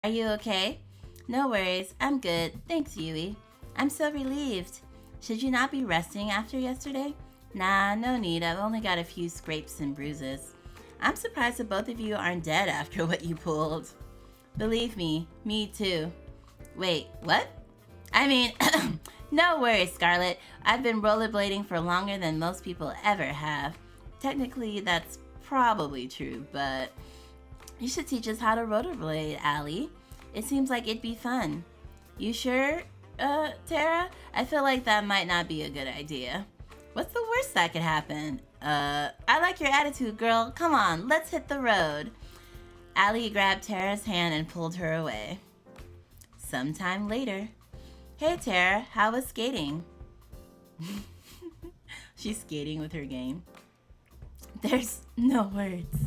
Are you okay? No worries, I'm good. Thanks, Yui. I'm so relieved. Should you not be resting after yesterday? Nah, no need. I've only got a few scrapes and bruises. I'm surprised that both of you aren't dead after what you pulled. Believe me too. Wait, what? I mean, no worries, Scarlett. I've been rollerblading for longer than most people ever have. Technically, that's probably true, but you should teach us how to rollerblade, Allie. It seems like it'd be fun. You sure, Terra? I feel like that might not be a good idea. What's the worst that could happen? I like your attitude, girl. Come on, let's hit the road. Allie grabbed Terra's hand and pulled her away. Sometime later. Hey, Terra, how was skating? She's skating with her game. There's no words.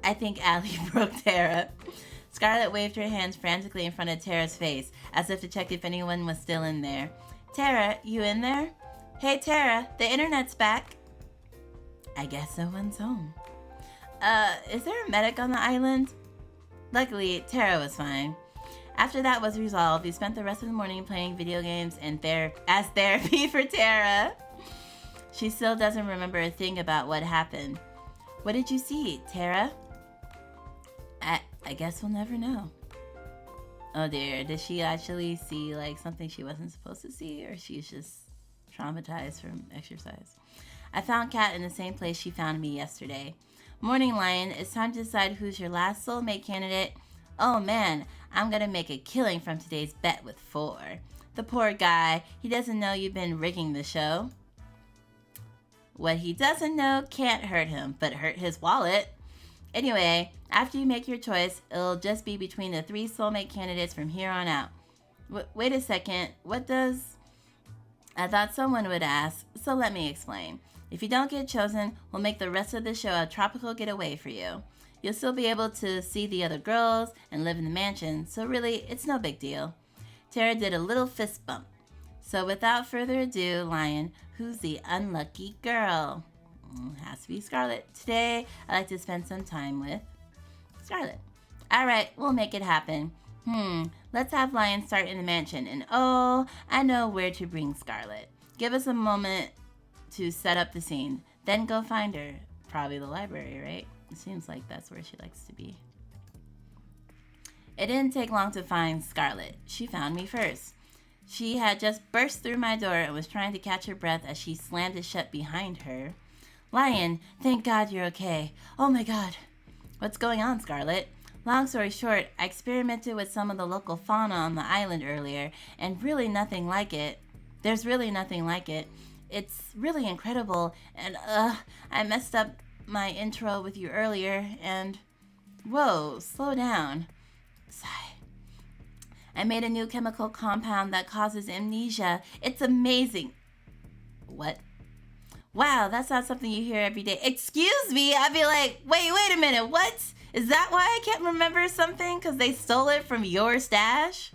I think Allie broke Terra. Scarlett waved her hands frantically in front of Terra's face, as if to check if anyone was still in there. Terra, you in there? Hey, Terra, the internet's back. I guess someone's home. Is there a medic on the island? Luckily, Terra was fine. After that was resolved, we spent the rest of the morning playing video games and as therapy for Terra. She still doesn't remember a thing about what happened. What did you see, Terra? I guess we'll never know. Oh dear, did she actually see like something she wasn't supposed to see, or she's just traumatized from exercise? I found Kat in the same place she found me yesterday. Morning, Lion. It's time to decide who's your last soulmate candidate. Oh man, I'm gonna make a killing from today's bet with 4. The poor guy, he doesn't know you've been rigging the show. What he doesn't know can't hurt him, but hurt his wallet. Anyway, after you make your choice, it'll just be between the 3 soulmate candidates from here on out. Wait a second, what does... I thought someone would ask, so let me explain. If you don't get chosen, we'll make the rest of the show a tropical getaway for you. You'll still be able to see the other girls and live in the mansion, so really, it's no big deal. Terra did a little fist bump. So without further ado, Lion, who's the unlucky girl? Has to be Scarlett. Today, I like to spend some time with Scarlett. Alright, we'll make it happen. Let's have Lion start in the mansion, and oh, I know where to bring Scarlett. Give us a moment to set up the scene, then go find her. Probably the library, right? It seems like that's where she likes to be. It didn't take long to find Scarlett. She found me first. She had just burst through my door and was trying to catch her breath as she slammed it shut behind her. Lion, thank God you're okay. Oh my God. What's going on, Scarlett? Long story short, I experimented with some of the local fauna on the island earlier, and really nothing like it. There's really nothing like it. It's really incredible, and I messed up my intro with you earlier, and whoa, slow down. Sigh. I made a new chemical compound that causes amnesia. It's amazing. What? Wow, that's not something you hear every day. Excuse me, I'd be like, wait a minute, what? Is that why I can't remember something? Because they stole it from your stash?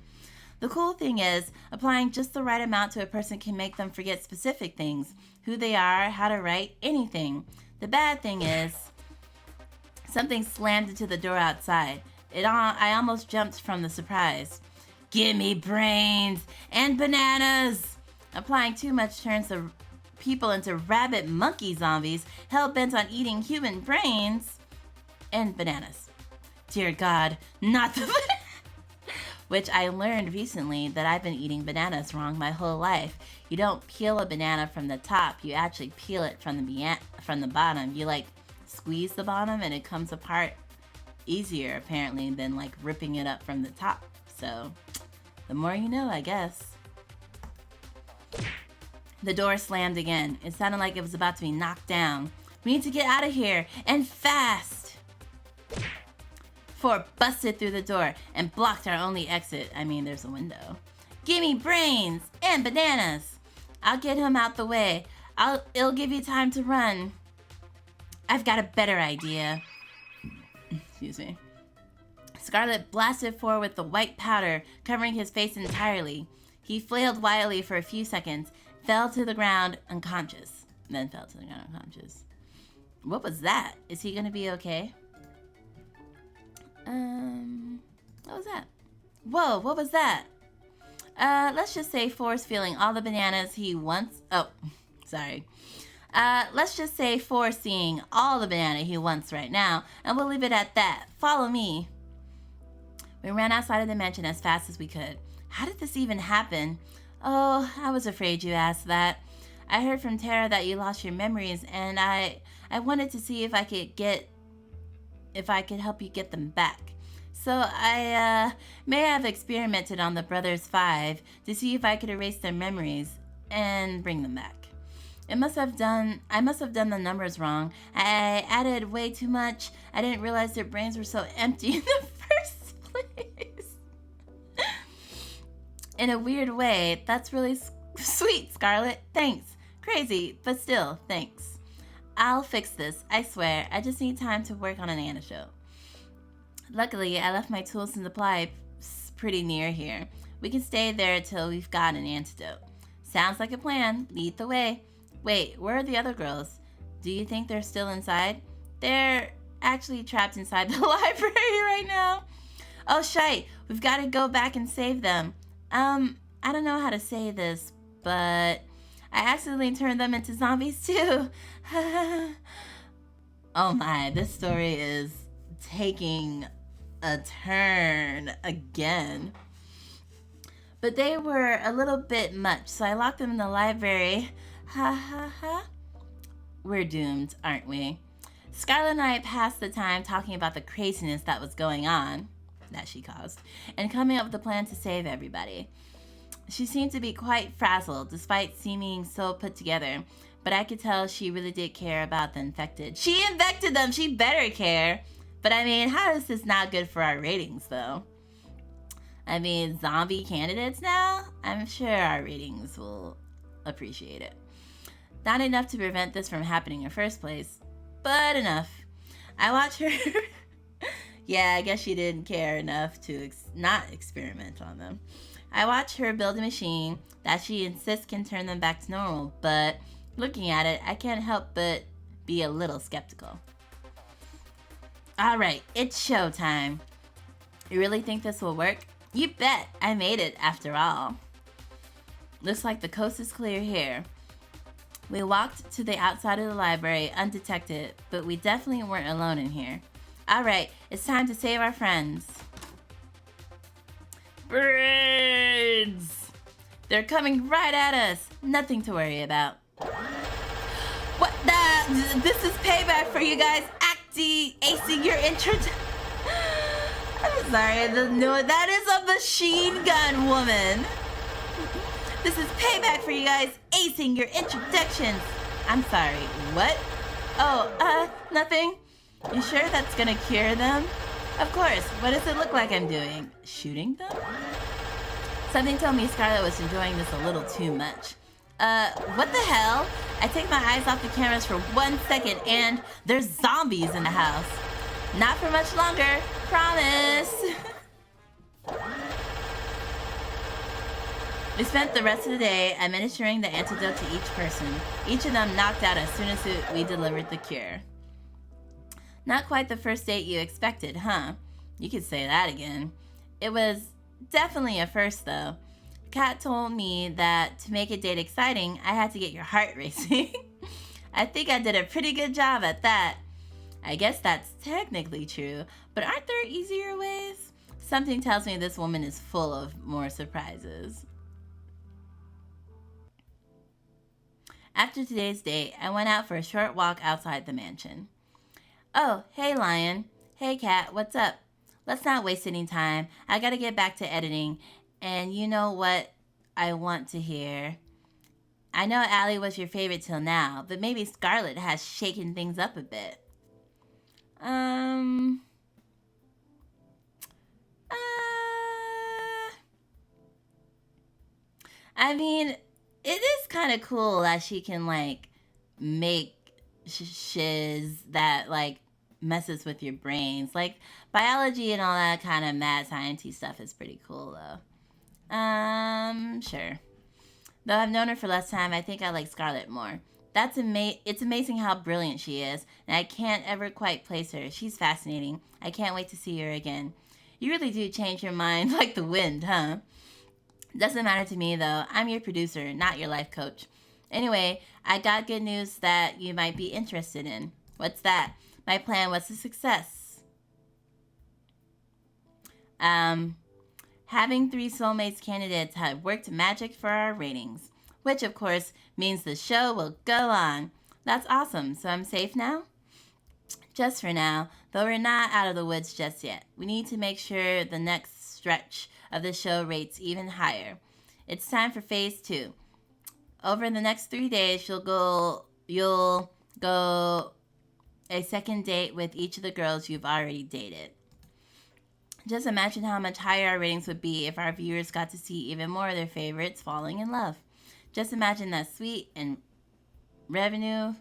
The cool thing is, applying just the right amount to a person can make them forget specific things. Who they are, how to write, anything. The bad thing is, something slammed into the door outside. I almost jumped from the surprise. Give me brains and bananas! Applying too much turns the people into rabid monkey zombies hell-bent on eating human brains and bananas. Dear God, not the which I learned recently that I've been eating bananas wrong my whole life. You don't peel a banana from the top, you actually peel it from the bottom. You like squeeze the bottom and it comes apart easier apparently than like ripping it up from the top. So the more you know, I guess. The door slammed again. It sounded like it was about to be knocked down. We need to get out of here, and fast! 4 busted through the door and blocked our only exit. I mean, there's a window. Give me brains and bananas. I'll get him out the way. It'll give you time to run. I've got a better idea. Excuse me. Scarlett blasted forward with the white powder, covering his face entirely. He flailed wildly for a few seconds, fell to the ground unconscious, then fell to the ground unconscious. What was that? Is he gonna be okay? was that? Whoa, what was that? Let's just say For's feeling all the bananas he wants. Oh, sorry. Let's just say For seeing all the banana he wants right now, and we'll leave it at that. Follow me. We ran outside of the mansion as fast as we could. How did this even happen? Oh, I was afraid you asked that. I heard from Terra that you lost your memories, and I wanted to see if I could help you get them back. So I may have experimented on the Brothers 5 to see if I could erase their memories and bring them back. I must have done the numbers wrong. I added way too much. I didn't realize their brains were so empty in the first place. In a weird way, that's really sweet, Scarlett. Thanks. Crazy, but still, thanks. I'll fix this, I swear. I just need time to work on an antidote. Luckily, I left my tools and supplies pretty near here. We can stay there till we've got an antidote. Sounds like a plan. Lead the way. Wait, where are the other girls? Do you think they're still inside? They're actually trapped inside the library right now. Oh, shite. We've got to go back and save them. I don't know how to say this, but I accidentally turned them into zombies too. Oh my, this story is taking a turn again. But they were a little bit much, so I locked them in the library. Ha ha ha. We're doomed, aren't we? Scarlett and I passed the time talking about the craziness that was going on, that she caused, and coming up with a plan to save everybody. She seemed to be quite frazzled, despite seeming so put together, but I could tell she really did care about the infected. She infected them! She better care! But I mean, how is this not good for our ratings, though? I mean, zombie candidates now? I'm sure our ratings will appreciate it. Not enough to prevent this from happening in the first place, but enough. I watch her... Yeah, I guess she didn't care enough to not experiment on them. I watch her build a machine that she insists can turn them back to normal, but looking at it, I can't help but be a little skeptical. Alright, it's showtime. You really think this will work? You bet! I made it, after all. Looks like the coast is clear here. We walked to the outside of the library undetected, but we definitely weren't alone in here. Alright, it's time to save our friends. Birds! They're coming right at us. Nothing to worry about. What the? This is payback for you guys acing your intro. I'm sorry, that is a machine gun woman. This is payback for you guys acing your introductions. I'm sorry, what? Oh, nothing. You sure that's gonna cure them? Of course. What does it look like I'm doing? Shooting them? Something told me Scarlett was enjoying this a little too much. What the hell? I take my eyes off the cameras for 1 second and there's zombies in the house. Not for much longer. Promise. We spent the rest of the day administering the antidote to each person. Each of them knocked out as soon as we delivered the cure. Not quite the first date you expected, huh? You could say that again. It was definitely a first, though. Kat told me that to make a date exciting, I had to get your heart racing. I think I did a pretty good job at that. I guess that's technically true, but aren't there easier ways? Something tells me this woman is full of more surprises. After today's date, I went out for a short walk outside the mansion. Oh, hey Lion. Hey Kat, what's up? Let's not waste any time. I gotta get back to editing. And you know what I want to hear? I know Allie was your favorite till now, but maybe Scarlett has shaken things up a bit. I mean, it is kind of cool that she can, like, make shiz that, like, messes with your brains. Like, biology and all that kind of mad science-y stuff is pretty cool, though. Sure. Though I've known her for less time, I think I like Scarlett more. It's amazing how brilliant she is, and I can't ever quite place her. She's fascinating. I can't wait to see her again. You really do change your mind like the wind, huh? Doesn't matter to me, though. I'm your producer, not your life coach. Anyway, I got good news that you might be interested in. What's that? My plan was a success. Having 3 soulmates candidates had worked magic for our ratings, which of course means the show will go on. That's awesome. So I'm safe now? Just for now, though we're not out of the woods just yet. We need to make sure the next stretch of the show rates even higher. It's time for phase 2. Over the next 3 days, you'll go a second date with each of the girls you've already dated. Just imagine how much higher our ratings would be if our viewers got to see even more of their favorites falling in love. Just imagine that sweet ad revenue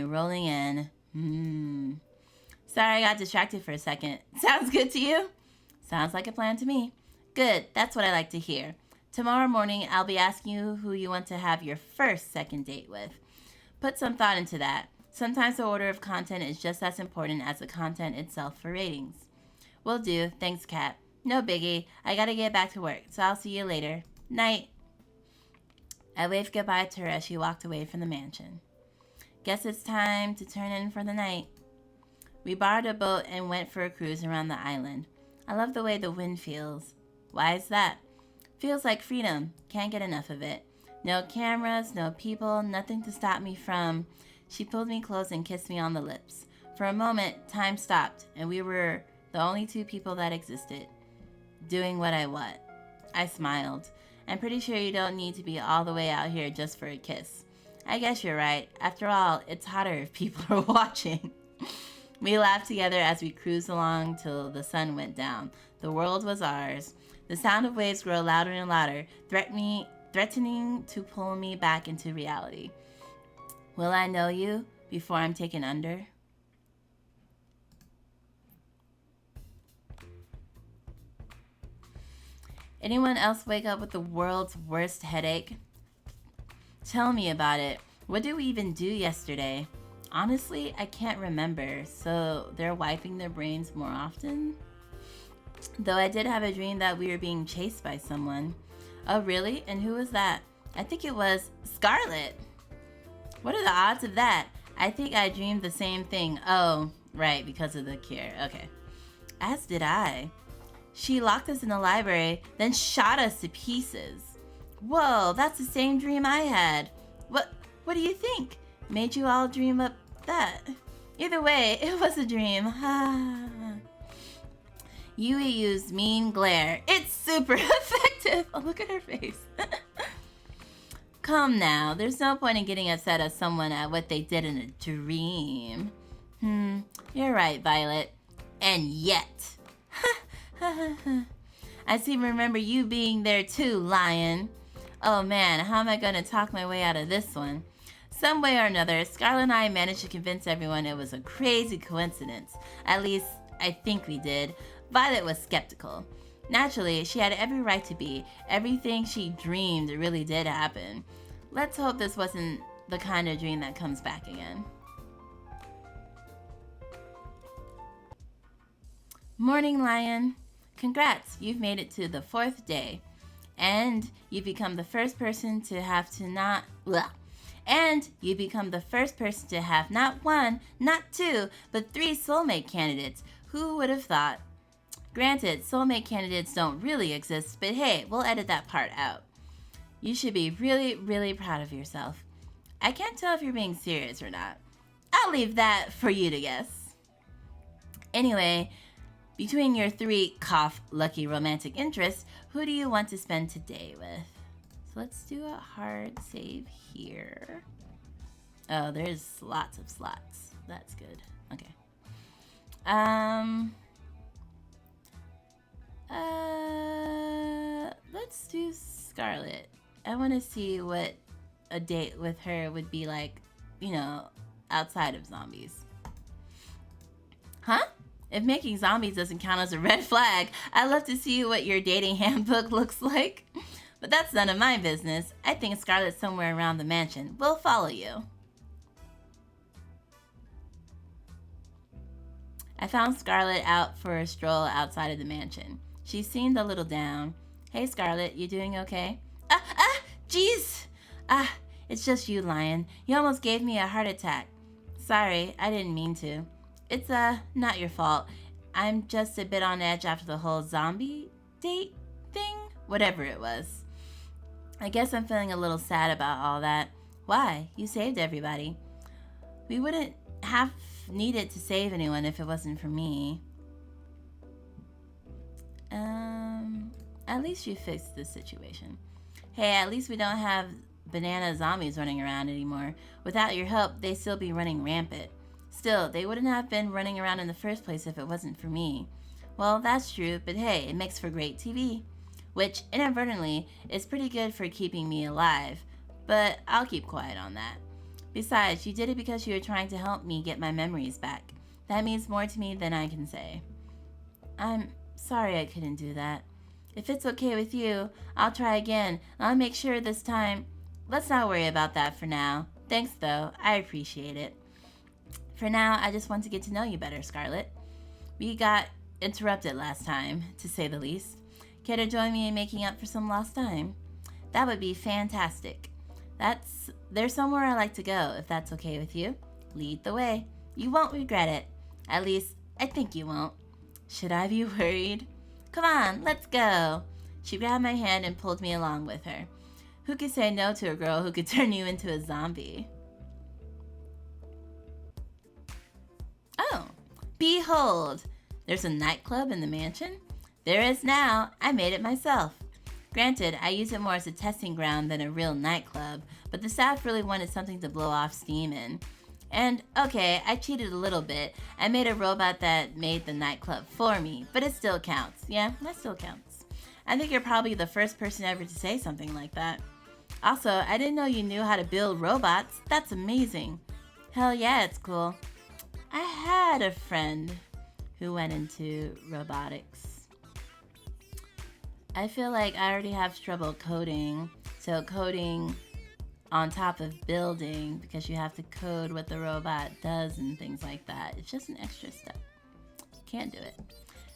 rolling in. Sorry, I got distracted for a second. Sounds good to you? Sounds like a plan to me. Good, that's what I like to hear. Tomorrow morning, I'll be asking you who you want to have your first second date with. Put some thought into that. Sometimes the order of content is just as important as the content itself for ratings. Will do. Thanks, Kat. No biggie. I gotta get back to work, so I'll see you later. Night. I waved goodbye to her as she walked away from the mansion. Guess it's time to turn in for the night. We borrowed a boat and went for a cruise around the island. I love the way the wind feels. Why is that? Feels like freedom. Can't get enough of it. No cameras, no people, nothing to stop me from... She pulled me close and kissed me on the lips. For a moment, time stopped, and we were the only 2 people that existed. Doing what I want. I smiled. I'm pretty sure you don't need to be all the way out here just for a kiss. I guess you're right. After all, it's hotter if people are watching. We laughed together as we cruised along till the sun went down. The world was ours. The sound of waves grew louder and louder, threatening to pull me back into reality. Will I know you before I'm taken under? Anyone else wake up with the world's worst headache? Tell me about it. What did we even do yesterday? Honestly, I can't remember, so they're wiping their brains more often? Though I did have a dream that we were being chased by someone. Oh, really? And who was that? I think it was Scarlett. What are the odds of that? I think I dreamed the same thing. Oh, right, because of the cure. Okay. As did I. She locked us in the library, then shot us to pieces. Whoa, that's the same dream I had. What do you think? Made you all dream up that? Either way, it was a dream. Yui used mean glare. It's super effective. Oh, look at her face. Come now, there's no point in getting upset at someone at what they did in a dream. You're right, Violet. And yet. I seem to remember you being there too, Lion. Oh man, how am I gonna talk my way out of this one? Some way or another, Scarlett and I managed to convince everyone it was a crazy coincidence. At least, I think we did. Violet was skeptical. Naturally, she had every right to be. Everything she dreamed really did happen. Let's hope this wasn't the kind of dream that comes back again. Morning, Lion. Congrats, you've made it to the 4th day. And you become the first person to have not 1, not 2, but 3 soulmate candidates. Who would have thought? Granted, soulmate candidates don't really exist, but hey, we'll edit that part out. You should be really, really proud of yourself. I can't tell if you're being serious or not. I'll leave that for you to guess. Anyway, between your 3 lucky romantic interests, who do you want to spend today with? So let's do a hard save here. Oh, there's lots of slots. That's good. Okay. Let's do Scarlett. I want to see what a date with her would be like, outside of zombies. Huh? If making zombies doesn't count as a red flag, I'd love to see what your dating handbook looks like. But that's none of my business. I think Scarlett's somewhere around the mansion. We'll follow you. I found Scarlett out for a stroll outside of the mansion. She seemed a little down. Hey, Scarlett, you doing okay? Jeez! Ah, it's just you, Lion. You almost gave me a heart attack. Sorry, I didn't mean to. It's, not your fault. I'm just a bit on edge after the whole zombie date thing? Whatever it was. I guess I'm feeling a little sad about all that. Why? You saved everybody. We wouldn't have needed to save anyone if it wasn't for me. At least you fixed this situation. Hey, at least we don't have banana zombies running around anymore. Without your help, they'd still be running rampant. Still, they wouldn't have been running around in the first place if it wasn't for me. Well, that's true, but hey, it makes for great TV. Which, inadvertently, is pretty good for keeping me alive. But I'll keep quiet on that. Besides, you did it because you were trying to help me get my memories back. That means more to me than I can say. I'm sorry I couldn't do that. If it's okay with you, I'll try again. I'll make sure this time... Let's not worry about that for now. Thanks, though. I appreciate it. For now, I just want to get to know you better, Scarlett. We got interrupted last time, to say the least. Care to join me in making up for some lost time? That would be fantastic. There's somewhere I like to go, if that's okay with you. Lead the way. You won't regret it. At least, I think you won't. Should I be worried? Come on, let's go. She grabbed my hand and pulled me along with her. Who could say no to a girl who could turn you into a zombie? Oh, behold! There's a nightclub in the mansion? There is now. I made it myself. Granted, I use it more as a testing ground than a real nightclub, but the staff really wanted something to blow off steam in. And, okay, I cheated a little bit. I made a robot that made the nightclub for me, but it still counts. Yeah, that still counts. I think you're probably the first person ever to say something like that. Also, I didn't know you knew how to build robots. That's amazing. Hell yeah, it's cool. I had a friend who went into robotics. I feel like I already have trouble coding, so coding on top of building, because you have to code what the robot does and things like that. It's just an extra step. Can't do it.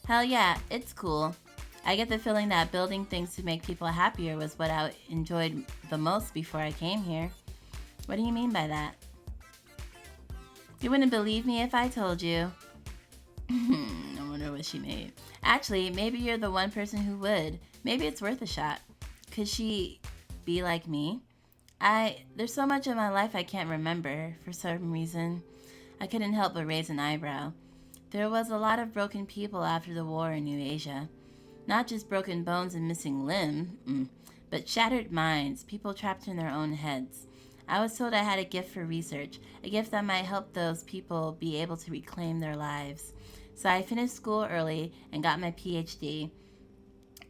Hell yeah, it's cool. I get the feeling that building things to make people happier was what I enjoyed the most before I came here. What do you mean by that? You wouldn't believe me if I told you. I wonder what she made. Actually, maybe you're the one person who would. Maybe it's worth a shot. Could she be like me? There's so much of my life I can't remember, for some reason. I couldn't help but raise an eyebrow. There was a lot of broken people after the war in New Asia. Not just broken bones and missing limb, but shattered minds, people trapped in their own heads. I was told I had a gift for research, a gift that might help those people be able to reclaim their lives. So I finished school early and got my PhD.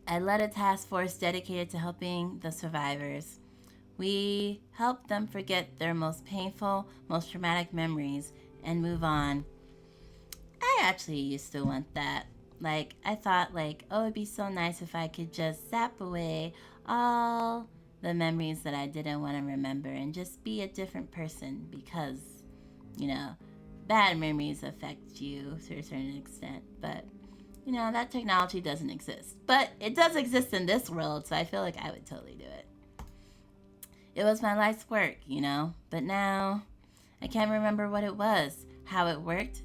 I led a task force dedicated to helping the survivors. We helped them forget their most painful, most traumatic memories and move on. I actually used to want that. I thought, oh, it'd be so nice if I could just zap away all the memories that I didn't want to remember and just be a different person because, bad memories affect you to a certain extent. But, that technology doesn't exist. But it does exist in this world, so I feel like I would totally do it. It was my life's work, but now I can't remember what it was, how it worked,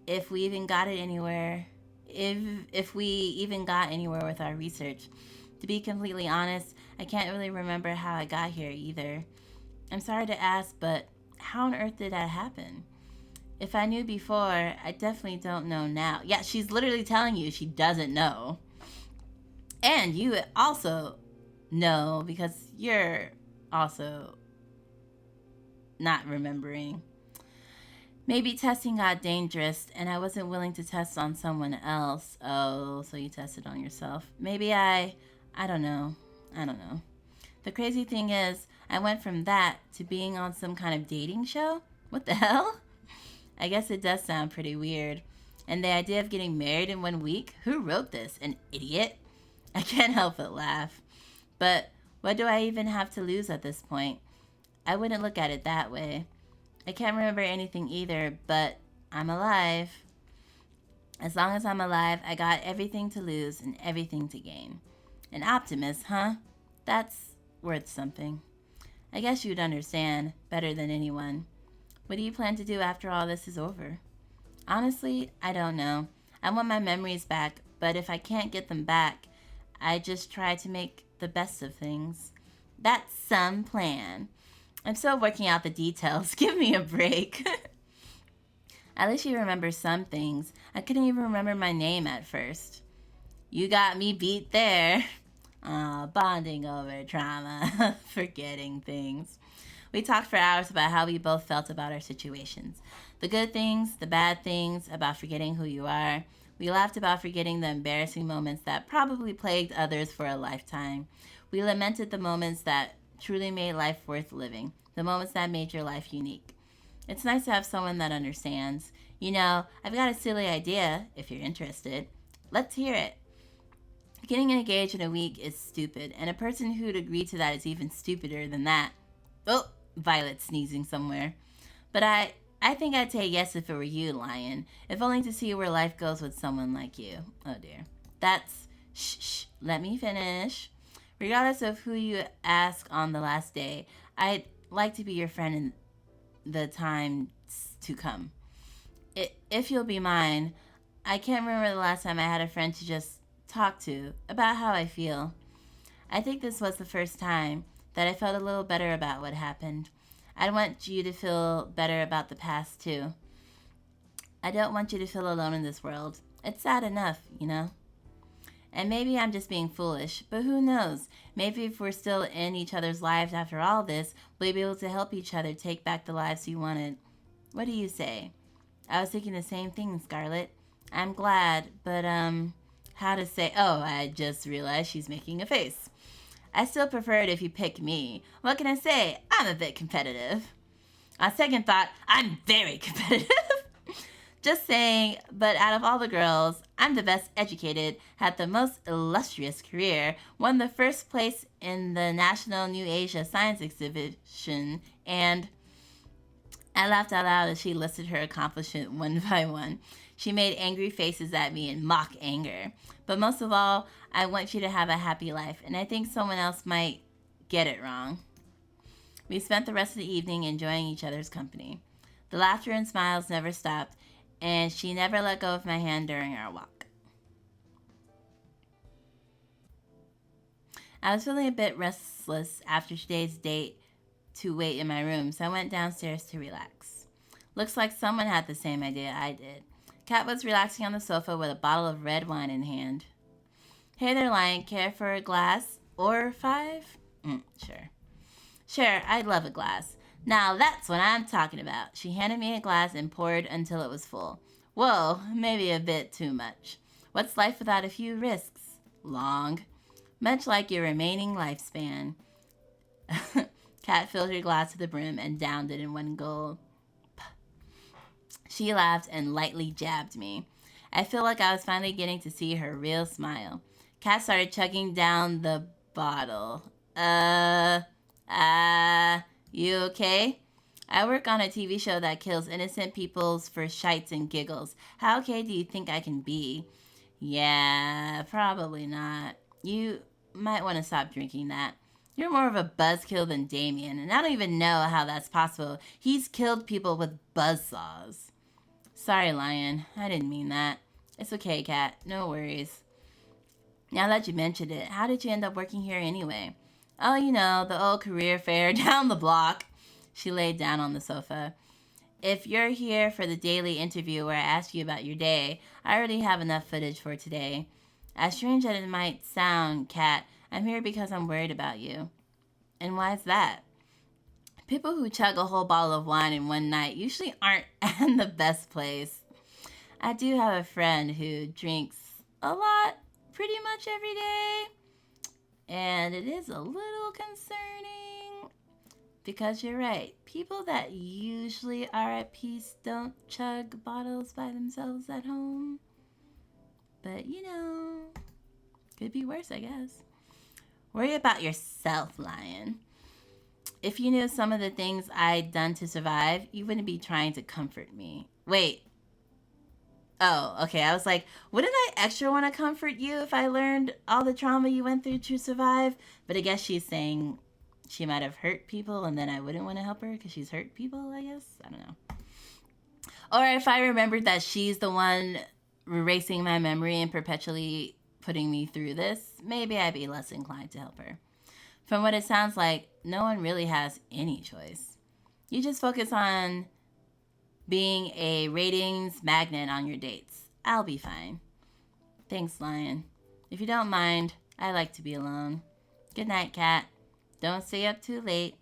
if we even got it anywhere. If we even got anywhere with our research. To be completely honest, I can't really remember how I got here either. I'm sorry to ask, but how on earth did that happen? If I knew before, I definitely don't know now. Yeah, she's literally telling you she doesn't know. And you also know because you're also not remembering. Maybe testing got dangerous and I wasn't willing to test on someone else. Oh, so you tested on yourself. Maybe I don't know. The crazy thing is, I went from that to being on some kind of dating show? What the hell? I guess it does sound pretty weird. And the idea of getting married in 1 week? Who wrote this? An idiot? I can't help but laugh. But what do I even have to lose at this point? I wouldn't look at it that way. I can't remember anything either, but I'm alive. As long as I'm alive, I got everything to lose and everything to gain. An optimist, huh? That's worth something. I guess you'd understand better than anyone. What do you plan to do after all this is over? Honestly, I don't know. I want my memories back, but if I can't get them back, I just try to make the best of things. That's some plan. I'm still working out the details. Give me a break. At least you remember some things. I couldn't even remember my name at first. You got me beat there. Bonding over trauma, forgetting things. We talked for hours about how we both felt about our situations. The good things, the bad things, about forgetting who you are. We laughed about forgetting the embarrassing moments that probably plagued others for a lifetime. We lamented the moments that truly made life worth living, the moments that made your life unique. It's nice to have someone that understands. You know, I've got a silly idea, if you're interested. Let's hear it. Getting engaged in a week is stupid, and a person who'd agree to that is even stupider than that. Oh, Violet sneezing somewhere. But I think I'd say yes if it were you, Lion. If only to see where life goes with someone like you. Oh dear. That's... Shh, let me finish. Regardless of who you ask on the last day, I'd like to be your friend in the time to come. If you'll be mine, I can't remember the last time I had a friend to just talk to about how I feel. I think this was the first time that I felt a little better about what happened. I want you to feel better about the past, too. I don't want you to feel alone in this world. It's sad enough, you know? And maybe I'm just being foolish, but who knows? Maybe if we're still in each other's lives after all this, we'll be able to help each other take back the lives you wanted. What do you say? I was thinking the same thing, Scarlett. I'm glad, but, how to say... Oh, I just realized she's making a face. I still prefer it if you pick me. What can I say? I'm a bit competitive. On second thought, I'm very competitive. Just saying, but out of all the girls, I'm the best educated, had the most illustrious career, won the first place in the National New Asia Science Exhibition, and... I laughed out loud as she listed her accomplishments one by one. She made angry faces at me in mock anger. But most of all, I want you to have a happy life, and I think someone else might get it wrong. We spent the rest of the evening enjoying each other's company. The laughter and smiles never stopped, and she never let go of my hand during our walk. I was feeling a bit restless after today's date to wait in my room, so I went downstairs to relax. Looks like someone had the same idea I did. Kat was relaxing on the sofa with a bottle of red wine in hand. Hey there, Lion. Care for a glass? Or 5? Sure. Sure, I'd love a glass. Now that's what I'm talking about. She handed me a glass and poured until it was full. Whoa, maybe a bit too much. What's life without a few risks? Long. Much like your remaining lifespan. Kat filled her glass to the brim and downed it in one gulp. She laughed and lightly jabbed me. I feel like I was finally getting to see her real smile. Kat started chugging down the bottle. You okay? I work on a TV show that kills innocent people for shites and giggles. How okay do you think I can be? Yeah, probably not. You might want to stop drinking that. You're more of a buzzkill than Damien, and I don't even know how that's possible. He's killed people with buzzsaws. Sorry, Lion. I didn't mean that. It's okay, Kat. No worries. Now that you mentioned it, how did you end up working here anyway? Oh, you know, the old career fair down the block. She laid down on the sofa. If you're here for the daily interview where I ask you about your day, I already have enough footage for today. As strange as it might sound, Kat, I'm here because I'm worried about you. And why is that? People who chug a whole bottle of wine in one night usually aren't in the best place. I do have a friend who drinks a lot pretty much every day. And it is a little concerning. Because you're right. People that usually are at peace don't chug bottles by themselves at home. But, you know, could be worse, I guess. Worry about yourself, Lion. If you knew some of the things I'd done to survive, you wouldn't be trying to comfort me. Wait. Oh, okay. I was like, wouldn't I extra want to comfort you if I learned all the trauma you went through to survive? But I guess she's saying she might have hurt people and then I wouldn't want to help her because she's hurt people, I guess. I don't know. Or if I remembered that she's the one erasing my memory and perpetually putting me through this, maybe I'd be less inclined to help her. From what it sounds like, no one really has any choice. You just focus on being a ratings magnet on your dates. I'll be fine. Thanks, Lion. If you don't mind, I like to be alone. Good night, Cat. Don't stay up too late.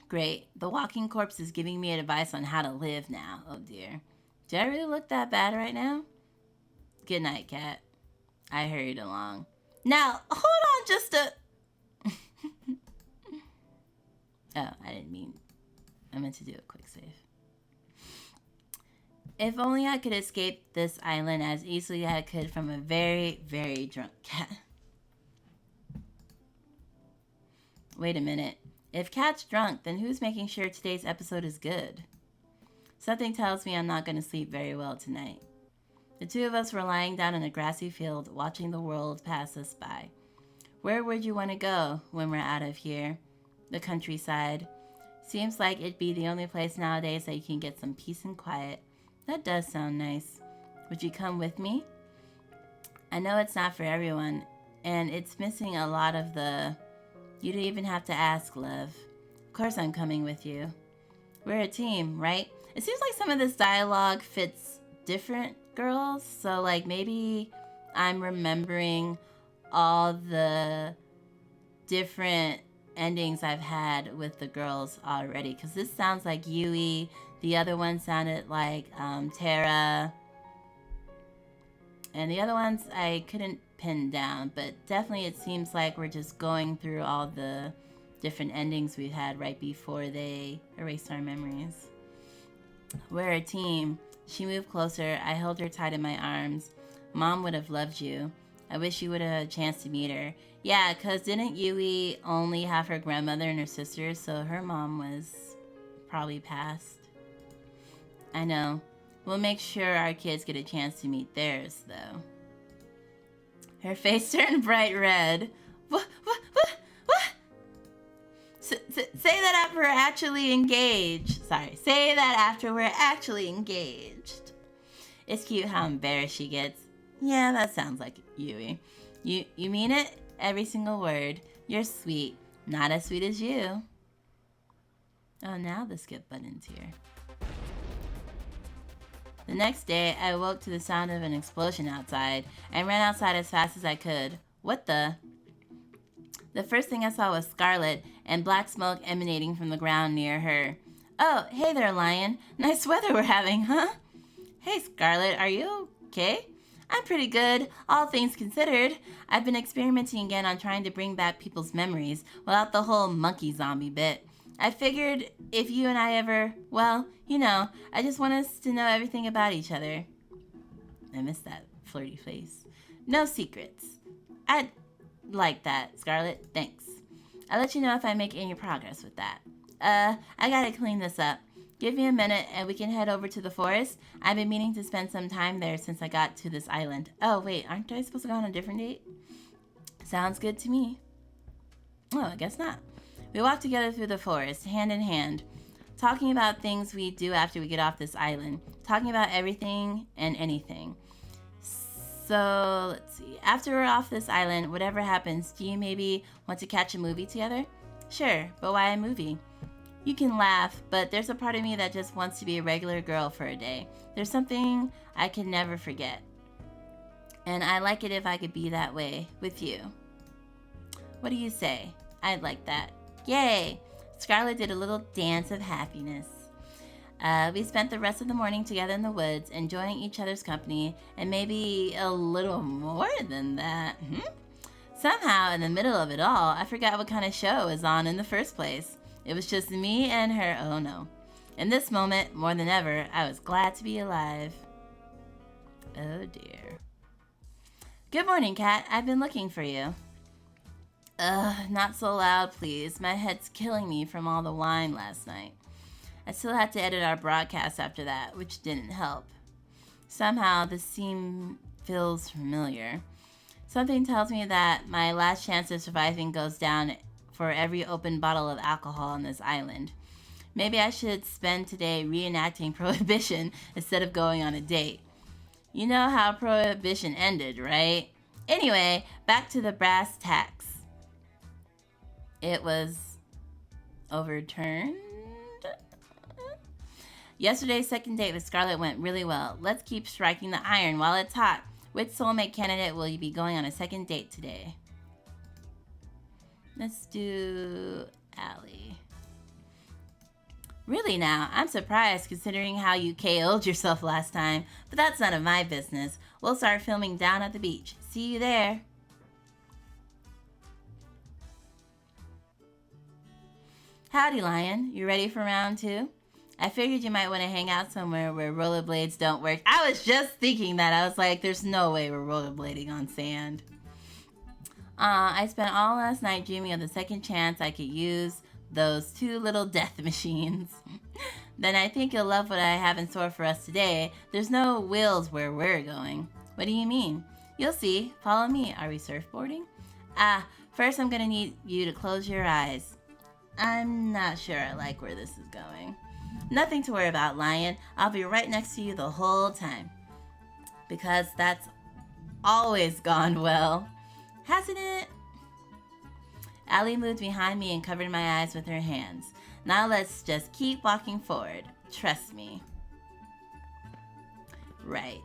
Great. The walking corpse is giving me advice on how to live now. Oh, dear. Do I really look that bad right now? Good night, Cat. I hurried along. Now, hold on just a... Oh, I didn't mean... I meant to do a quick save. If only I could escape this island as easily as I could from a very, very drunk cat. Wait a minute. If Cat's drunk, then who's making sure today's episode is good? Something tells me I'm not going to sleep very well tonight. The two of us were lying down in a grassy field, watching the world pass us by. Where would you want to go when we're out of here? The countryside. Seems like it'd be the only place nowadays that you can get some peace and quiet. That does sound nice. Would you come with me? I know it's not for everyone, and it's missing a lot of the... You don't even have to ask, love. Of course I'm coming with you. We're a team, right? It seems like some of this dialogue fits different girls, so like maybe I'm remembering all the different endings I've had with the girls already, because this sounds like Yui. The other one sounded like Terra, and the other ones I couldn't pin down, but definitely it seems like we're just going through all the different endings we've had right before they erased our memories. We're a team. She moved closer. I held her tight in my arms. Mom would have loved you. I wish you would have had a chance to meet her. Yeah, because didn't Yui only have her grandmother and her sisters, so her mom was probably passed. I know. We'll make sure our kids get a chance to meet theirs, though. Her face turned bright red. What? Say that after we're actually engaged. Say that after we're actually engaged. It's cute how embarrassed she gets. Yeah, that sounds like Yui. You mean it? Every single word. You're sweet. Not as sweet as you. Oh, now the skip button's here. The next day, I woke to the sound of an explosion outside and ran outside as fast as I could. What the? The first thing I saw was Scarlett and black smoke emanating from the ground near her. Oh, hey there, Lion. Nice weather we're having, huh? Hey, Scarlett, are you okay? I'm pretty good, all things considered. I've been experimenting again on trying to bring back people's memories without the whole monkey zombie bit. I figured if you and I ever, well, you know, I just want us to know everything about each other. I miss that flirty face. No secrets. I'd like that, Scarlett. Thanks. I'll let you know if I make any progress with that. I gotta clean this up. Give me a minute and we can head over to the forest. I've been meaning to spend some time there since I got to this island. Oh, wait, aren't I supposed to go on a different date? Sounds good to me. Oh, I guess not. We walked together through the forest, hand in hand, talking about things we do after we get off this island, talking about everything and anything. So, let's see. After we're off this island, whatever happens, do you maybe want to catch a movie together? Sure, but why a movie? You can laugh, but there's a part of me that just wants to be a regular girl for a day. There's something I can never forget. And I like it if I could be that way with you. What do you say? I'd like that. Yay! Scarlett did a little dance of happiness. We spent the rest of the morning together in the woods, enjoying each other's company, and maybe a little more than that. Somehow, in the middle of it all, I forgot what kind of show was on in the first place. It was just me and her. Oh no. In this moment, more than ever, I was glad to be alive. Oh dear. Good morning, Cat. I've been looking for you. Not so loud, please. My head's killing me from all the wine last night. I still had to edit our broadcast after that, which didn't help. Somehow, this scene feels familiar. Something tells me that my last chance of surviving goes down for every open bottle of alcohol on this island. Maybe I should spend today reenacting Prohibition instead of going on a date. You know how Prohibition ended, right? Anyway, back to the brass tacks. It was overturned? Yesterday's second date with Scarlett went really well. Let's keep striking the iron while it's hot. Which soulmate candidate will you be going on a second date today? Let's do Allie. Really now, I'm surprised considering how you KO'd yourself last time, but that's none of my business. We'll start filming down at the beach. See you there. Howdy, Lion. You ready for round 2? I figured you might want to hang out somewhere where rollerblades don't work. I was just thinking that. I was like, there's no way we're rollerblading on sand. I spent all last night dreaming of the second chance I could use those 2 little death machines. Then I think you'll love what I have in store for us today. There's no wheels where we're going. What do you mean? You'll see. Follow me. Are we surfboarding? First I'm gonna need you to close your eyes. I'm not sure I like where this is going. Nothing to worry about, Lion. I'll be right next to you the whole time. Because that's always gone well. Hasn't it? Allie moved behind me and covered my eyes with her hands. Now let's just keep walking forward. Trust me. Right.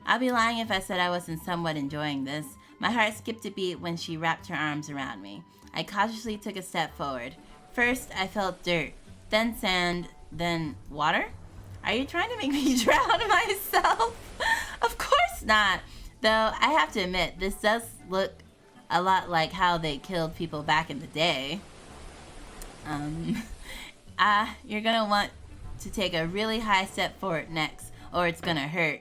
I'd be lying if I said I wasn't somewhat enjoying this. My heart skipped a beat when she wrapped her arms around me. I cautiously took a step forward. First, I felt dirt, then sand, then water? Are you trying to make me drown myself? Of course not. Though, I have to admit, this does look a lot like how they killed people back in the day. You're gonna want to take a really high step forward next, or it's gonna hurt.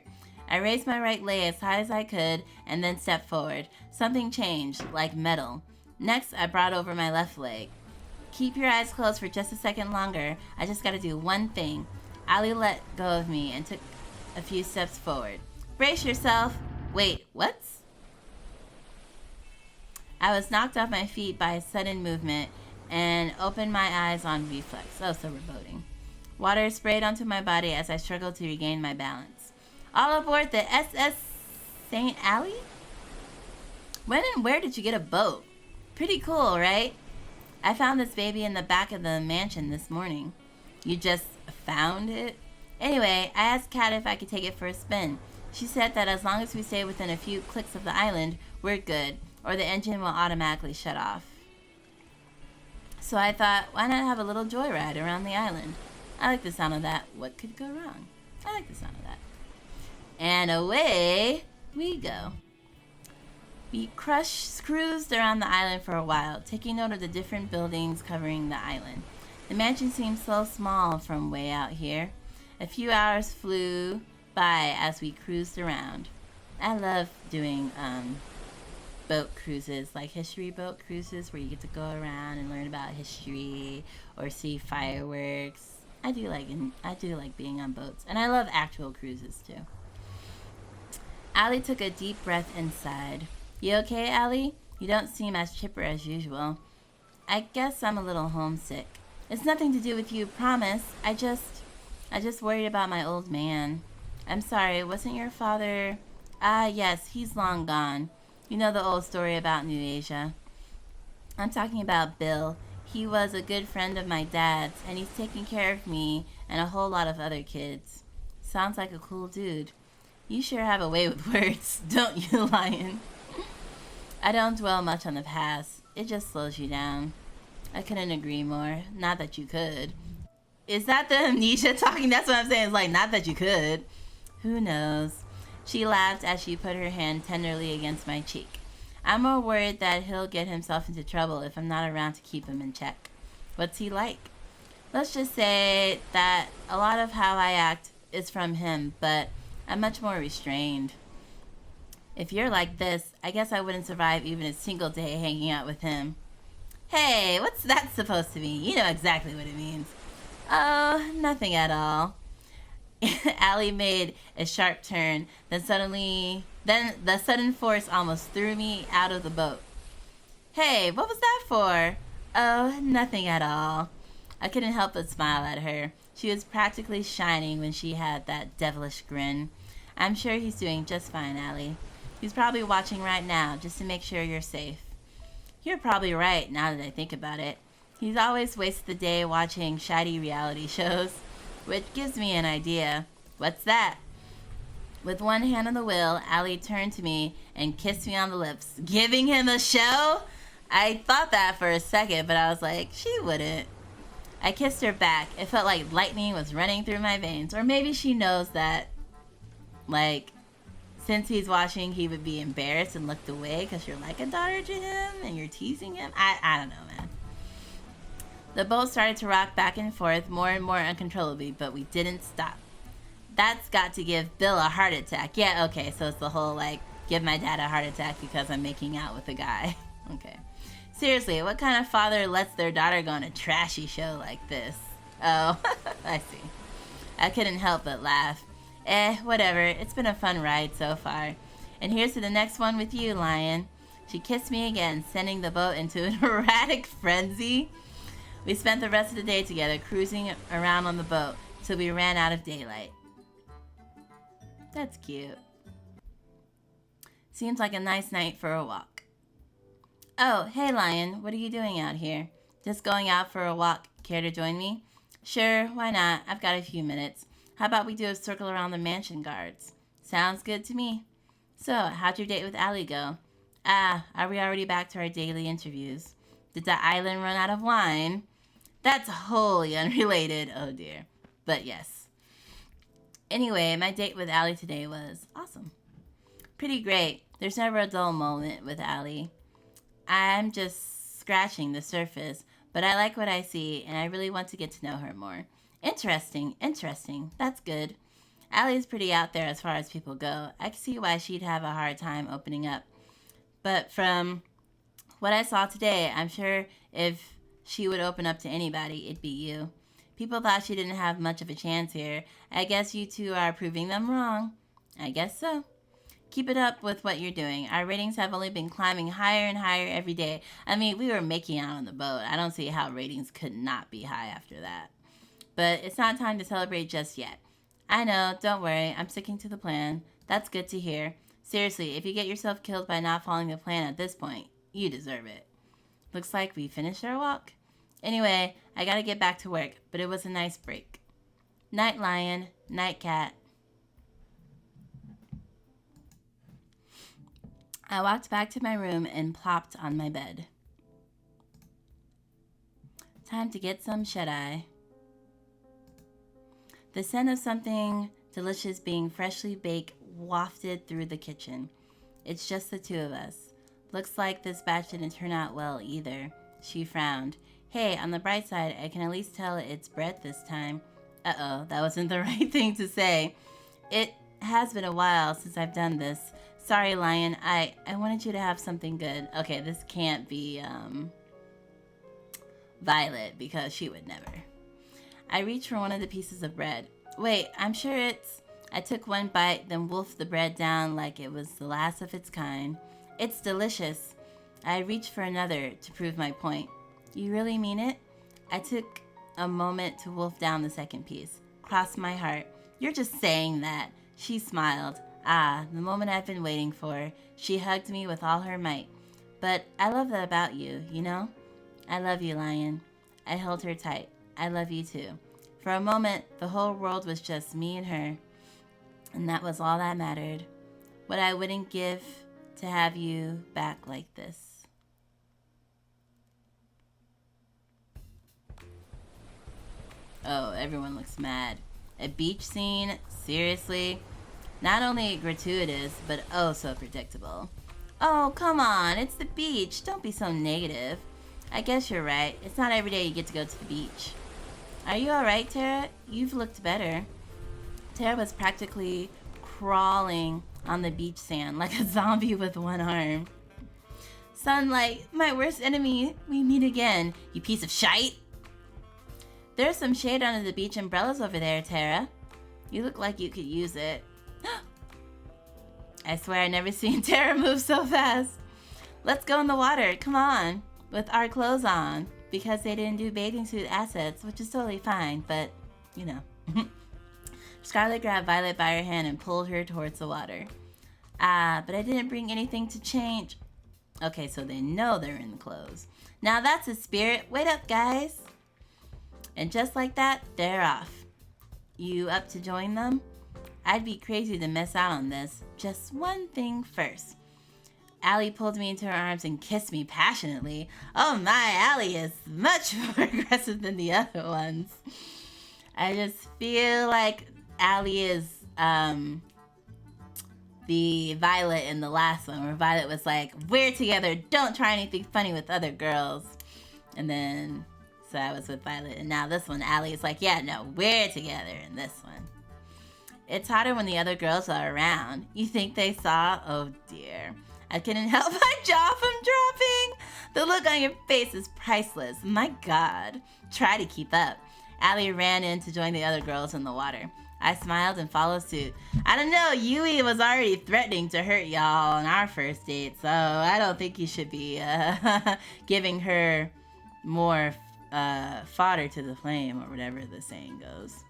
I raised my right leg as high as I could, and then stepped forward. Something changed, like metal. Next, I brought over my left leg. Keep your eyes closed for just a second longer. I just gotta do one thing. Allie let go of me and took a few steps forward. Brace yourself. Wait, what? I was knocked off my feet by a sudden movement and opened my eyes on reflex. Oh, so foreboding. Water sprayed onto my body as I struggled to regain my balance. All aboard the SS St. Allie? When and where did you get a boat? Pretty cool, right? I found this baby in the back of the mansion this morning. You just found it? Anyway, I asked Kat if I could take it for a spin. She said that as long as we stay within a few clicks of the island, we're good, or the engine will automatically shut off. So I thought, why not have a little joyride around the island? I like the sound of that. What could go wrong? I like the sound of that. And away we go. We cruised around the island for a while, taking note of the different buildings covering the island. The mansion seemed so small from way out here. A few hours flew by as we cruised around. I love doing boat cruises, like history boat cruises, where you get to go around and learn about history or see fireworks. I do like being on boats, and I love actual cruises too. Allie took a deep breath inside. You okay, Allie? You don't seem as chipper as usual. I guess I'm a little homesick. It's nothing to do with you, promise. I just worried about my old man. I'm sorry, wasn't your father... yes, he's long gone. You know the old story about New Asia. I'm talking about Bill. He was a good friend of my dad's, and he's taking care of me and a whole lot of other kids. Sounds like a cool dude. You sure have a way with words, don't you, Lion? I don't dwell much on the past. It just slows you down. I couldn't agree more. Not that you could. Is that the amnesia talking? That's what I'm saying. It's like, not that you could. Who knows? She laughed as she put her hand tenderly against my cheek. I'm more worried that he'll get himself into trouble if I'm not around to keep him in check. What's he like? Let's just say that a lot of how I act is from him, but I'm much more restrained. If you're like this, I guess I wouldn't survive even a single day hanging out with him. Hey, what's that supposed to mean? You know exactly what it means. Oh, nothing at all. Allie made a sharp turn, then the sudden force almost threw me out of the boat. Hey, what was that for? Oh, nothing at all. I couldn't help but smile at her. She was practically shining when she had that devilish grin. I'm sure he's doing just fine, Allie. He's probably watching right now, just to make sure you're safe. You're probably right, now that I think about it. He's always wasted the day watching shitty reality shows. Which gives me an idea. What's that? With one hand on the wheel, Allie turned to me and kissed me on the lips. Giving him a show? I thought that for a second, but I was like, she wouldn't. I kissed her back. It felt like lightning was running through my veins. Or maybe she knows that, like, since he's watching, he would be embarrassed and looked away because you're like a daughter to him and you're teasing him. I don't know, man. The boat started to rock back and forth more and more uncontrollably, but we didn't stop. That's got to give Bill a heart attack. Yeah, okay, so it's the whole, like, give my dad a heart attack because I'm making out with a guy. Okay. Seriously, what kind of father lets their daughter go on a trashy show like this? Oh, I see. I couldn't help but laugh. Whatever. It's been a fun ride so far. And here's to the next one with you, Lion. She kissed me again, sending the boat into an erratic frenzy. We spent the rest of the day together, cruising around on the boat, till we ran out of daylight. That's cute. Seems like a nice night for a walk. Oh, hey Lion, what are you doing out here? Just going out for a walk. Care to join me? Sure, why not? I've got a few minutes. How about we do a circle around the mansion guards? Sounds good to me. So, how'd your date with Allie go? Are we already back to our daily interviews? Did the island run out of wine? That's wholly unrelated, oh dear. But yes. Anyway, my date with Allie today was awesome. Pretty great. There's never a dull moment with Allie. I'm just scratching the surface, but I like what I see, and I really want to get to know her more. Interesting. That's good. Allie's pretty out there as far as people go. I can see why she'd have a hard time opening up. But from what I saw today, I'm sure if she would open up to anybody, it'd be you. People thought she didn't have much of a chance here. I guess you two are proving them wrong. I guess so. Keep it up with what you're doing. Our ratings have only been climbing higher and higher every day. I mean, we were making out on the boat. I don't see how ratings could not be high after that. But it's not time to celebrate just yet. I know, don't worry. I'm sticking to the plan. That's good to hear. Seriously, if you get yourself killed by not following the plan at this point, you deserve it. Looks like we finished our walk. Anyway, I gotta get back to work, but it was a nice break. Night, Lion. Night, Cat. I walked back to my room and plopped on my bed. Time to get some shut-eye. The scent of something delicious being freshly baked wafted through the kitchen. It's just the two of us. Looks like this batch didn't turn out well either. She frowned. Hey, on the bright side, I can at least tell it's bread this time. Uh-oh, that wasn't the right thing to say. It has been a while since I've done this. Sorry, Lion. I wanted you to have something good. Okay, this can't be, Violet, because she would never. I reached for one of the pieces of bread. Wait, I'm sure it's... I took one bite, then wolfed the bread down like it was the last of its kind. It's delicious. I reached for another to prove my point. You really mean it? I took a moment to wolf down the second piece. Crossed my heart. You're just saying that. She smiled. Ah, the moment I've been waiting for. She hugged me with all her might. But I love that about you, you know? I love you, Lion. I held her tight. I love you too. For a moment, the whole world was just me and her. And that was all that mattered. What I wouldn't give to have you back like this. Oh, everyone looks mad. A beach scene? Seriously? Not only gratuitous, but oh so predictable. Oh, come on, it's the beach. Don't be so negative. I guess you're right. It's not every day you get to go to the beach. Are you alright, Terra? You've looked better. Terra was practically crawling on the beach sand like a zombie with one arm. Sunlight, my worst enemy. We meet again, you piece of shite. There's some shade under the beach umbrellas over there, Terra. You look like you could use it. I swear I never seen Terra move so fast. Let's go in the water, come on. With our clothes on. Because they didn't do bathing suit assets, which is totally fine, but, you know. Scarlett grabbed Violet by her hand and pulled her towards the water. But I didn't bring anything to change. Okay, so they know they're in the clothes. Now that's a spirit. Wait up, guys. And just like that, they're off. You up to join them? I'd be crazy to miss out on this. Just one thing first. Allie pulled me into her arms and kissed me passionately. Oh my, Allie is much more aggressive than the other ones. I just feel like Allie is the Violet in the last one, where Violet was like, we're together, don't try anything funny with other girls. And then, so I was with Violet, and now this one, Allie is like, yeah, no, we're together in this one. It's hotter when the other girls are around. You think they saw? Oh dear. I couldn't help my jaw from dropping. The look on your face is priceless. My God. Try to keep up. Allie ran in to join the other girls in the water. I smiled and followed suit. I don't know, Yui was already threatening to hurt y'all on our first date, so I don't think you should be giving her more fodder to the flame, or whatever the saying goes.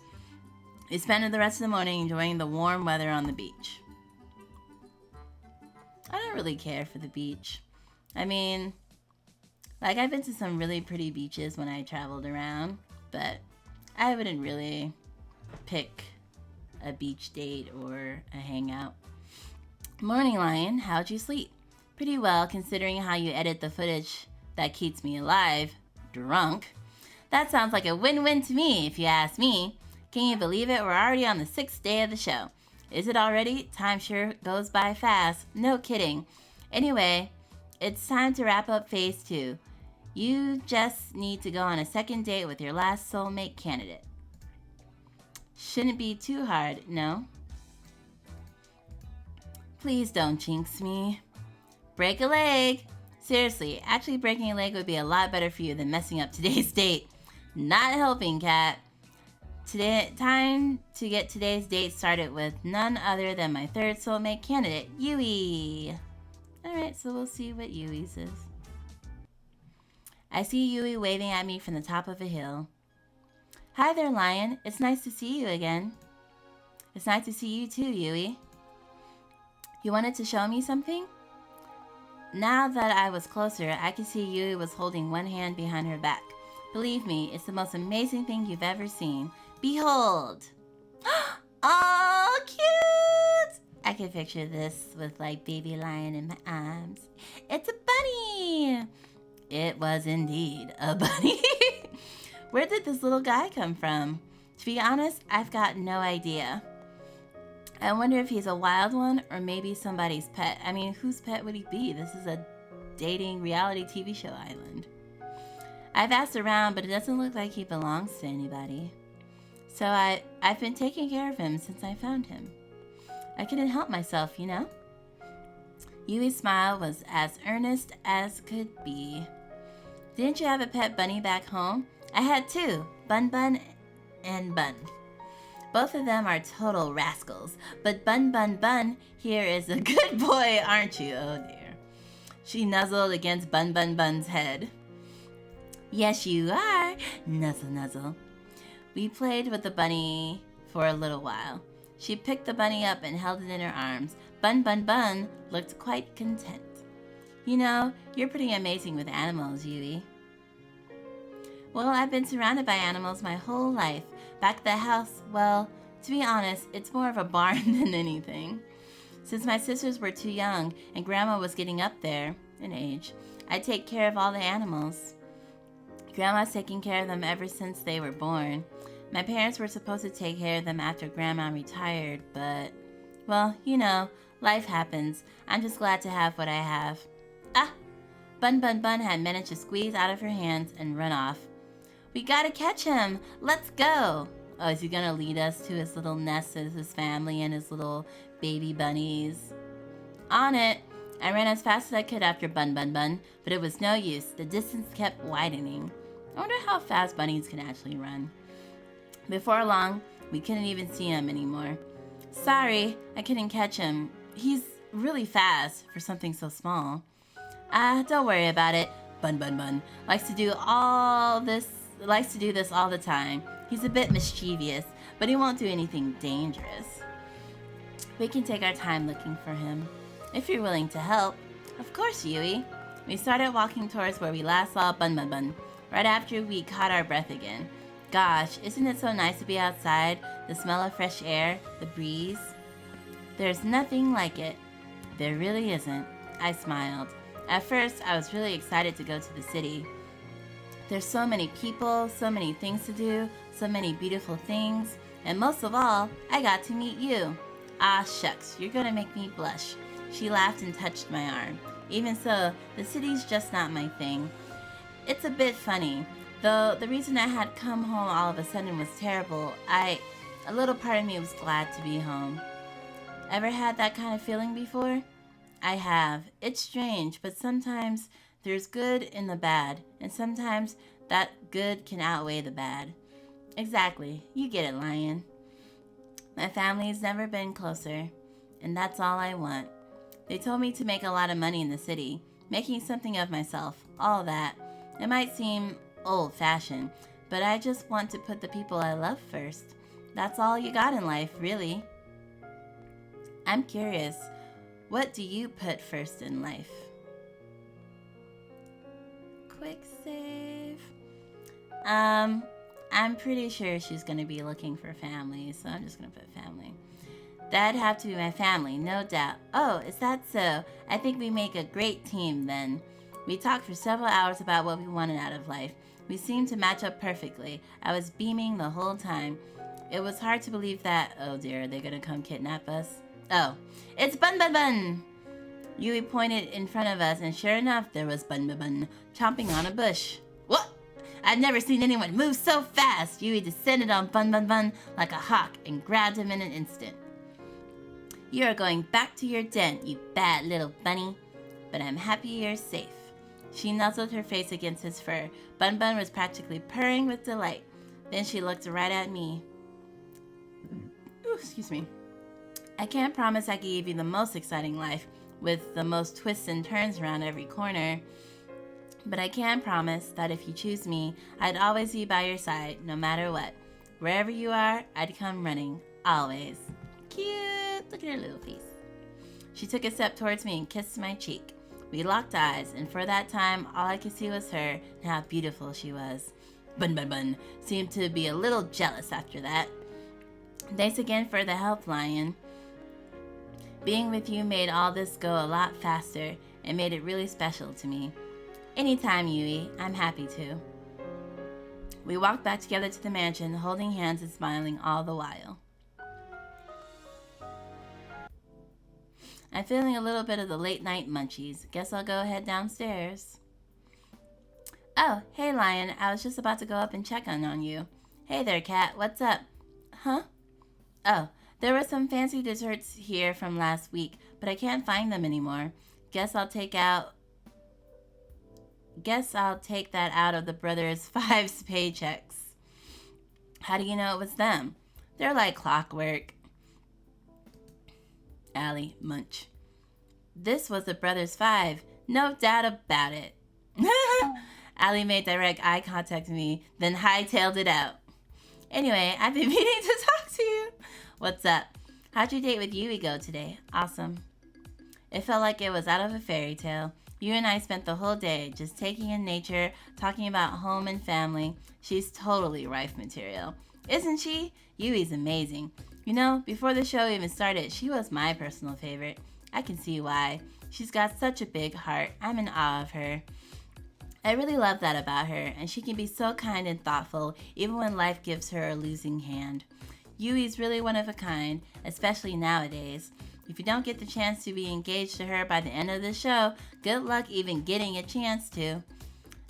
We spent the rest of the morning enjoying the warm weather on the beach. I don't really care for the beach. I mean, like, I've been to some really pretty beaches when I traveled around, but I wouldn't really pick a beach date or a hangout. Morning, Lion. How'd you sleep? Pretty well, considering how you edit the footage that keeps me alive. Drunk. That sounds like a win-win to me, if you ask me. Can you believe it? We're already on the 6th day of the show. Is it already? Time sure goes by fast. No kidding. Anyway, it's time to wrap up phase 2. You just need to go on a second date with your last soulmate candidate. Shouldn't be too hard, no? Please don't jinx me. Break a leg. Seriously, actually breaking a leg would be a lot better for you than messing up today's date. Not helping, Cat. Time to get today's date started with none other than my third soulmate candidate, Yui. Alright, so we'll see what Yui says. I see Yui waving at me from the top of a hill. Hi there, Lion. It's nice to see you again. It's nice to see you too, Yui. You wanted to show me something? Now that I was closer, I could see Yui was holding one hand behind her back. Believe me, it's the most amazing thing you've ever seen. Behold! Oh, cute! I can picture this with like baby lion in my arms. It's a bunny! It was indeed a bunny. Where did this little guy come from? To be honest, I've got no idea. I wonder if he's a wild one or maybe somebody's pet. I mean, whose pet would he be? This is a dating reality TV show island. I've asked around, but it doesn't look like he belongs to anybody. So I've been taking care of him since I found him. I couldn't help myself, you know? Yui's smile was as earnest as could be. Didn't you have a pet bunny back home? I had two, Bun Bun and Bun. Both of them are total rascals, but Bun Bun Bun here is a good boy, aren't you? Oh dear. She nuzzled against Bun Bun Bun's head. Yes, you are. Nuzzle, nuzzle. We played with the bunny for a little while. She picked the bunny up and held it in her arms. Bun Bun Bun looked quite content. You know, you're pretty amazing with animals, Yui. Well, I've been surrounded by animals my whole life. Back at the house, well, to be honest, it's more of a barn than anything. Since my sisters were too young and Grandma was getting up there in age, I take care of all the animals. Grandma's taken care of them ever since they were born. My parents were supposed to take care of them after Grandma retired, but, well, you know, life happens. I'm just glad to have what I have. Ah! Bun Bun Bun had managed to squeeze out of her hands and run off. We gotta catch him! Let's go! Oh, is he gonna lead us to his little nest with his family and his little baby bunnies? On it! I ran as fast as I could after Bun Bun Bun, but it was no use. The distance kept widening. I wonder how fast bunnies can actually run. Before long, We couldn't even see him anymore. Sorry, I couldn't catch him. He's really fast for something so small. Don't worry about it. Bun Bun Bun likes to do this all the time. He's a bit mischievous, but he won't do anything dangerous. We can take our time looking for him, if you're willing to help. Of course, Yui. We started walking towards where we last saw Bun Bun Bun, right after we caught our breath again. Gosh, isn't it so nice to be outside? The smell of fresh air, the breeze. There's nothing like it. There really isn't. I smiled. At first, I was really excited to go to the city. There's so many people, so many things to do, so many beautiful things, and most of all, I got to meet you. Ah, shucks, you're gonna make me blush. She laughed and touched my arm. Even so, the city's just not my thing. It's a bit funny. Though the reason I had come home all of a sudden was terrible, a little part of me was glad to be home. Ever had that kind of feeling before? I have. It's strange, but sometimes there's good in the bad, and sometimes that good can outweigh the bad. Exactly. You get it, Lion. My family's never been closer, and that's all I want. They told me to make a lot of money in the city, making something of myself, all that. It might seem old-fashioned, but I just want to put the people I love first. That's all you got in life, really. I'm curious, what do you put first in life? Quick save. I'm pretty sure she's gonna be looking for family, so I'm just gonna put family. That'd have to be my family, no doubt. Oh, is that so? I think we make a great team then. We talked for several hours about what we wanted out of life. We seemed to match up perfectly. I was beaming the whole time. It was hard to believe that, oh dear, they're gonna come kidnap us. Oh, it's Bun Bun Bun! Yui pointed in front of us, and sure enough, there was Bun Bun Bun chomping on a bush. What? I'd never seen anyone move so fast! Yui descended on Bun Bun Bun like a hawk and grabbed him in an instant. You are going back to your den, you bad little bunny. But I'm happy you're safe. She nuzzled her face against his fur. Bun Bun was practically purring with delight. Then she looked right at me. Ooh, excuse me. I can't promise I can give you the most exciting life, with the most twists and turns around every corner. But I can promise that if you choose me, I'd always be by your side, no matter what. Wherever you are, I'd come running. Always. Cute! Look at her little face. She took a step towards me and kissed my cheek. We locked eyes, and for that time, all I could see was her and how beautiful she was. Bun Bun Bun seemed to be a little jealous after that. Thanks again for the help, Lion. Being with you made all this go a lot faster and made it really special to me. Anytime, Yui, I'm happy to. We walked back together to the mansion, holding hands and smiling all the while. I'm feeling a little bit of the late night munchies. Guess I'll go head downstairs. Oh, hey Lion, I was just about to go up and check on you. Hey there, Cat, what's up? Huh? Oh, there were some fancy desserts here from last week, but I can't find them anymore. Guess I'll take that out of the brothers' 5's paychecks. How do you know it was them? They're like clockwork. Allie, munch. This was the brothers' 5. No doubt about it. Allie made direct eye contact with me, then hightailed it out. Anyway, I've been meaning to talk to you. What's up? How'd your date with Yui go today? Awesome. It felt like it was out of a fairy tale. You and I spent the whole day just taking in nature, talking about home and family. She's totally wife material. Isn't she? Yui's amazing. You know, before the show even started, she was my personal favorite. I can see why. She's got such a big heart. I'm in awe of her. I really love that about her, and she can be so kind and thoughtful, even when life gives her a losing hand. Yui's really one of a kind, especially nowadays. If you don't get the chance to be engaged to her by the end of the show, good luck even getting a chance to.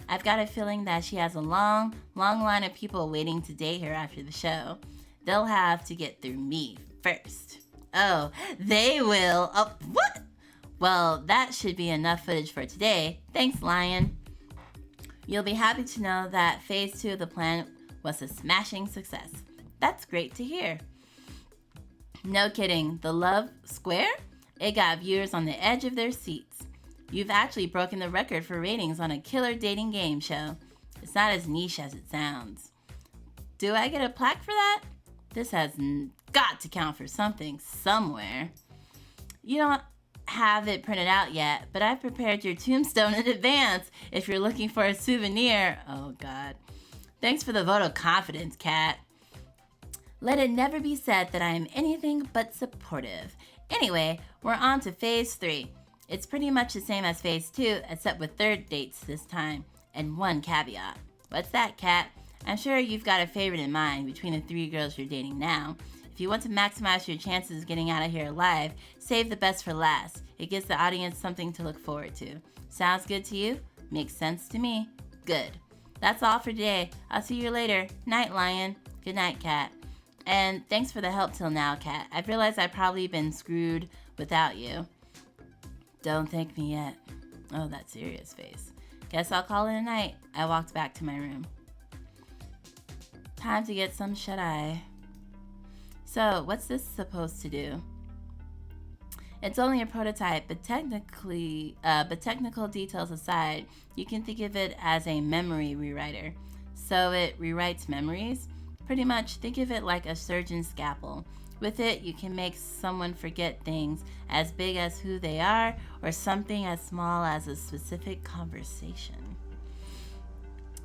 I've got a feeling that she has a long, long line of people waiting to date her after the show. They'll have to get through me first. Oh, they will. Oh, what? Well, that should be enough footage for today. Thanks, Lion. You'll be happy to know that Phase 2 of the plan was a smashing success. That's great to hear. No kidding, the Love Square? It got viewers on the edge of their seats. You've actually broken the record for ratings on a killer dating game show. It's not as niche as it sounds. Do I get a plaque for that? This has got to count for something somewhere. You don't have it printed out yet, but I've prepared your tombstone in advance if you're looking for a souvenir. Oh, God. Thanks for the vote of confidence, Kat. Let it never be said that I am anything but supportive. Anyway, we're on to Phase 3. It's pretty much the same as Phase 2, except with third dates this time, and one caveat. What's that, Kat? I'm sure you've got a favorite in mind between the 3 girls you're dating now. If you want to maximize your chances of getting out of here alive, save the best for last. It gives the audience something to look forward to. Sounds good to you? Makes sense to me. Good. That's all for today. I'll see you later. Night, Lion. Good night, Kat. And thanks for the help till now, Kat. I've realized I've probably been screwed without you. Don't thank me yet. Oh, that serious face. Guess I'll call it a night. I walked back to my room. Time to get some shut-eye. So, what's this supposed to do? It's only a prototype, but technical details aside, you can think of it as a memory rewriter. So it rewrites memories. Pretty much, think of it like a surgeon's scalpel. With it, you can make someone forget things as big as who they are or something as small as a specific conversation.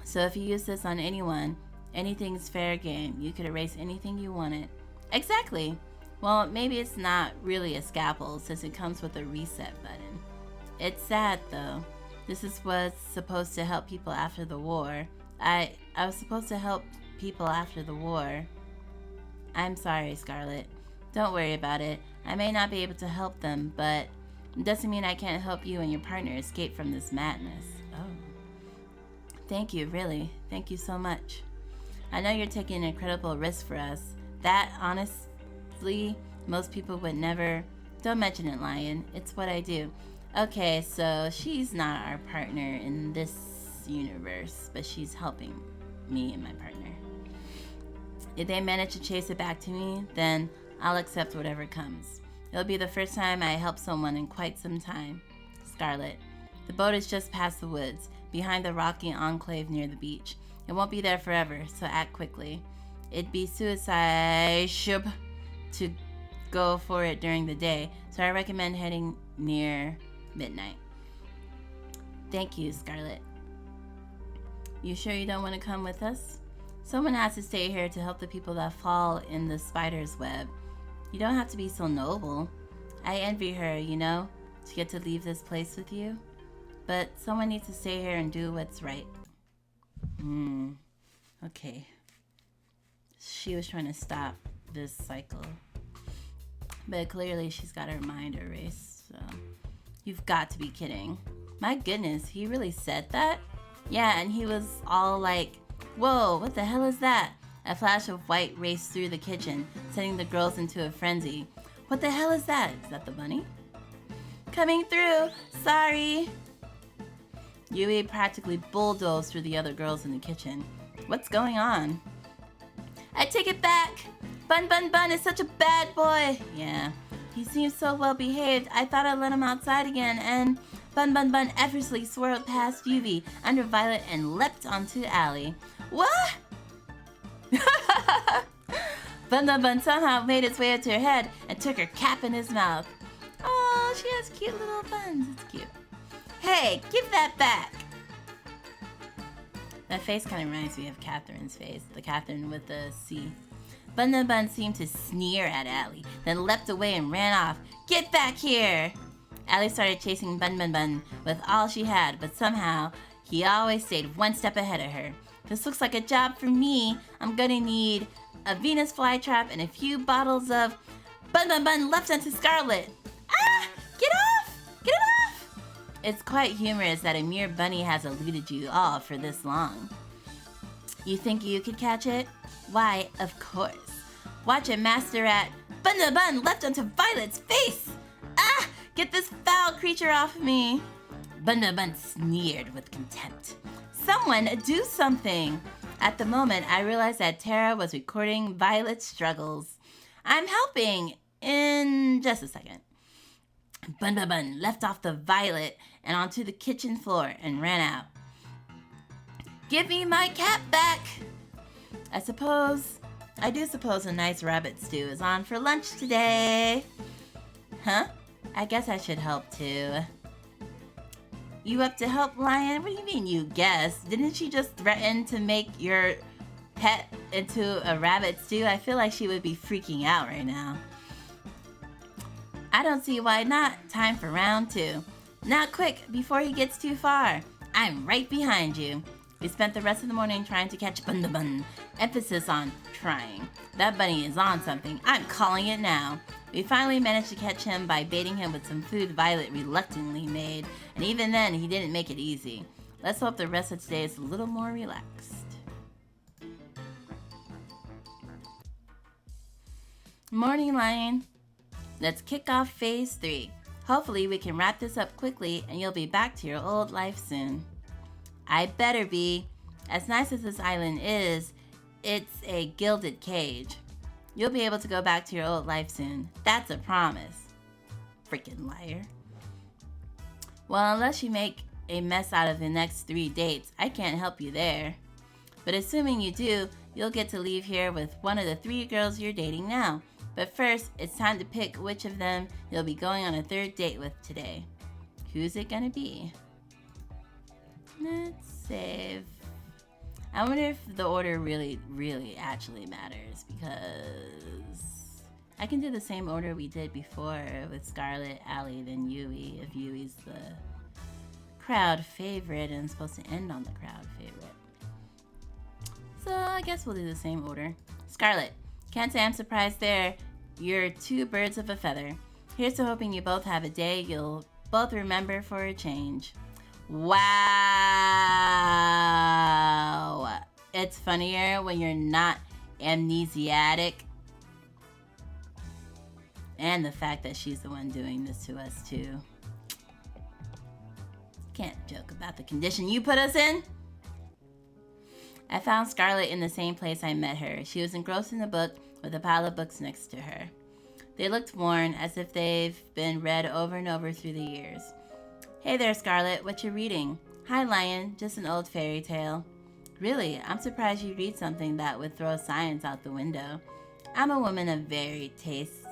So if you use this on anyone, anything's fair game. You could erase anything you wanted. Exactly. Well, maybe it's not really a scalpel since it comes with a reset button. It's sad though. This is what's supposed to help people after the war. I was supposed to help people after the war. I'm sorry, Scarlett. Don't worry about it. I may not be able to help them, but it doesn't mean I can't help you and your partner escape from this madness. Oh. Thank you, really. Thank you so much. I know you're taking an incredible risk for us. That, honestly, most people would never... Don't mention it, Lion. It's what I do. Okay, so she's not our partner in this universe, but she's helping me and my partner. If they manage to chase it back to me, then I'll accept whatever comes. It'll be the first time I help someone in quite some time. Scarlett. The boat is just past the woods, behind the rocky enclave near the beach. It won't be there forever, so act quickly. It'd be suicide to go for it during the day, so I recommend heading near midnight. Thank you, Scarlett. You sure you don't want to come with us? Someone has to stay here to help the people that fall in the spider's web. You don't have to be so noble. I envy her, you know, to get to leave this place with you. But someone needs to stay here and do what's right. Okay. She was trying to stop this cycle. But clearly she's got her mind erased, so... You've got to be kidding. My goodness, he really said that? Yeah, and he was all like, whoa, what the hell is that? A flash of white raced through the kitchen, sending the girls into a frenzy. What the hell is that? Is that the bunny? Coming through! Sorry! Yui practically bulldozed through the other girls in the kitchen. What's going on? I take it back! Bun Bun Bun is such a bad boy! Yeah, he seems so well behaved, I thought I'd let him outside again, and... Bun Bun Bun effortlessly swirled past Yui under Violet and leapt onto Allie. What? Bun Bun Bun somehow made its way up to her head and took her cap in his mouth. Oh, she has cute little buns. It's cute. Hey, give that back. That face kind of reminds me of Catherine's face. The Catherine with the C. Bun Bun Bun seemed to sneer at Allie, then leapt away and ran off. Get back here! Allie started chasing Bun Bun Bun with all she had, but somehow he always stayed one step ahead of her. This looks like a job for me. I'm gonna need a Venus flytrap and a few bottles of... Bun Bun Bun leapt onto Scarlett. Ah! Get off! Get it off! It's quite humorous that a mere bunny has eluded you all for this long. You think you could catch it? Why, of course. Watch it, Master Rat. Bun Bun Bun leapt onto Violet's face. Ah! Get this foul creature off of me. Bun Bun Bun sneered with contempt. Someone do something. At the moment, I realized that Terra was recording Violet's struggles. I'm helping in just a second. Bun Bun Bun left off the Violet and onto the kitchen floor and ran out. Give me my cat back! I do suppose a nice rabbit stew is on for lunch today. Huh? I guess I should help too. You up to help, Lion? What do you mean you guess? Didn't she just threaten to make your pet into a rabbit stew? I feel like she would be freaking out right now. I don't see why not. Time for round 2. Now quick, before he gets too far. I'm right behind you. We spent the rest of the morning trying to catch Bun Bun Bun. Emphasis on trying. That bunny is on something. I'm calling it now. We finally managed to catch him by baiting him with some food Violet reluctantly made, and even then he didn't make it easy. Let's hope the rest of today is a little more relaxed. Morning, Lion. Let's kick off phase 3. Hopefully we can wrap this up quickly and you'll be back to your old life soon. I better be. As nice as this island is, it's a gilded cage. You'll be able to go back to your old life soon. That's a promise. Freaking liar. Well, unless you make a mess out of the next 3 dates, I can't help you there. But assuming you do, you'll get to leave here with one of the 3 girls you're dating now. But first, it's time to pick which of them you'll be going on a 3rd date with today. Who's it gonna be? Let's save. I wonder if the order really actually matters, because I can do the same order we did before with Scarlett, Allie, then Yui, if Yui's the crowd favorite and supposed to end on the crowd favorite. So I guess we'll do the same order. Scarlett, can't say I'm surprised there. You're 2 birds of a feather. Here's to hoping you both have a day you'll both remember for a change. Wow! It's funnier when you're not amnesiac. And the fact that she's the one doing this to us too. Can't joke about the condition you put us in. I found Scarlett in the same place I met her. She was engrossed in a book with a pile of books next to her. They looked worn, as if they've been read over and over through the years. Hey there, Scarlett. What you reading? Hi, Lion. Just an old fairy tale. Really? I'm surprised you read something that would throw science out the window. I'm a woman of varied tastes.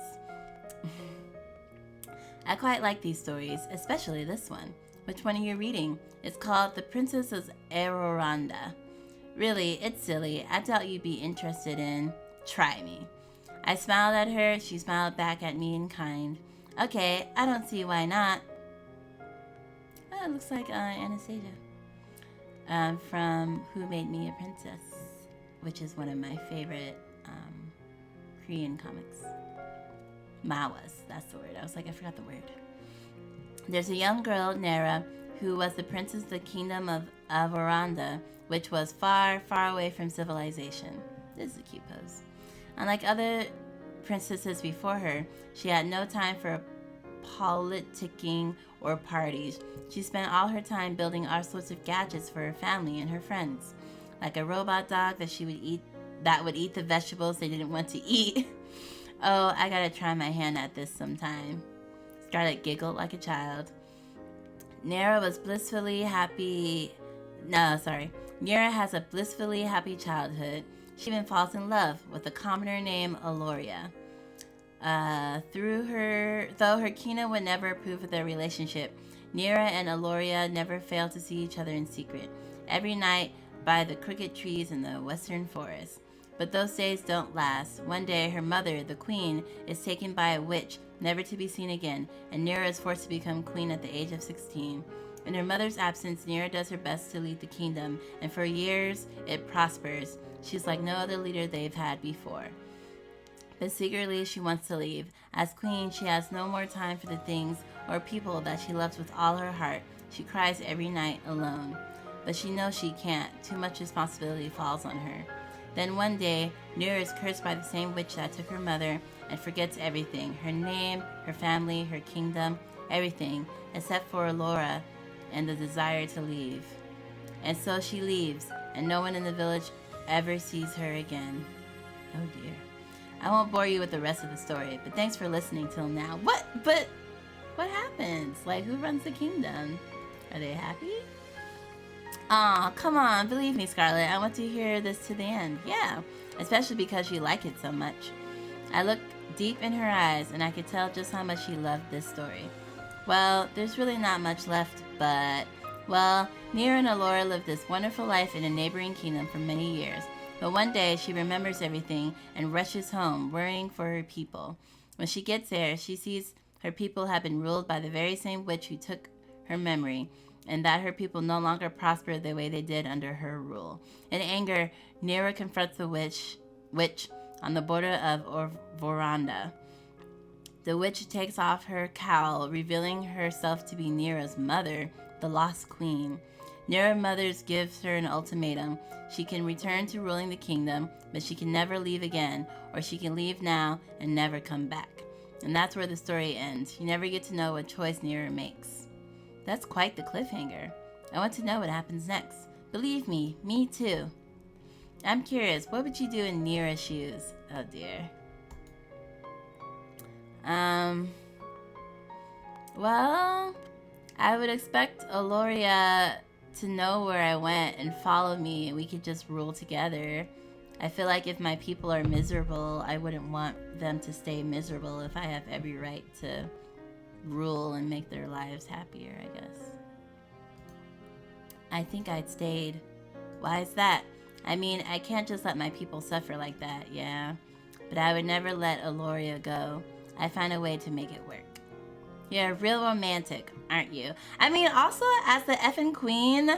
I quite like these stories, especially this one. Which one are you reading? It's called The Princess of Auroranda. Really, it's silly. I doubt you'd be interested in Try Me. I smiled at her. She smiled back at me in kind. Okay, I don't see why not. Oh, it looks like Anastasia. From Who Made Me a Princess, which is one of my favorite Korean comics. Manhwas, that's the word. I was like, I forgot the word. There's a young girl, Terra, who was the princess of the kingdom of Auroranda, which was far, far away from civilization. This is a cute pose. Unlike other princesses before her, she had no time for politicking or parties. She spent all her time building all sorts of gadgets for her family and her friends, like a robot dog that would eat the vegetables they didn't want to eat. Oh, I gotta try my hand at this sometime. Scarlett giggled like a child. Terra has a blissfully happy childhood. She even falls in love with a commoner named Aloria. Though her Kina would never approve of their relationship, Terra and Aloria never failed to see each other in secret, every night by the crooked trees in the western forest. But those days don't last. One day, her mother, the queen, is taken by a witch, never to be seen again, and Terra is forced to become queen at the age of 16. In her mother's absence, Terra does her best to lead the kingdom, and for years, it prospers. She's like no other leader they've had before. But secretly, she wants to leave. As queen, she has no more time for the things or people that she loves with all her heart. She cries every night alone. But she knows she can't. Too much responsibility falls on her. Then one day, Terra is cursed by the same witch that took her mother and forgets everything. Her name, her family, her kingdom, everything, except for Laura and the desire to leave. And so she leaves, and no one in the village ever sees her again. Oh dear. I won't bore you with the rest of the story, but thanks for listening till now. What happens? Like, who runs the kingdom? Are they happy? Aw, come on, believe me, Scarlett. I want to hear this to the end. Yeah, especially because you like it so much. I looked deep in her eyes, and I could tell just how much she loved this story. Well, there's really not much left, but... Well, Nira and Alora lived this wonderful life in a neighboring kingdom for many years. But one day, she remembers everything and rushes home, worrying for her people. When she gets there, she sees her people have been ruled by the very same witch who took her memory, and that her people no longer prosper the way they did under her rule. In anger, Nira confronts the witch on the border of Voranda. The witch takes off her cowl, revealing herself to be Nira's mother, the Lost Queen. Nira's mother gives her an ultimatum. She can return to ruling the kingdom, but she can never leave again, or she can leave now and never come back. And that's where the story ends. You never get to know what choice Nira makes. That's quite the cliffhanger. I want to know what happens next. Believe me too. I'm curious, what would you do in Nira's shoes? Oh dear. Well, I would expect Aloria to know where I went and follow me, and we could just rule together. I feel like if my people are miserable, I wouldn't want them to stay miserable if I have every right to rule and make their lives happier, I guess. I think I'd stayed. Why is that? I mean, I can't just let my people suffer like that, yeah. But I would never let Aloria go. I'd find a way to make it work. You're real romantic, aren't you? I mean, also, as the effing queen,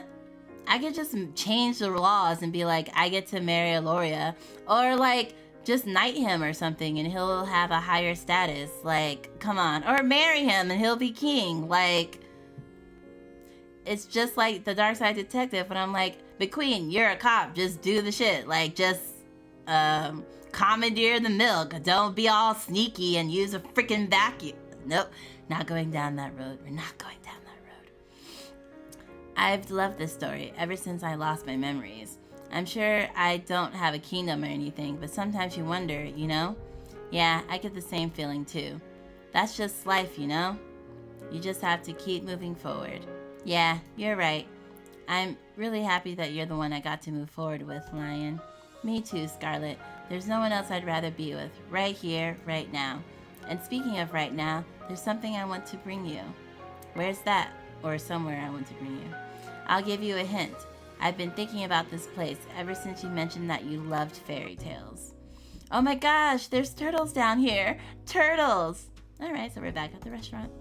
I could just change the laws and be like, I get to marry Aloria. Or, like, just knight him or something and he'll have a higher status. Like, come on. Or marry him and he'll be king. Like, it's just like the Dark Side Detective when I'm like, but queen, you're a cop. Just do the shit. Like, just, commandeer the milk. Don't be all sneaky and use a freaking vacuum. Nope. Not going down that road. We're not going down that road. I've loved this story ever since I lost my memories. I'm sure I don't have a kingdom or anything, but sometimes you wonder, you know? Yeah, I get the same feeling too. That's just life, you know? You just have to keep moving forward. Yeah, you're right. I'm really happy that you're the one I got to move forward with, Lion. Me too, Scarlett. There's no one else I'd rather be with. Right here, right now. And speaking of right now, there's something I want to bring you. Where's that? Or somewhere I want to bring you. I'll give you a hint. I've been thinking about this place ever since you mentioned that you loved fairy tales. Oh my gosh, there's turtles down here. Turtles! Alright, so we're back at the restaurant.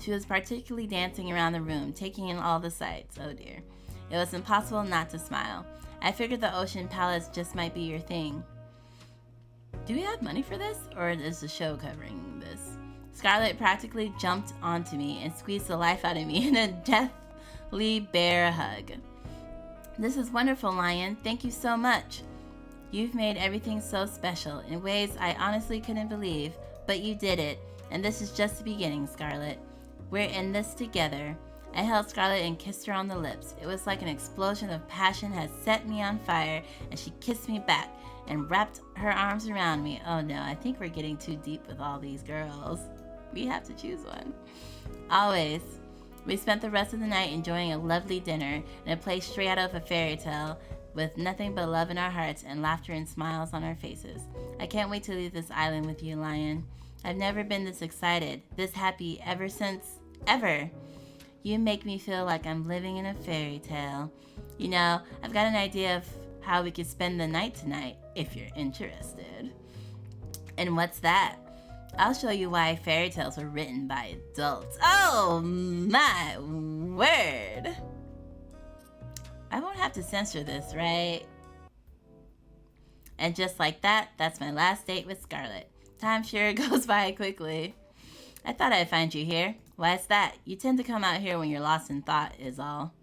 She was particularly dancing around the room, taking in all the sights. Oh dear. It was impossible not to smile. I figured the Ocean Palace just might be your thing. Do we have money for this? Or is the show covering this? Scarlett practically jumped onto me and squeezed the life out of me in a deathly bear hug. This is wonderful, Lion. Thank you so much. You've made everything so special in ways I honestly couldn't believe, but you did it. And this is just the beginning, Scarlett. We're in this together. I held Scarlett and kissed her on the lips. It was like an explosion of passion had set me on fire, and she kissed me back and wrapped her arms around me. Oh no, I think we're getting too deep with all these girls. We have to choose one. Always. We spent the rest of the night enjoying a lovely dinner in a place straight out of a fairy tale with nothing but love in our hearts and laughter and smiles on our faces. I can't wait to leave this island with you, Lion. I've never been this excited, this happy ever. You make me feel like I'm living in a fairy tale. You know, I've got an idea of how we could spend the night tonight, if you're interested. And what's that? I'll show you why fairy tales were written by adults. Oh my word. I won't have to censor this, right? And just like that, that's my last date with Scarlett. Time sure goes by quickly. I thought I'd find you here. Why is that? You tend to come out here when you're lost in thought, is all.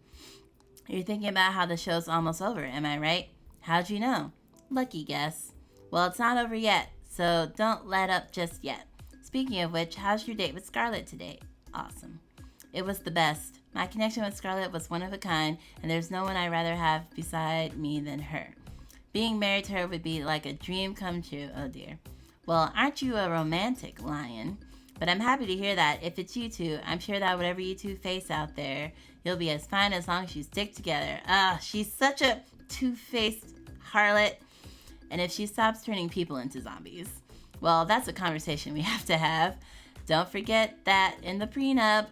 You're thinking about how the show's almost over, am I right? How'd you know? Lucky guess. Well, it's not over yet, so don't let up just yet. Speaking of which, how's your date with Scarlett today? Awesome. It was the best. My connection with Scarlett was one of a kind, and there's no one I'd rather have beside me than her. Being married to her would be like a dream come true. Oh dear. Well, aren't you a romantic, Lion? But I'm happy to hear that. If it's you two, I'm sure that whatever you two face out there, you'll be as fine as long as you stick together. She's such a two-faced harlot. And if she stops turning people into zombies, well, that's a conversation we have to have. Don't forget that in the prenup.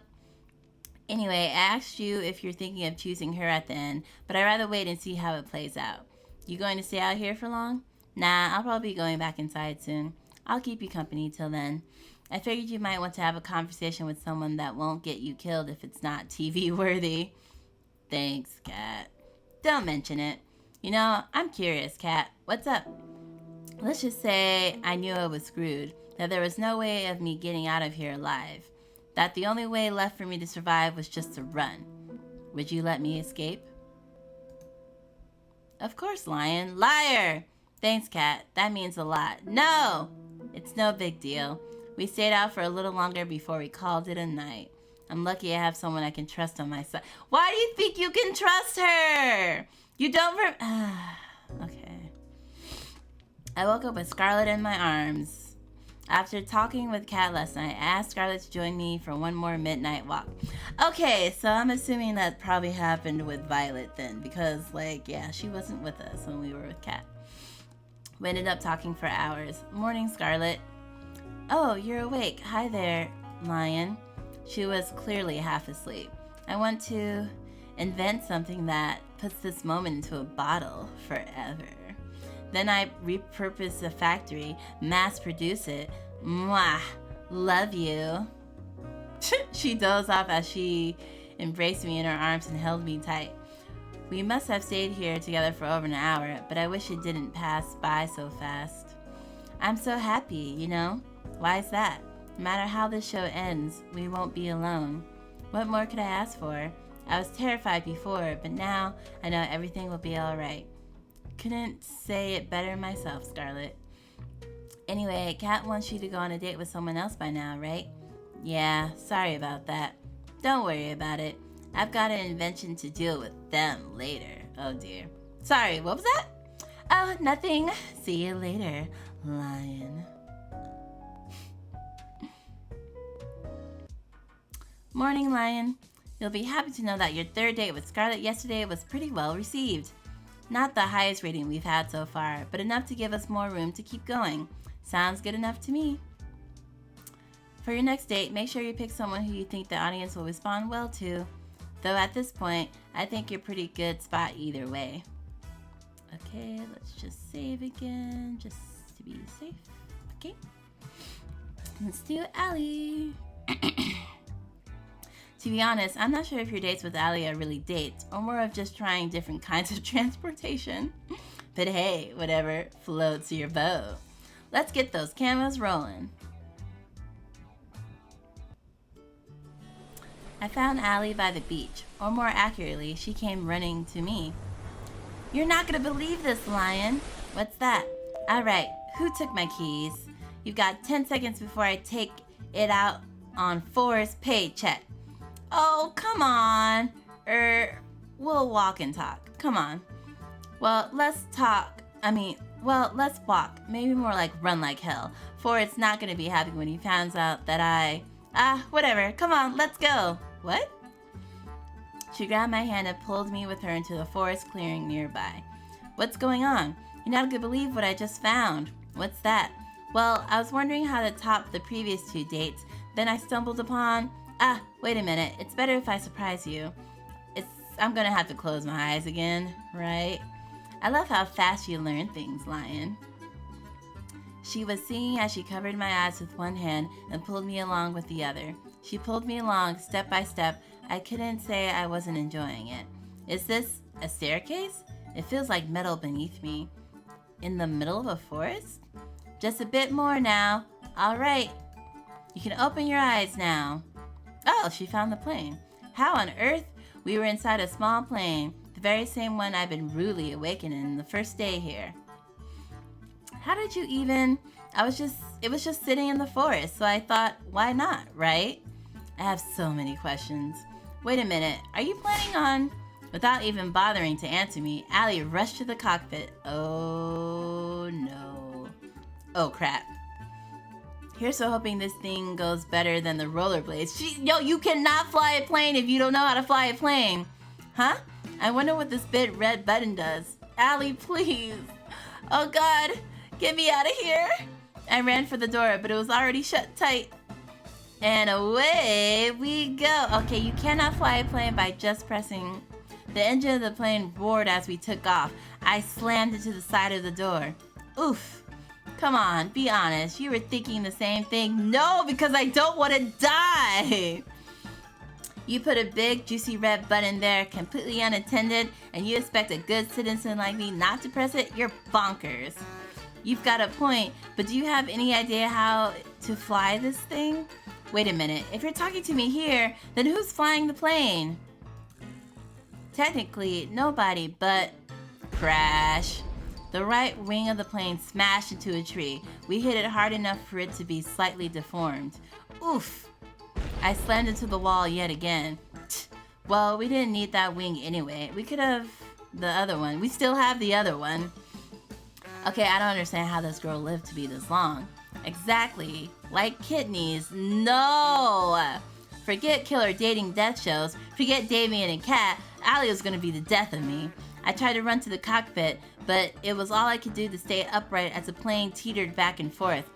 Anyway, I asked you if you're thinking of choosing her at the end, but I'd rather wait and see how it plays out. You going to stay out here for long? Nah, I'll probably be going back inside soon. I'll keep you company till then. I figured you might want to have a conversation with someone that won't get you killed if it's not TV worthy. Thanks, Cat. Don't mention it. You know, I'm curious, Cat. What's up? Let's just say I knew I was screwed, that there was no way of me getting out of here alive, that the only way left for me to survive was just to run. Would you let me escape? Of course, Lion. Liar! Thanks, Cat. That means a lot. No! It's no big deal. We stayed out for a little longer before we called it a night. I'm lucky I have someone I can trust on my side. Why do you think you can trust her? You don't okay. I woke up with Scarlett in my arms. After talking with Kat last night, I asked Scarlett to join me for one more midnight walk. Okay, so I'm assuming that probably happened with Violet then, because, yeah, she wasn't with us when we were with Kat. We ended up talking for hours. Morning, Scarlett. Oh, you're awake. Hi there, Lion. She was clearly half asleep. I want to invent something that puts this moment into a bottle forever. Then I repurpose the factory, mass produce it. Mwah! Love you. She dozed off as she embraced me in her arms and held me tight. We must have stayed here together for over an hour, but I wish it didn't pass by so fast. I'm so happy, you know? Why is that? No matter how this show ends, we won't be alone. What more could I ask for? I was terrified before, but now I know everything will be alright. Couldn't say it better myself, Scarlett. Anyway, Kat wants you to go on a date with someone else by now, right? Yeah, sorry about that. Don't worry about it. I've got an invention to deal with them later. Oh dear. Sorry, what was that? Oh, nothing. See you later, Lion. Morning, Lion. You'll be happy to know that your third date with Scarlett yesterday was pretty well received. Not the highest rating we've had so far, but enough to give us more room to keep going. Sounds good enough to me. For your next date, make sure you pick someone who you think the audience will respond well to. Though at this point, I think you're pretty good spot either way. Okay, let's just save again, just to be safe. Okay. Let's do Allie. To be honest, I'm not sure if your dates with Allie are really dates, or more of just trying different kinds of transportation. But hey, whatever floats your boat. Let's get those cameras rolling. I found Allie by the beach, or more accurately, she came running to me. You're not gonna believe this, Lion. What's that? Alright, who took my keys? You've got 10 seconds before I take it out on 4's paycheck. Oh, come on. We'll walk and talk. Come on. Well, let's talk. Let's walk. Maybe more like run like hell. For it's not gonna be happy when he finds out that whatever. Come on, let's go. What? She grabbed my hand and pulled me with her into the forest clearing nearby. What's going on? You're not gonna believe what I just found. What's that? Well, I was wondering how to top the previous 2 dates. Then I stumbled upon... wait a minute. It's better if I surprise you. I'm gonna have to close my eyes again, right? I love how fast you learn things, Lion. She was singing as she covered my eyes with one hand and pulled me along with the other. She pulled me along step by step. I couldn't say I wasn't enjoying it. Is this a staircase? It feels like metal beneath me. In the middle of a forest? Just a bit more now. All right. You can open your eyes now. Oh, she found the plane. How on earth? We were inside a small plane, the very same one I've been rudely awakening the first day here. How did you even... It was just sitting in the forest, so I thought, why not, right? I have so many questions. Wait a minute, are you planning on Without even bothering to answer me, Allie rushed to the cockpit. Oh no. Oh crap. Here's to hoping this thing goes better than the rollerblades. Yo, you cannot fly a plane if you don't know how to fly a plane. Huh? I wonder what this big red button does. Allie, please. Oh god, get me out of here. I ran for the door, but it was already shut tight. And away we go. Okay, you cannot fly a plane by just pressing. The engine of the plane roared as we took off. I slammed into the side of the door. Oof. Come on, be honest. You were thinking the same thing. No, because I don't want to die. You put a big, juicy red button there, completely unattended, and you expect a good citizen like me not to press it? You're bonkers. You've got a point, but do you have any idea how to fly this thing? Wait a minute. If you're talking to me here, then who's flying the plane? Technically, nobody, but... Crash. The right wing of the plane smashed into a tree. We hit it hard enough for it to be slightly deformed. Oof. I slammed into the wall yet again. Well, we didn't need that wing anyway. We could have the other one. We still have the other one. Okay, I don't understand how this girl lived to be this long. Exactly. Like kidneys. No! Forget killer dating death shows. Forget Damien and Kat. Allie was gonna be the death of me. I tried to run to the cockpit, but it was all I could do to stay upright as the plane teetered back and forth.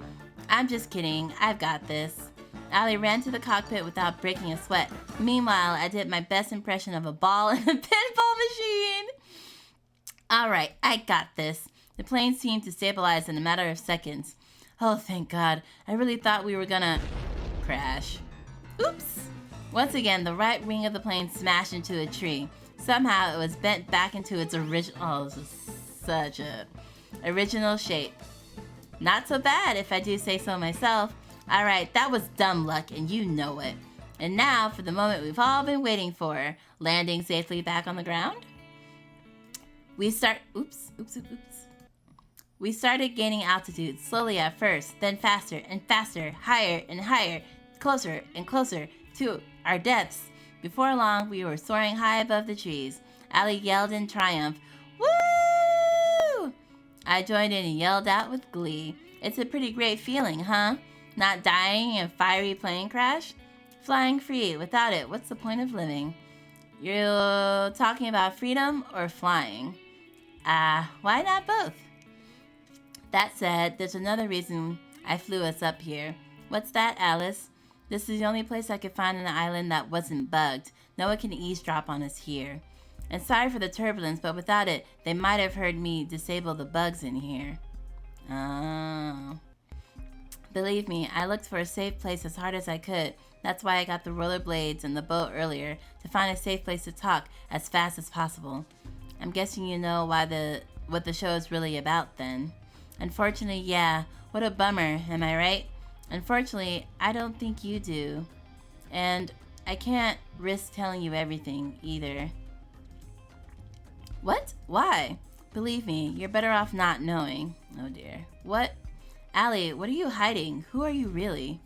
I'm just kidding. I've got this. Allie ran to the cockpit without breaking a sweat. Meanwhile, I did my best impression of a ball in a pinball machine. Alright, I got this. The plane seemed to stabilize in a matter of seconds. Oh, thank God. I really thought we were gonna... crash. Oops. Once again, the right wing of the plane smashed into a tree. Somehow, it was bent back into its original... Oh, this is such a... original shape. Not so bad, if I do say so myself. Alright, that was dumb luck, and you know it. And now, for the moment we've all been waiting for. Landing safely back on the ground. We started gaining altitude, slowly at first, then faster and faster, higher and higher, closer and closer to our depths. Before long, we were soaring high above the trees. Allie yelled in triumph, "Woo!" I joined in and yelled out with glee. It's a pretty great feeling, huh? Not dying in a fiery plane crash? Flying free. Without it, what's the point of living? You're talking about freedom or flying? Why not both? That said, there's another reason I flew us up here. What's that, Alice? This is the only place I could find on the island that wasn't bugged. No one can eavesdrop on us here. And sorry for the turbulence, but without it, they might have heard me disable the bugs in here. Oh. Believe me, I looked for a safe place as hard as I could. That's why I got the rollerblades and the boat earlier, to find a safe place to talk as fast as possible. I'm guessing you know what the show is really about then. Unfortunately, yeah. What a bummer, am I right? Unfortunately, I don't think you do. And I can't risk telling you everything, either. What? Why? Believe me, you're better off not knowing. Oh dear. What? Allie, what are you hiding? Who are you really?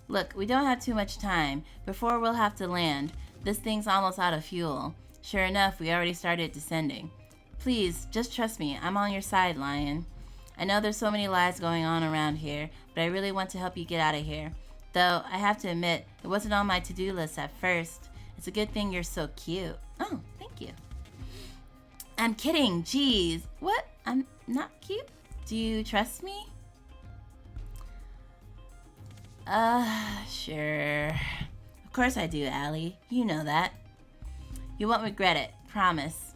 Look, we don't have too much time. Before we'll have to land. This thing's almost out of fuel. Sure enough, we already started descending. Please, just trust me. I'm on your side, Lion. I know there's so many lies going on around here, but I really want to help you get out of here. Though, I have to admit, it wasn't on my to-do list at first. It's a good thing you're so cute. Oh, thank you. I'm kidding, jeez. What? I'm not cute? Do you trust me? Sure. Of course I do, Allie. You know that. You won't regret it, promise.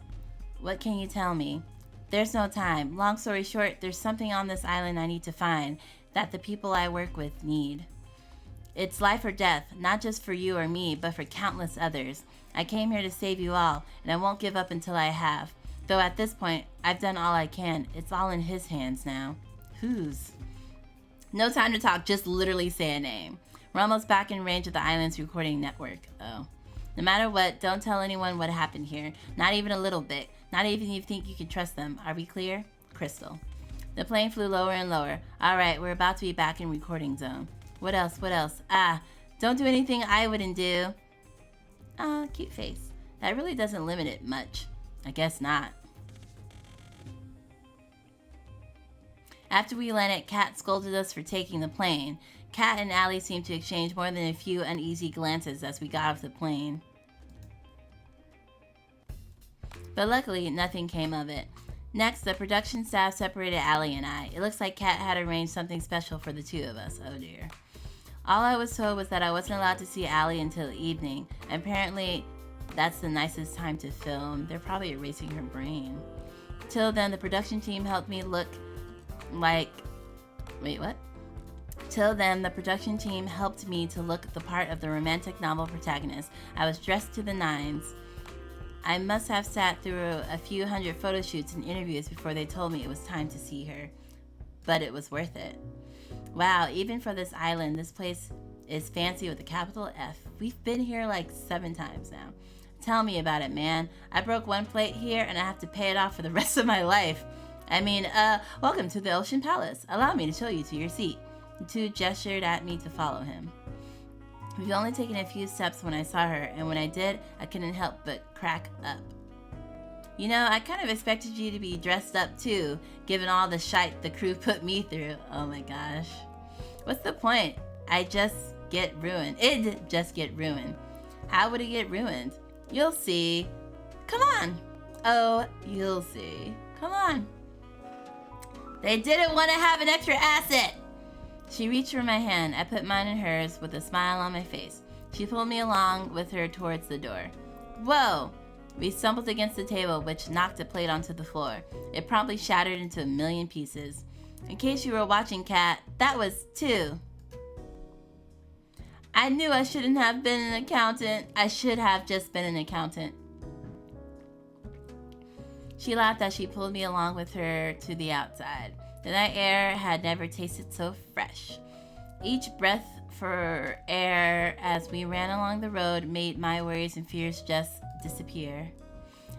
What can you tell me? There's no time. Long story short, there's something on this island I need to find that the people I work with need. It's life or death, not just for you or me, but for countless others. I came here to save you all, and I won't give up until I have. Though at this point, I've done all I can. It's all in his hands now. Whose? No time to talk, just literally say a name. We're almost back in range of the island's recording network. Oh. No matter what, don't tell anyone what happened here. Not even a little bit. Not even if you think you can trust them. Are we clear? Crystal. The plane flew lower and lower. Alright, we're about to be back in recording zone. What else? What else? Don't do anything I wouldn't do. Cute face. That really doesn't limit it much. I guess not. After we landed, Kat scolded us for taking the plane. Kat and Allie seemed to exchange more than a few uneasy glances as we got off the plane. But luckily, nothing came of it. Next, the production staff separated Allie and I. It looks like Kat had arranged something special for the two of us. Oh dear. All I was told was that I wasn't allowed to see Allie until evening. Apparently, that's the nicest time to film. They're probably erasing her brain. Till then, the production team helped me look like... Wait, what? Till then, the production team helped me to look the part of the romantic novel protagonist. I was dressed to the nines. I must have sat through a few hundred photo shoots and interviews before they told me it was time to see her. But it was worth it. Wow, even for this island, this place is fancy with a capital F. We've been here like 7 times now. Tell me about it, man. I broke one plate here and I have to pay it off for the rest of my life. I mean, welcome to the Ocean Palace. Allow me to show you to your seat. The two gestured at me to follow him. We've only taken a few steps when I saw her, and when I did, I couldn't help but crack up. You know, I kind of expected you to be dressed up too, given all the shite the crew put me through. Oh my gosh. What's the point? It'd just get ruined. How would it get ruined? You'll see. Come on. Oh, you'll see. Come on. They didn't want to have an extra asset. She reached for my hand. I put mine in hers with a smile on my face. She pulled me along with her towards the door. Whoa! We stumbled against the table, which knocked a plate onto the floor. It promptly shattered into a million pieces. In case you were watching, Kat, that was 2. I knew I shouldn't have been an accountant. I should have just been an accountant. She laughed as she pulled me along with her to the outside. The night air had never tasted so fresh. Each breath for air as we ran along the road made my worries and fears just disappear.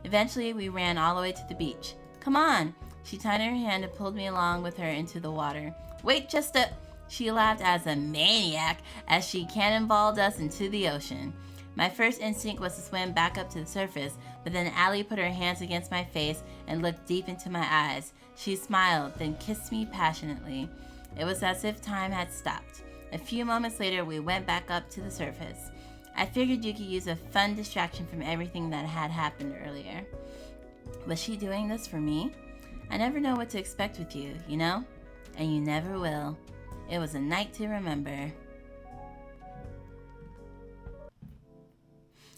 Eventually, we ran all the way to the beach. Come on! She tied her hand and pulled me along with her into the water. Wait just a... She laughed as a maniac as she cannonballed us into the ocean. My first instinct was to swim back up to the surface, but then Allie put her hands against my face and looked deep into my eyes. She smiled, then kissed me passionately. It was as if time had stopped. A few moments later, we went back up to the surface. I figured you could use a fun distraction from everything that had happened earlier. Was she doing this for me? I never know what to expect with you, you know? And you never will. It was a night to remember.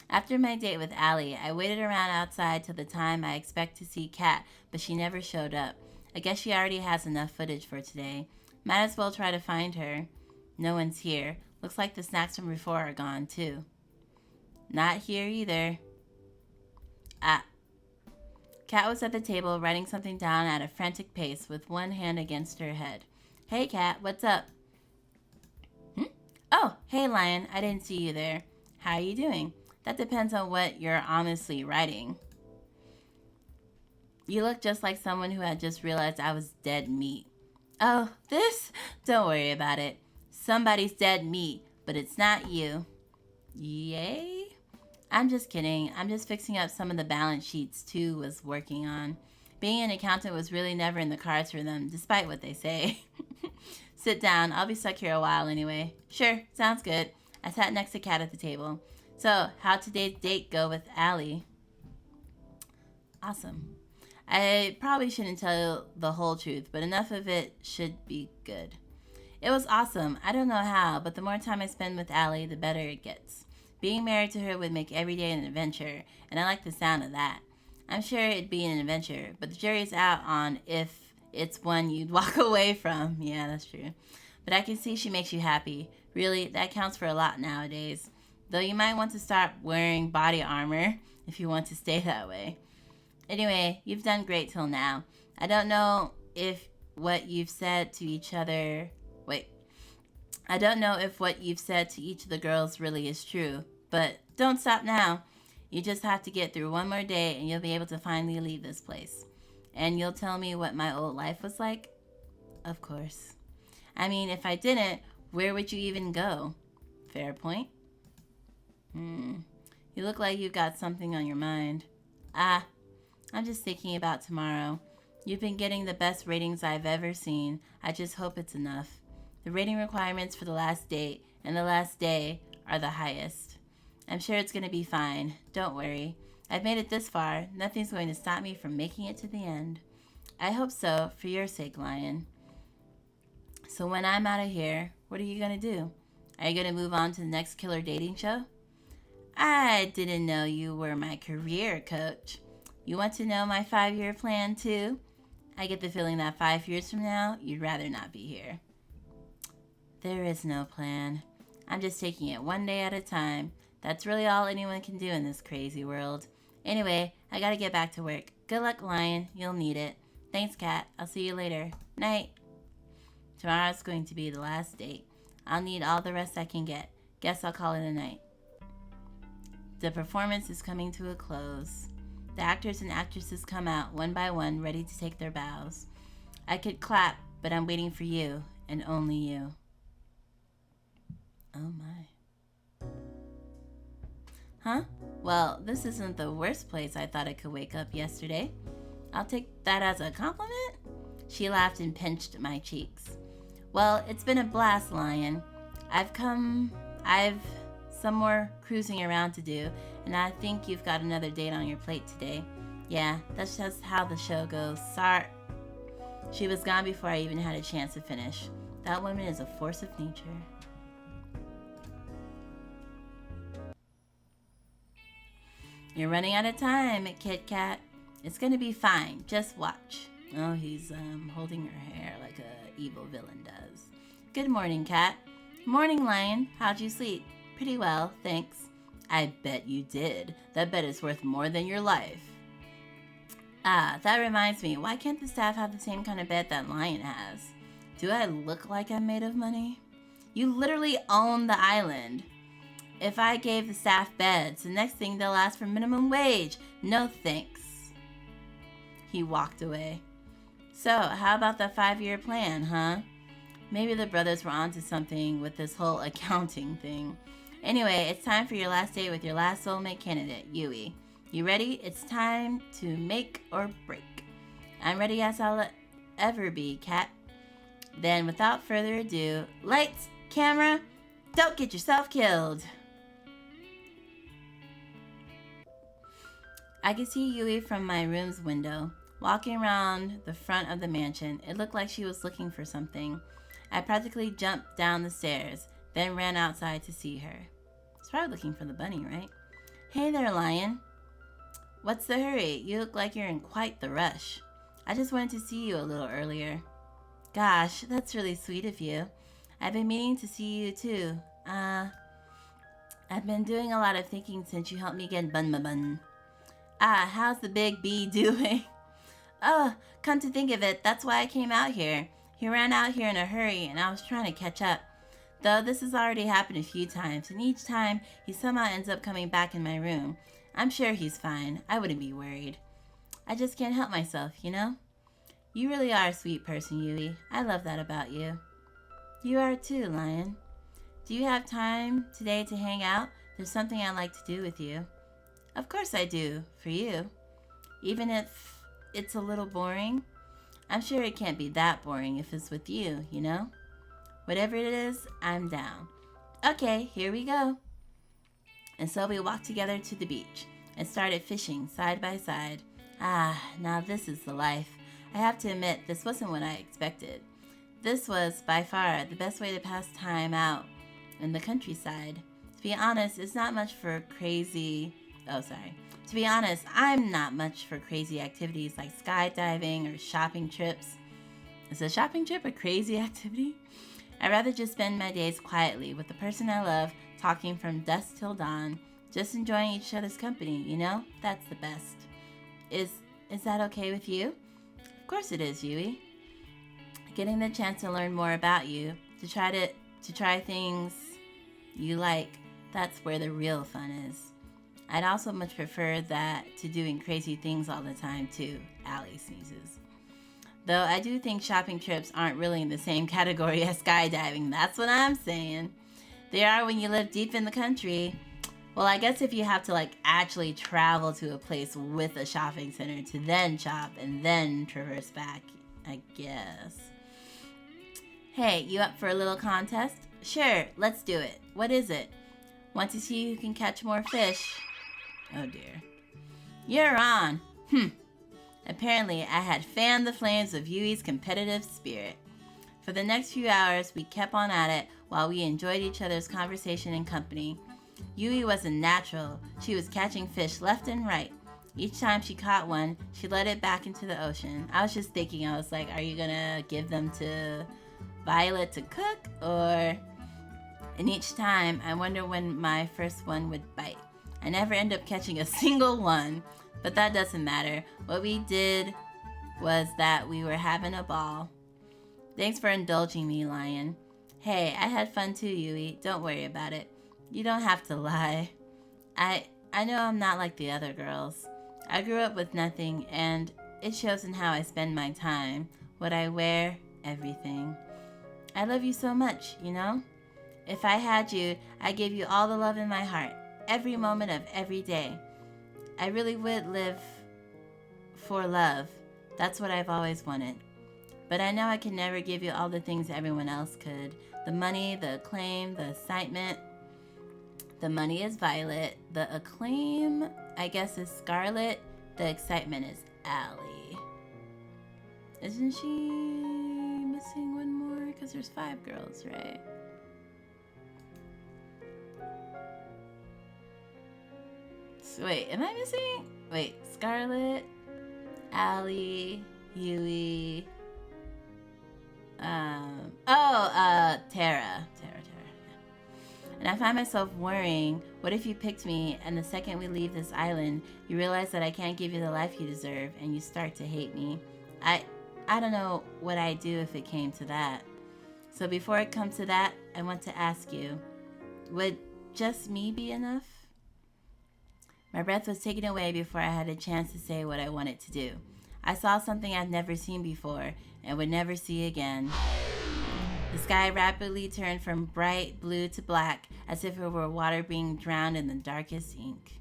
After my date with Allie, I waited around outside till the time I expect to see Kat, but she never showed up. I guess she already has enough footage for today. Might as well try to find her. No one's here. Looks like the snacks from before are gone, too. Not here either. Ah. Kat was at the table, writing something down at a frantic pace, with one hand against her head. Hey, Kat, what's up? Oh, hey, Lion. I didn't see you there. How are you doing? That depends on what you're honestly writing. You look just like someone who had just realized I was dead meat. Oh, this? Don't worry about it. Somebody's dead meat, but it's not you. Yay? I'm just kidding. I'm just fixing up some of the balance sheets Tu was working on. Being an accountant was really never in the cards for them, despite what they say. Sit down. I'll be stuck here a while anyway. Sure, sounds good. I sat next to Kat at the table. So, how'd today's date go with Allie? Awesome. I probably shouldn't tell the whole truth, but enough of it should be good. It was awesome. I don't know how, but the more time I spend with Allie, the better it gets. Being married to her would make every day an adventure, and I like the sound of that. I'm sure it'd be an adventure, but the jury's out on if it's one you'd walk away from. Yeah, that's true. But I can see she makes you happy. Really, that counts for a lot nowadays. Though you might want to start wearing body armor if you want to stay that way. Anyway, you've done great till now. I don't know if what you've said to each other... I don't know if what you've said to each of the girls really is true, but don't stop now. You just have to get through one more day and you'll be able to finally leave this place. And you'll tell me what my old life was like? Of course. I mean, if I didn't, where would you even go? Fair point. You'll You look like you've got something on your mind. Ah, I'm just thinking about tomorrow. You've been getting the best ratings I've ever seen. I just hope it's enough. The rating requirements for the last date and the last day are the highest. I'm sure it's going to be fine. Don't worry. I've made it this far. Nothing's going to stop me from making it to the end. I hope so, for your sake, Lion. So when I'm out of here, what are you going to do? Are you going to move on to the next killer dating show? I didn't know you were my career coach. You want to know my 5-year plan, too? I get the feeling that 5 years from now, you'd rather not be here. There is no plan. I'm just taking it one day at a time. That's really all anyone can do in this crazy world. Anyway, I gotta get back to work. Good luck, Lion. You'll need it. Thanks, Cat. I'll see you later. Night. Tomorrow's going to be the last date. I'll need all the rest I can get. Guess I'll call it a night. The performance is coming to a close. The actors and actresses come out one by one, ready to take their bows. I could clap, but I'm waiting for you, and only you. Oh my. Huh? Well, this isn't the worst place I thought I could wake up yesterday. I'll take that as a compliment. She laughed and pinched my cheeks. Well, it's been a blast, Lion. I've some more cruising around to do, and I think you've got another date on your plate today. Yeah, that's just how the show goes. Sorry. She was gone before I even had a chance to finish. That woman is a force of nature. You're running out of time, Kit Kat. It's gonna be fine. Just watch. Oh, he's holding her hair like a evil villain does. Good morning, Cat. Morning, Lion. How'd you sleep? Pretty well, thanks. I bet you did. That bet is worth more than your life. Ah, that reminds me. Why can't the staff have the same kind of bed that Lion has? Do I look like I'm made of money? You literally own the island. If I gave the staff beds, the next thing they'll ask for minimum wage. No thanks. He walked away. So, how about the 5-year plan, huh? Maybe the brothers were onto something with this whole accounting thing. Anyway, it's time for your last date with your last soulmate candidate, Yui. You ready? It's time to make or break. I'm ready as I'll ever be, Cat. Then, without further ado, lights, camera, don't get yourself killed. I could see Yui from my room's window. Walking around the front of the mansion, it looked like she was looking for something. I practically jumped down the stairs, then ran outside to see her. She's probably looking for the bunny, right? Hey there, Lion. What's the hurry? You look like you're in quite the rush. I just wanted to see you a little earlier. Gosh, that's really sweet of you. I've been meaning to see you too. I've been doing a lot of thinking since you helped me get bun. How's the big bee doing? Oh, come to think of it, that's why I came out here. He ran out here in a hurry, and I was trying to catch up. Though this has already happened a few times, and each time he somehow ends up coming back in my room. I'm sure he's fine. I wouldn't be worried. I just can't help myself, you know? You really are a sweet person, Yui. I love that about you. You are too, Lion. Do you have time today to hang out? There's something I'd like to do with you. Of course I do, for you. Even if it's a little boring. I'm sure it can't be that boring if it's with you, you know? Whatever it is, I'm down. Okay, here we go. And so we walked together to the beach and started fishing side by side. Now this is the life. I have to admit, this wasn't what I expected. This was, by far, the best way to pass time out in the countryside. To be honest, it's not much for crazy... To be honest, I'm not much for crazy activities like skydiving or shopping trips. Is a shopping trip a crazy activity? I'd rather just spend my days quietly with the person I love, talking from dusk till dawn, just enjoying each other's company, you know? That's the best. Is that okay with you? Of course it is, Yui. Getting the chance to learn more about you, to try things you like, that's where the real fun is. I'd also much prefer that to doing crazy things all the time too. Allie sneezes. Though I do think shopping trips aren't really in the same category as skydiving. That's what I'm saying. They are when you live deep in the country. Well, I guess if you have to like actually travel to a place with a shopping center to then shop and then traverse back, I guess. Hey, you up for a little contest? Sure, let's do it. What is it? Want to see who can catch more fish? Oh dear. You're on. Apparently, I had fanned the flames of Yui's competitive spirit. For the next few hours, we kept on at it while we enjoyed each other's conversation and company. Yui was a natural. She was catching fish left and right. Each time she caught one, she let it back into the ocean. I was just thinking, I was like, are you gonna give them to Violet to cook? And each time, I wonder when my first one would bite. I never end up catching a single one, but that doesn't matter. What we did was that we were having a ball. Thanks for indulging me, Lion. Hey, I had fun too, Yui. Don't worry about it. You don't have to lie. I know I'm not like the other girls. I grew up with nothing, and it shows in how I spend my time, what I wear, everything. I love you so much, you know? If I had you, I'd give you all the love in my heart, every moment of every day. I really would live for love. That's what I've always wanted. But I know I can never give you all the things everyone else could. The money, the acclaim, the excitement. The money is Violet. The acclaim, I guess, is Scarlett. The excitement is Allie. Isn't she missing one more? Because there's 5 girls, right? So wait, am I missing? Wait, Scarlett, Allie, Yui. Terra. And I find myself worrying, what if you picked me and the second we leave this island, you realize that I can't give you the life you deserve and you start to hate me? I don't know what I'd do if it came to that. So before it comes to that, I want to ask you, would just me be enough? My breath was taken away before I had a chance to say what I wanted to do. I saw something I'd never seen before and would never see again. The sky rapidly turned from bright blue to black, as if it were water being drowned in the darkest ink.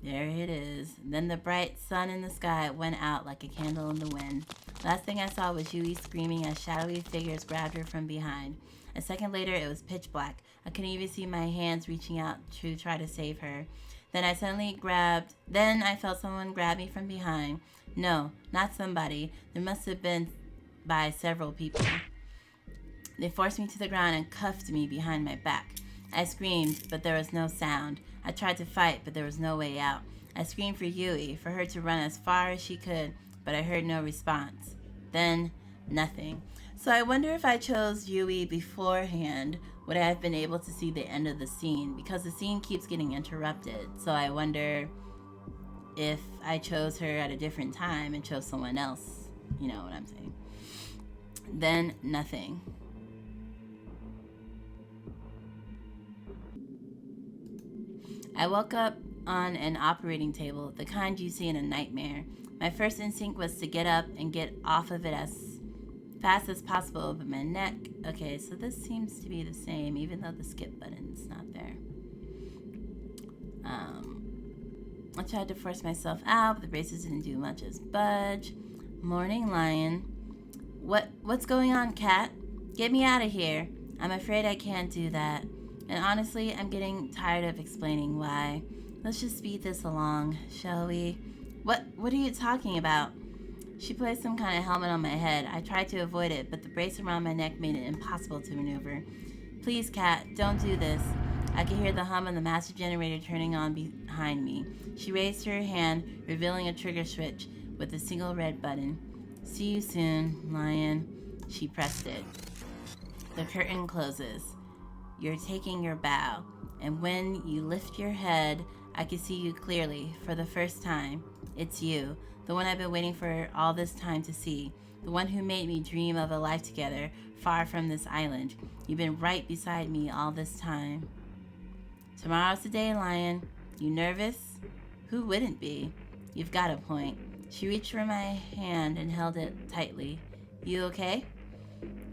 There it is. Then the bright sun in the sky went out like a candle in the wind. Last thing I saw was Yui screaming as shadowy figures grabbed her from behind. A second later, it was pitch black. I couldn't even see my hands reaching out to try to save her. Then I felt someone grab me from behind. No, not somebody. There must have been by several people. They forced me to the ground and cuffed me behind my back. I screamed, but there was no sound. I tried to fight, but there was no way out. I screamed for Yui, for her to run as far as she could, but I heard no response. Then, nothing. So I wonder if I chose Yui beforehand, would I have been able to see the end of the scene? Because the scene keeps getting interrupted. So I wonder if I chose her at a different time and chose someone else. You know what I'm saying? Then, nothing. I woke up on an operating table, the kind you see in a nightmare. My first instinct was to get up and get off of it as fast as possible, but my neck... Okay, so this seems to be the same, even though the skip button's not there. I tried to force myself out, but the braces didn't do much as budge. Morning, Lion. What's going on, Cat? Get me out of here. I'm afraid I can't do that. And honestly, I'm getting tired of explaining why. Let's just speed this along, shall we? What are you talking about? She placed some kind of helmet on my head. I tried to avoid it, but the brace around my neck made it impossible to maneuver. Please, Cat, don't do this. I could hear the hum of the master generator turning on behind me. She raised her hand, revealing a trigger switch with a single red button. See you soon, Lion. She pressed it. The curtain closes. You're taking your bow, and when you lift your head, I can see you clearly for the first time. It's you, the one I've been waiting for all this time to see, the one who made me dream of a life together far from this island. You've been right beside me all this time. Tomorrow's the day, Lion. You nervous? Who wouldn't be? You've got a point. She reached for my hand and held it tightly. You okay?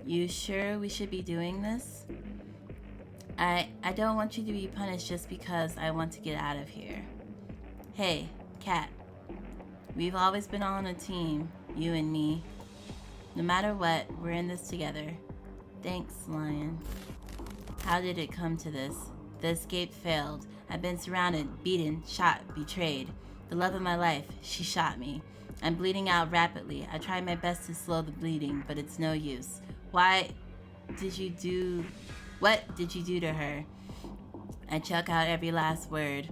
You sure we should be doing this? I don't want you to be punished just because I want to get out of here. Hey, Cat. We've always been on a team, you and me. No matter what, we're in this together. Thanks, Lion. How did it come to this? The escape failed. I've been surrounded, beaten, shot, betrayed. The love of my life, she shot me. I'm bleeding out rapidly. I tried my best to slow the bleeding, but it's no use. What did you do to her? I choke out every last word.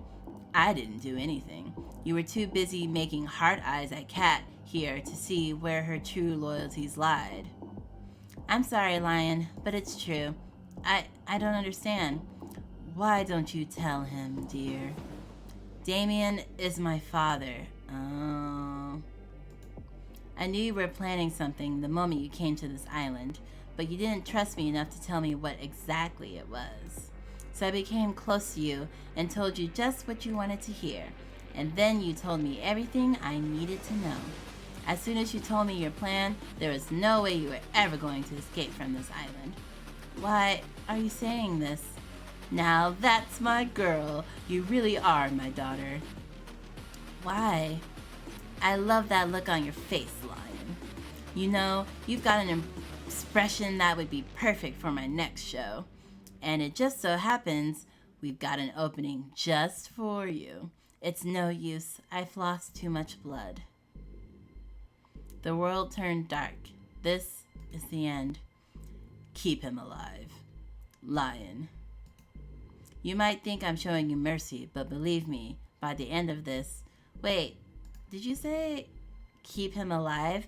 I didn't do anything. You were too busy making heart eyes at Cat here to see where her true loyalties lied. I'm sorry, Lion, but it's true. I don't understand. Why don't you tell him, dear? Damien is my father. Oh. I knew you were planning something the moment you came to this island, but you didn't trust me enough to tell me what exactly it was. So I became close to you and told you just what you wanted to hear. And then you told me everything I needed to know. As soon as you told me your plan, there was no way you were ever going to escape from this island. Why are you saying this? Now that's my girl. You really are my daughter. Why? I love that look on your face, Lion. You know, you've got an expression that would be perfect for my next show. And it just so happens we've got an opening just for you. It's no use. I've lost too much blood. The world turned dark. This is the end. Keep him alive. Lion. You might think I'm showing you mercy, but believe me, by the end of this... Wait, did you say keep him alive?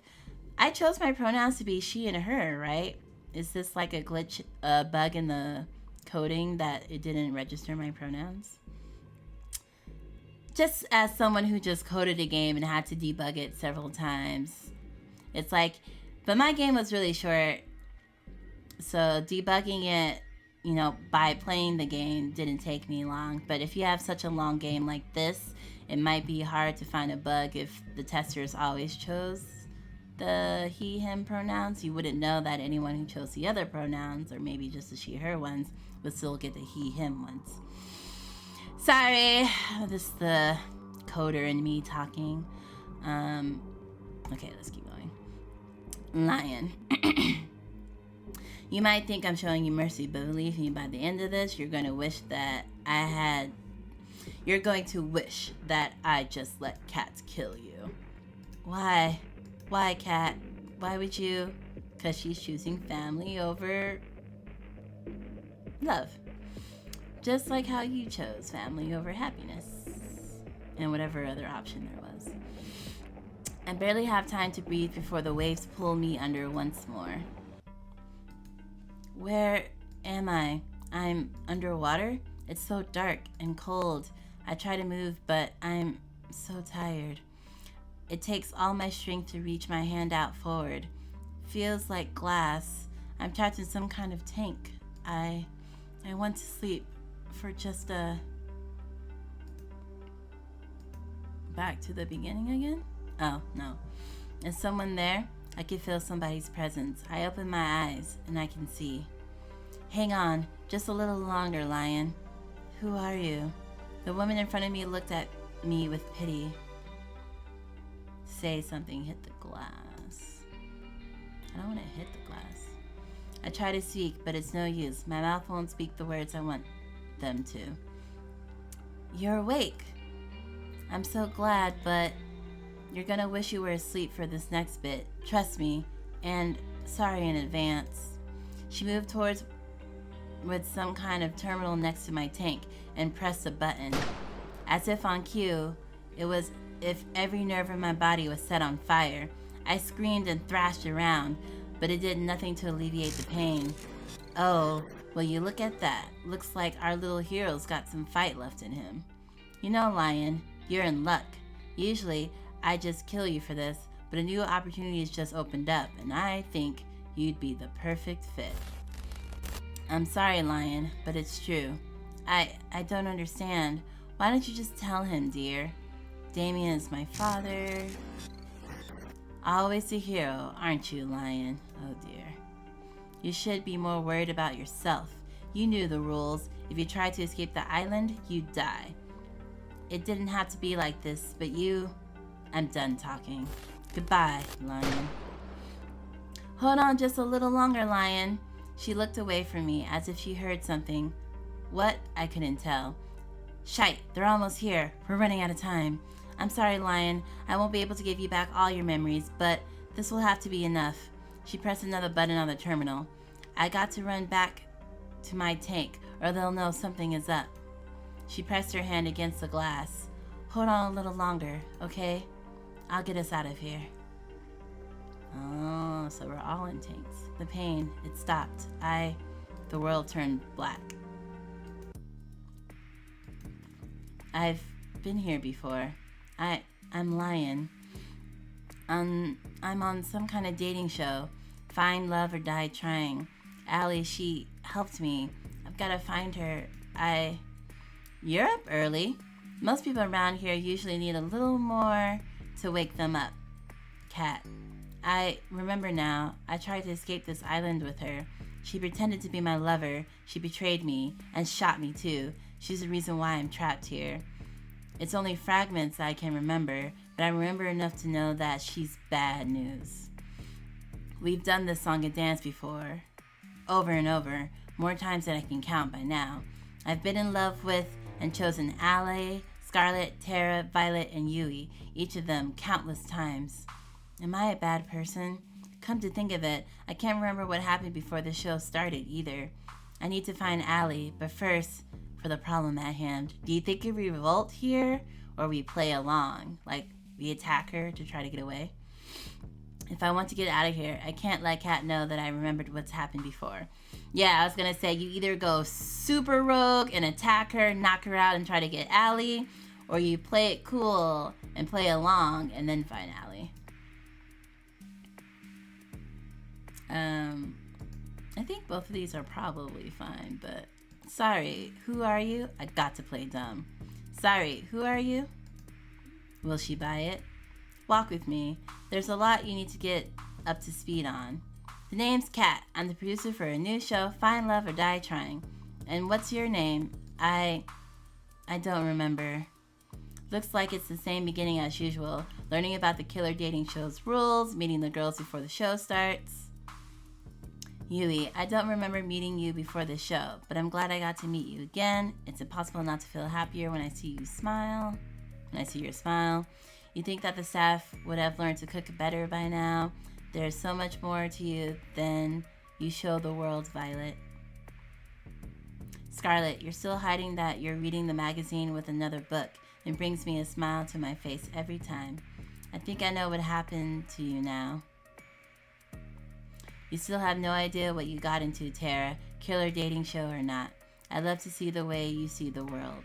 I chose my pronouns to be she and her, right? Is this like a glitch, a bug in the coding that it didn't register my pronouns? Just as someone who just coded a game and had to debug it several times, it's like, but my game was really short, so debugging it, you know, by playing the game didn't take me long. But if you have such a long game like this, it might be hard to find a bug if the testers always chose the he, him pronouns. You wouldn't know that anyone who chose the other pronouns, or maybe just the she, her ones, would still get the he, him ones. Sorry, this is the coder in me talking. Okay, let's keep going. Lion. You might think I'm showing you mercy, but believe me, by the end of this, you're going to wish that I just let cats kill you. Why? Why, Cat? Why would you? Because she's choosing family over love. Just like how you chose family over happiness. And whatever other option there was. I barely have time to breathe before the waves pull me under once more. Where am I? I'm underwater? It's so dark and cold. I try to move, but I'm so tired. It takes all my strength to reach my hand out forward. Feels like glass. I'm trapped in some kind of tank. I want to sleep for just a... Back to the beginning again? Oh, no. Is someone there? I can feel somebody's presence. I open my eyes, and I can see. Hang on, just a little longer, Lion. Who are you? The woman in front of me looked at me with pity. Say something, hit the glass. I don't want to hit the glass. I try to speak, but it's no use. My mouth won't speak the words I want them to. You're awake. I'm so glad, but you're gonna wish you were asleep for this next bit. Trust me, and sorry in advance. She moved towards with some kind of terminal next to my tank and pressed a button. As if on cue, it was if every nerve in my body was set on fire. I screamed and thrashed around, but it did nothing to alleviate the pain. Oh, well, you look at that. Looks like our little hero's got some fight left in him. You know, Lion, you're in luck. Usually, I just kill you for this, but a new opportunity has just opened up, and I think you'd be the perfect fit. I'm sorry, Lion, but it's true. I don't understand. Why don't you just tell him, dear? Damien is my father. Always a hero, aren't you, Lion? Oh dear. You should be more worried about yourself. You knew the rules. If you tried to escape the island, you'd die. It didn't have to be like this, but you... I'm done talking. Goodbye, Lion. Hold on just a little longer, Lion. She looked away from me as if she heard something. What? I couldn't tell. Shite, they're almost here. We're running out of time. I'm sorry, Lion. I won't be able to give you back all your memories, but this will have to be enough. She pressed another button on the terminal. I got to run back to my tank, or they'll know something is up. She pressed her hand against the glass. Hold on a little longer, okay? I'll get us out of here. Oh, so we're all in tanks. The pain, it stopped. The world turned black. I've been here before. I'm Lion. I'm on some kind of dating show. Find love or die trying. Allie, she helped me. I've got to find her. You're up early. Most people around here usually need a little more to wake them up. Cat. I remember now. I tried to escape this island with her. She pretended to be my lover. She betrayed me and shot me too. She's the reason why I'm trapped here. It's only fragments I can remember, but I remember enough to know that she's bad news. We've done this song and dance before. Over and over. More times than I can count by now. I've been in love with and chosen Allie, Scarlett, Terra, Violet, and Yui. Each of them countless times. Am I a bad person? Come to think of it, I can't remember what happened before the show started either. I need to find Allie, but first, for the problem at hand. Do you think we revolt here, or we play along? Like, we attack her to try to get away? If I want to get out of here, I can't let Kat know that I remembered what's happened before. Yeah, I was gonna say, you either go super rogue and attack her, knock her out, and try to get Allie, or you play it cool and play along and then find Allie. I think both of these are probably fine, but... Sorry, who are you? I got to play dumb. Sorry, who are you? Will she buy it? Walk with me. There's a lot you need to get up to speed on. The name's Kat. I'm the producer for a new show, Find Love or Die Trying. And what's your name? I don't remember. Looks like it's the same beginning as usual. Learning about the killer dating show's rules, meeting the girls before the show starts. Yui, I don't remember meeting you before the show, but I'm glad I got to meet you again. It's impossible not to feel happier when I see you smile. When I see your smile. You think that the staff would have learned to cook better by now? There's so much more to you than you show the world, Violet. Scarlett, you're still hiding that you're reading the magazine with another book. It brings me a smile to my face every time. I think I know what happened to you now. You still have no idea what you got into, Terra, killer dating show or not. I love to see the way you see the world.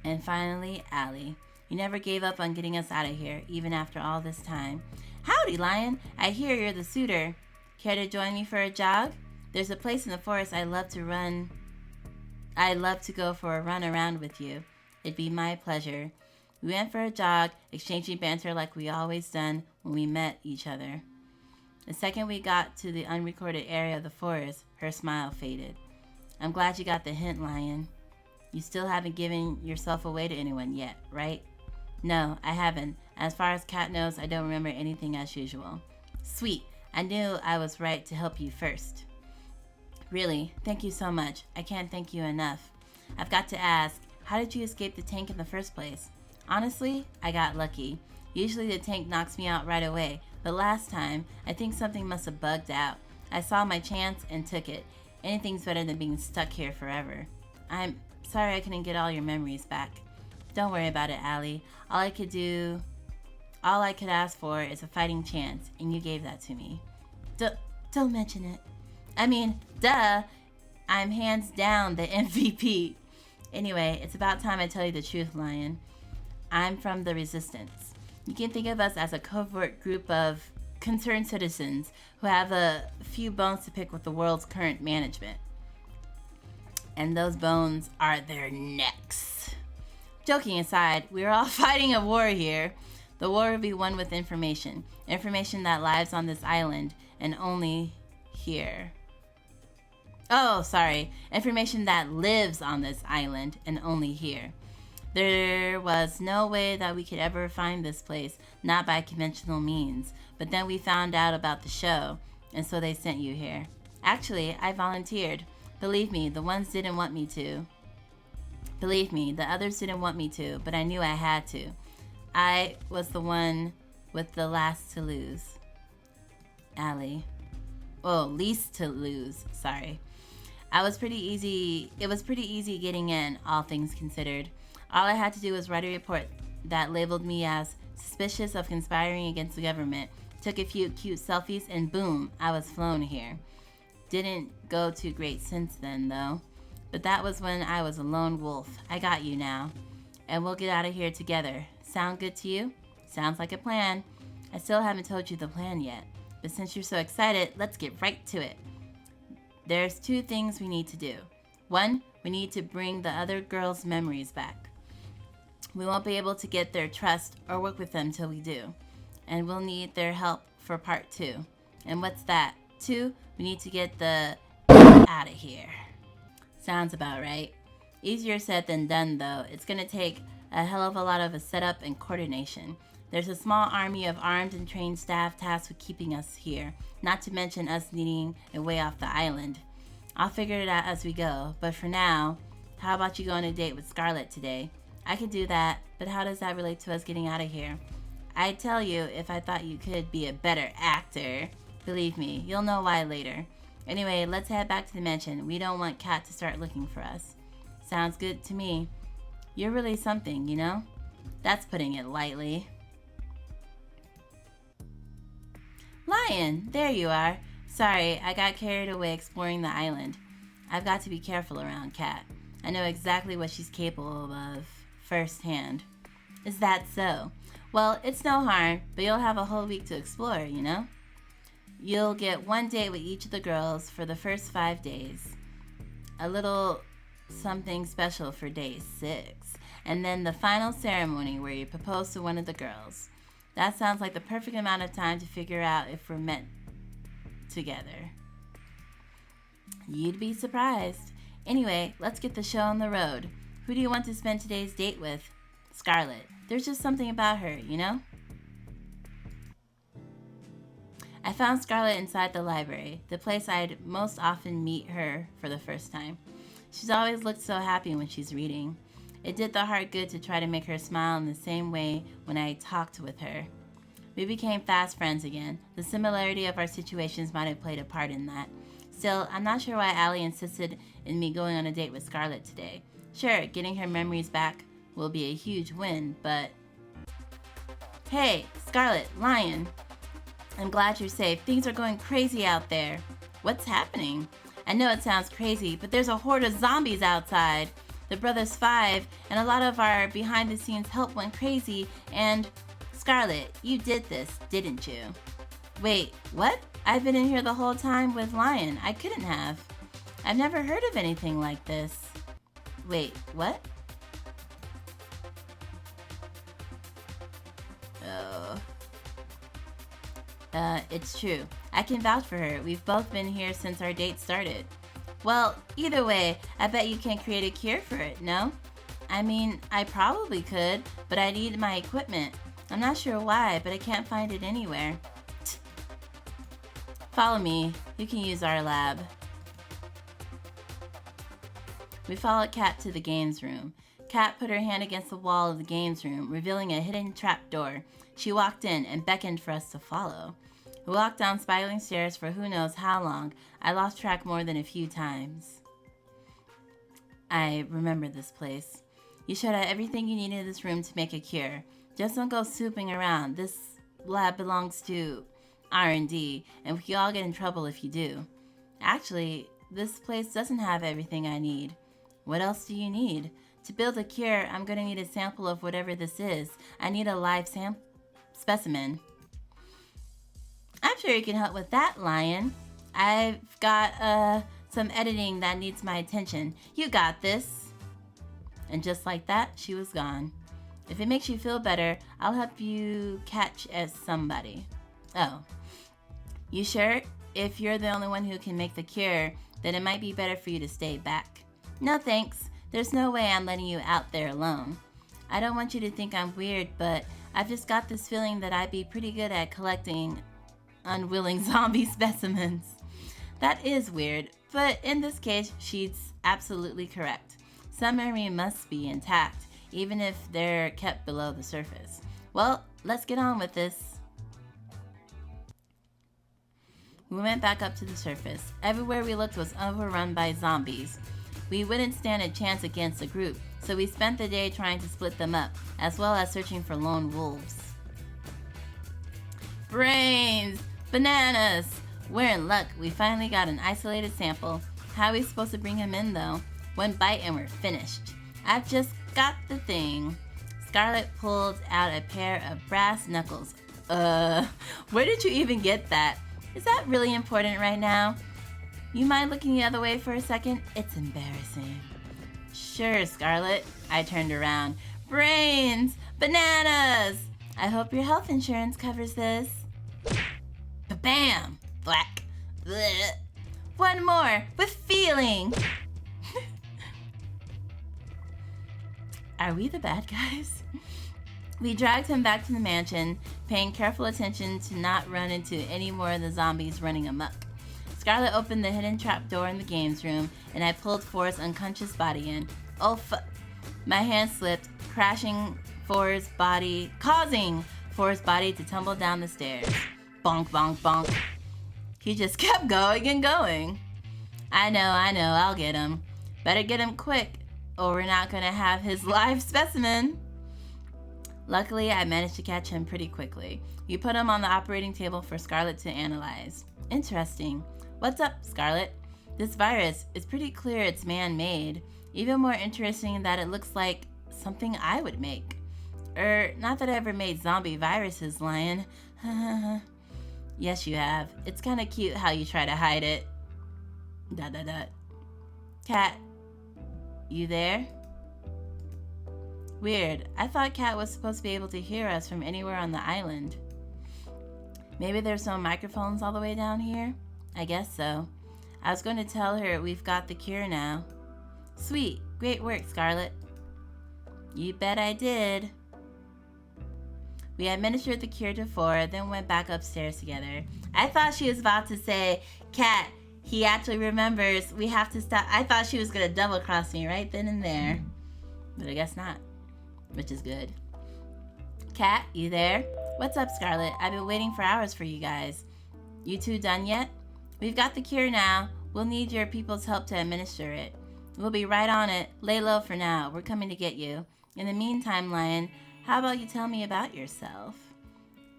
And finally, Allie. You never gave up on getting us out of here, even after all this time. Howdy, Lion. I hear you're the suitor. Care to join me for a jog? There's a place in the forest I'd love to go for a run around with you. It'd be my pleasure. We went for a jog, exchanging banter like we always done when we met each other. The second we got to the unrecorded area of the forest, her smile faded. I'm glad you got the hint, Lion. You still haven't given yourself away to anyone yet, right? No, I haven't. As far as Kat knows, I don't remember anything as usual. Sweet. I knew I was right to help you first. Really, thank you so much. I can't thank you enough. I've got to ask, how did you escape the tank in the first place? Honestly, I got lucky. Usually the tank knocks me out right away, but last time, I think something must have bugged out. I saw my chance and took it. Anything's better than being stuck here forever. I'm sorry I couldn't get all your memories back. Don't worry about it, Allie. All I could ask for is a fighting chance, and you gave that to me. Don't mention it. I mean, duh. I'm hands down the MVP. Anyway, it's about time I tell you the truth, Lion. I'm from the Resistance. You can think of us as a covert group of concerned citizens who have a few bones to pick with the world's current management. And those bones are their necks. Joking aside, we're all fighting a war here. The war will be won with information. Information that lives on this island and only here. Oh, sorry. Information that lives on this island and only here. There was no way that we could ever find this place, not by conventional means. But then we found out about the show, and so they sent you here. Actually, I volunteered. Believe me, the ones didn't want me to. Believe me, the others didn't want me to, but I knew I had to. I was the one with the last to lose. Allie. Oh, least to lose. Sorry. It was pretty easy getting in, all things considered. All I had to do was write a report that labeled me as suspicious of conspiring against the government, took a few cute selfies, and boom, I was flown here. Didn't go to great since then, though. But that was when I was a lone wolf. I got you now. And we'll get out of here together. Sound good to you? Sounds like a plan. I still haven't told you the plan yet. But since you're so excited, let's get right to it. There's 2 things we need to do. 1, we need to bring the other girls' memories back. We won't be able to get their trust or work with them till we do. And we'll need their help for part 2. And what's that? 2, we need to get the out of here. Sounds about right. Easier said than done, though. It's gonna take a hell of a lot of a setup and coordination. There's a small army of armed and trained staff tasked with keeping us here, not to mention us needing a way off the island. I'll figure it out as we go, but for now, how about you go on a date with Scarlett today? I could do that, but how does that relate to us getting out of here? I'd tell you if I thought you could be a better actor. Believe me, you'll know why later. Anyway, let's head back to the mansion. We don't want Kat to start looking for us. Sounds good to me. You're really something, you know? That's putting it lightly. Lion, there you are. Sorry, I got carried away exploring the island. I've got to be careful around Kat. I know exactly what she's capable of firsthand. Is that so? Well, it's no harm, but you'll have a whole week to explore, you know? You'll get 1 date with each of the girls for the first 5 days. A little something special for day 6. And then the final ceremony where you propose to one of the girls. That sounds like the perfect amount of time to figure out if we're meant together. You'd be surprised. Anyway, let's get the show on the road. Who do you want to spend today's date with? Scarlett. There's just something about her, you know? I found Scarlett inside the library, the place I'd most often meet her for the first time. She's always looked so happy when she's reading. It did the heart good to try to make her smile in the same way when I talked with her. We became fast friends again. The similarity of our situations might have played a part in that. Still, I'm not sure why Allie insisted in me going on a date with Scarlett today. Sure, getting her memories back will be a huge win, but... Hey, Scarlett, Lion. I'm glad you're safe. Things are going crazy out there. What's happening? I know it sounds crazy, but there's a horde of zombies outside. The Brothers 5 and a lot of our behind-the-scenes help went crazy, and... Scarlett, you did this, didn't you? Wait, what? I've been in here the whole time with Lion. I couldn't have. I've never heard of anything like this. Wait, what? Oh. It's true. I can vouch for her. We've both been here since our date started. Well, either way, I bet you can create a cure for it, no? I mean, I probably could, but I need my equipment. I'm not sure why, but I can't find it anywhere. Follow me. You can use our lab. We followed Kat to the games room. Kat put her hand against the wall of the games room, revealing a hidden trap door. She walked in and beckoned for us to follow. We walked down spiraling stairs for who knows how long. I lost track more than a few times. I remember this place. You showed out everything you needed in this room to make a cure. Just don't go snooping around. This lab belongs to R&D, and we all get in trouble if you do. Actually, this place doesn't have everything I need. What else do you need? To build a cure, I'm going to need a sample of whatever this is. I need a live specimen. I'm sure you can help with that, Lion. I've got some editing that needs my attention. You got this. And just like that, she was gone. If it makes you feel better, I'll help you catch as somebody. Oh. You sure? If you're the only one who can make the cure, then it might be better for you to stay back. No thanks. There's no way I'm letting you out there alone. I don't want you to think I'm weird, but I've just got this feeling that I'd be pretty good at collecting unwilling zombie specimens. That is weird, but in this case, she's absolutely correct. Some memory must be intact, even if they're kept below the surface. Well, let's get on with this. We went back up to the surface. Everywhere we looked was overrun by zombies. We wouldn't stand a chance against a group, so we spent the day trying to split them up, as well as searching for lone wolves. Brains! Bananas! We're in luck. We finally got an isolated sample. How are we supposed to bring him in, though? One bite and we're finished. I've just got the thing. Scarlett pulled out a pair of brass knuckles. Where did you even get that? Is that really important right now? You mind looking the other way for a second? It's embarrassing. Sure, Scarlett. I turned around. Brains! Bananas! I hope your health insurance covers this. Ba-bam! Black. Blech. One more, with feeling. Are we the bad guys? We dragged him back to the mansion, paying careful attention to not run into any more of the zombies running amok. Scarlett opened the hidden trap door in the games room, and I pulled Forrest's unconscious body in. Oh my hand slipped, causing Forrest's body to tumble down the stairs. Bonk, bonk, bonk. He just kept going and going. I know, I'll get him. Better get him quick, or we're not gonna have his live specimen. Luckily, I managed to catch him pretty quickly. We put him on the operating table for Scarlett to analyze. Interesting. What's up, Scarlett? This virus is pretty clear it's man-made. Even more interesting that it looks like something I would make. Not that I ever made zombie viruses, Lion. Yes, you have. It's kind of cute how you try to hide it. ... Cat, you there? Weird. I thought Cat was supposed to be able to hear us from anywhere on the island. Maybe there's no microphones all the way down here? I guess so. I was going to tell her we've got the cure now. Sweet. Great work, Scarlett. You bet I did. We administered the cure to Fora, then went back upstairs together. I thought she was about to say, Cat, he actually remembers, we have to stop. I thought she was going to double cross me right then and there. But I guess not, which is good. Cat, you there? What's up, Scarlett? I've been waiting for hours for you guys. You two done yet? We've got the cure now. We'll need your people's help to administer it. We'll be right on it. Lay low for now. We're coming to get you. In the meantime, Lion, how about you tell me about yourself?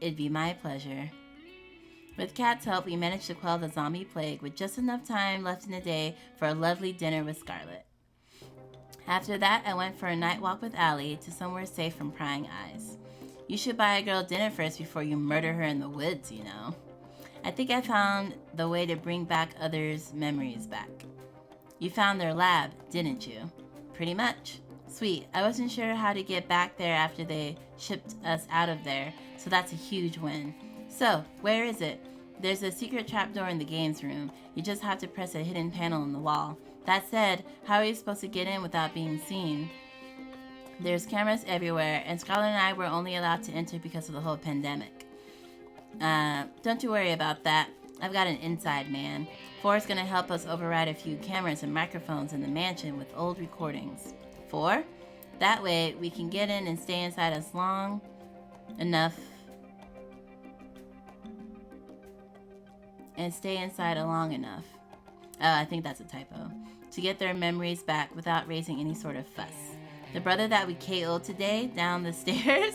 It'd be my pleasure. With Cat's help, we managed to quell the zombie plague with just enough time left in the day for a lovely dinner with Scarlett. After that, I went for a night walk with Allie to somewhere safe from prying eyes. You should buy a girl dinner first before you murder her in the woods, you know. I think I found the way to bring back others' memories back. You found their lab, didn't you? Pretty much. Sweet. I wasn't sure how to get back there after they shipped us out of there, so that's a huge win. So, where is it? There's a secret trapdoor in the games room. You just have to press a hidden panel in the wall. That said, how are you supposed to get in without being seen? There's cameras everywhere, and Scarlett and I were only allowed to enter because of the whole pandemic. Don't you worry about that. I've got an inside man. Four's gonna help us override a few cameras and microphones in the mansion with old recordings. Four? That way, we can get in and stay inside as long enough. And stay inside long enough. Oh, I think that's a typo. To get their memories back without raising any sort of fuss. The brother that we KO'd today down the stairs?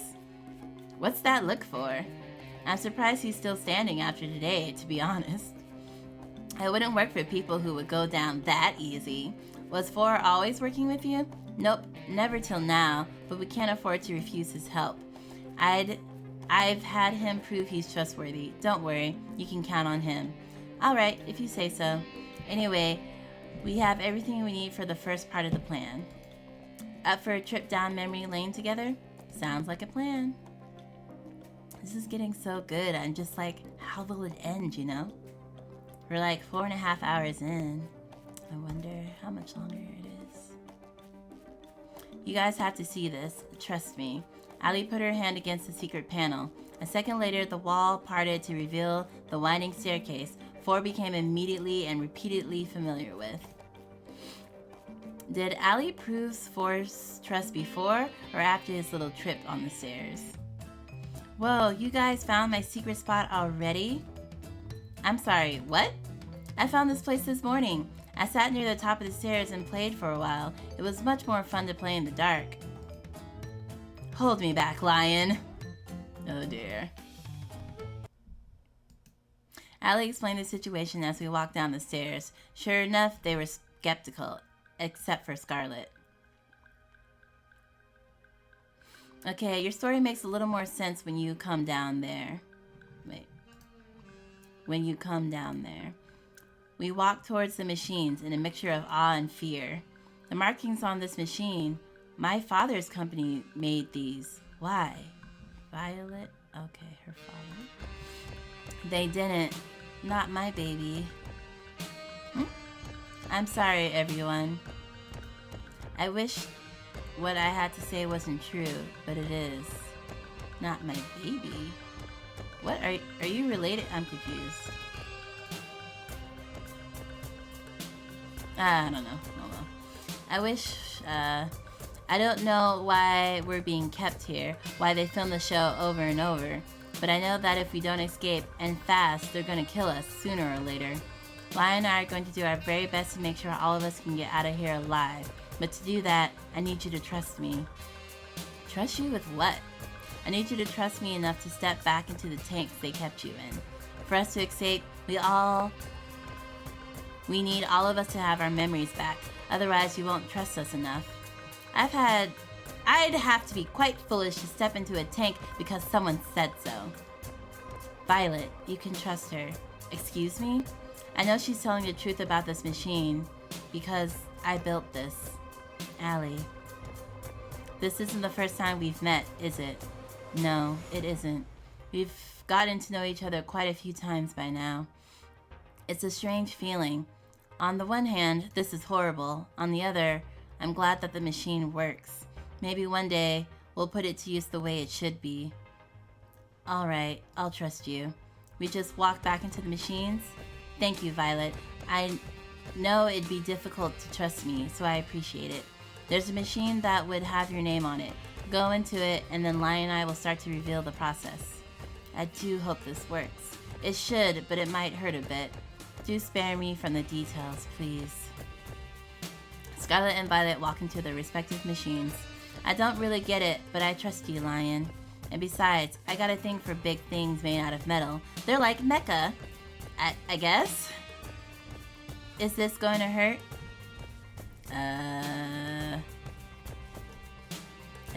What's that look for? I'm surprised he's still standing after today, to be honest. I wouldn't work for people who would go down that easy. Was Four always working with you? Nope, never till now, but we can't afford to refuse his help. I've had him prove he's trustworthy. Don't worry, you can count on him. Alright, if you say so. Anyway, we have everything we need for the first part of the plan. Up for a trip down memory lane together? Sounds like a plan. This is getting so good. I'm just like, how will it end, you know? We're like 4.5 hours in. I wonder how much longer it is. You guys have to see this. Trust me. Allie put her hand against the secret panel. A second later, the wall parted to reveal the winding staircase Four became immediately and repeatedly familiar with. Did Allie prove Four's trust before or after his little trip on the stairs? Whoa, you guys found my secret spot already? I'm sorry, what? I found this place this morning. I sat near the top of the stairs and played for a while. It was much more fun to play in the dark. Hold me back, lion. Oh dear. Allie explained the situation as we walked down the stairs. Sure enough, they were skeptical, except for Scarlett. Okay, your story makes a little more sense when you come down there. Wait. When you come down there. We walked towards the machines in a mixture of awe and fear. The markings on this machine, my father's company made these. Why? Violet? Okay, her father. They didn't. Not my baby. I'm sorry, everyone. I wish what I had to say wasn't true, but it is. Not my baby. What are you related? I'm confused. I don't know. I wish, I don't know why we're being kept here, why they film the show over and over, but I know that if we don't escape, and fast, they're gonna kill us sooner or later. Lion and I are going to do our very best to make sure all of us can get out of here alive, but to do that, I need you to trust me. Trust you with what? I need you to trust me enough to step back into the tanks they kept you in. For us to escape, we need all of us to have our memories back, otherwise you won't trust us enough. I'd have to be quite foolish to step into a tank because someone said so. Violet, you can trust her. Excuse me? I know she's telling the truth about this machine, because I built this. Allie. This isn't the first time we've met, is it? No, it isn't. We've gotten to know each other quite a few times by now. It's a strange feeling. On the one hand, this is horrible. On the other, I'm glad that the machine works. Maybe one day, we'll put it to use the way it should be. Alright, I'll trust you. We just walk back into the machines? Thank you, Violet. I know it'd be difficult to trust me, so I appreciate it. There's a machine that would have your name on it. Go into it, and then Lion and I will start to reveal the process. I do hope this works. It should, but it might hurt a bit. Do spare me from the details, please. Scarlett and Violet walk into their respective machines. I don't really get it, but I trust you, Lion. And besides, I got a thing for big things made out of metal. They're like mecha, I guess? Is this going to hurt? I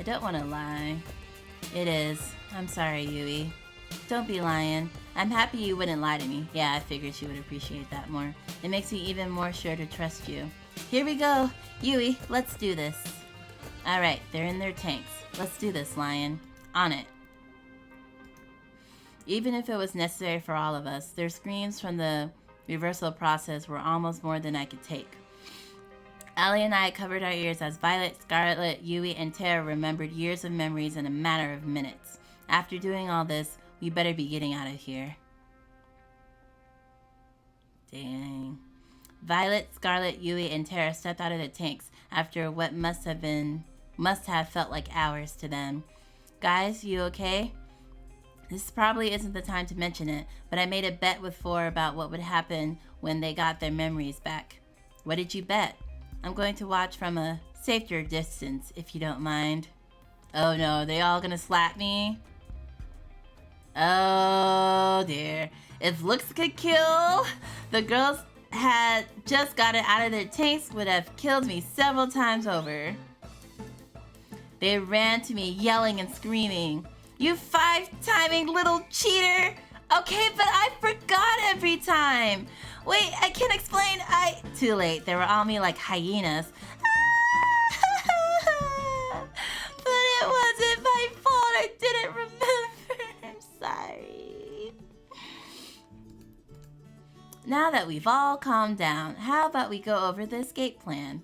don't want to lie. It is. I'm sorry, Yui. Don't be lying. I'm happy you wouldn't lie to me. Yeah, I figured she would appreciate that more. It makes me even more sure to trust you. Here we go. Yui, let's do this. Alright, they're in their tanks. Let's do this, Lion. On it. Even if it was necessary for all of us, their screams from the reversal process were almost more than I could take. Allie and I covered our ears as Violet, Scarlett, Yui, and Terra remembered years of memories in a matter of minutes. After doing all this, we better be getting out of here. Dang. Violet, Scarlett, Yui, and Terra stepped out of the tanks after what must have felt like hours to them. Guys, you okay? This probably isn't the time to mention it, but I made a bet with Four about what would happen when they got their memories back. What did you bet? I'm going to watch from a safer distance, if you don't mind. Oh no, they all gonna slap me? Oh dear. If looks could kill, the girls had just got it out of their tanks would have killed me several times over. They ran to me yelling and screaming. You 5-timing little cheater! Okay, but I forgot every time! Wait, I can't explain, Too late, they were on me like hyenas. But it wasn't my fault, I didn't remember. I'm sorry. Now that we've all calmed down, how about we go over the escape plan?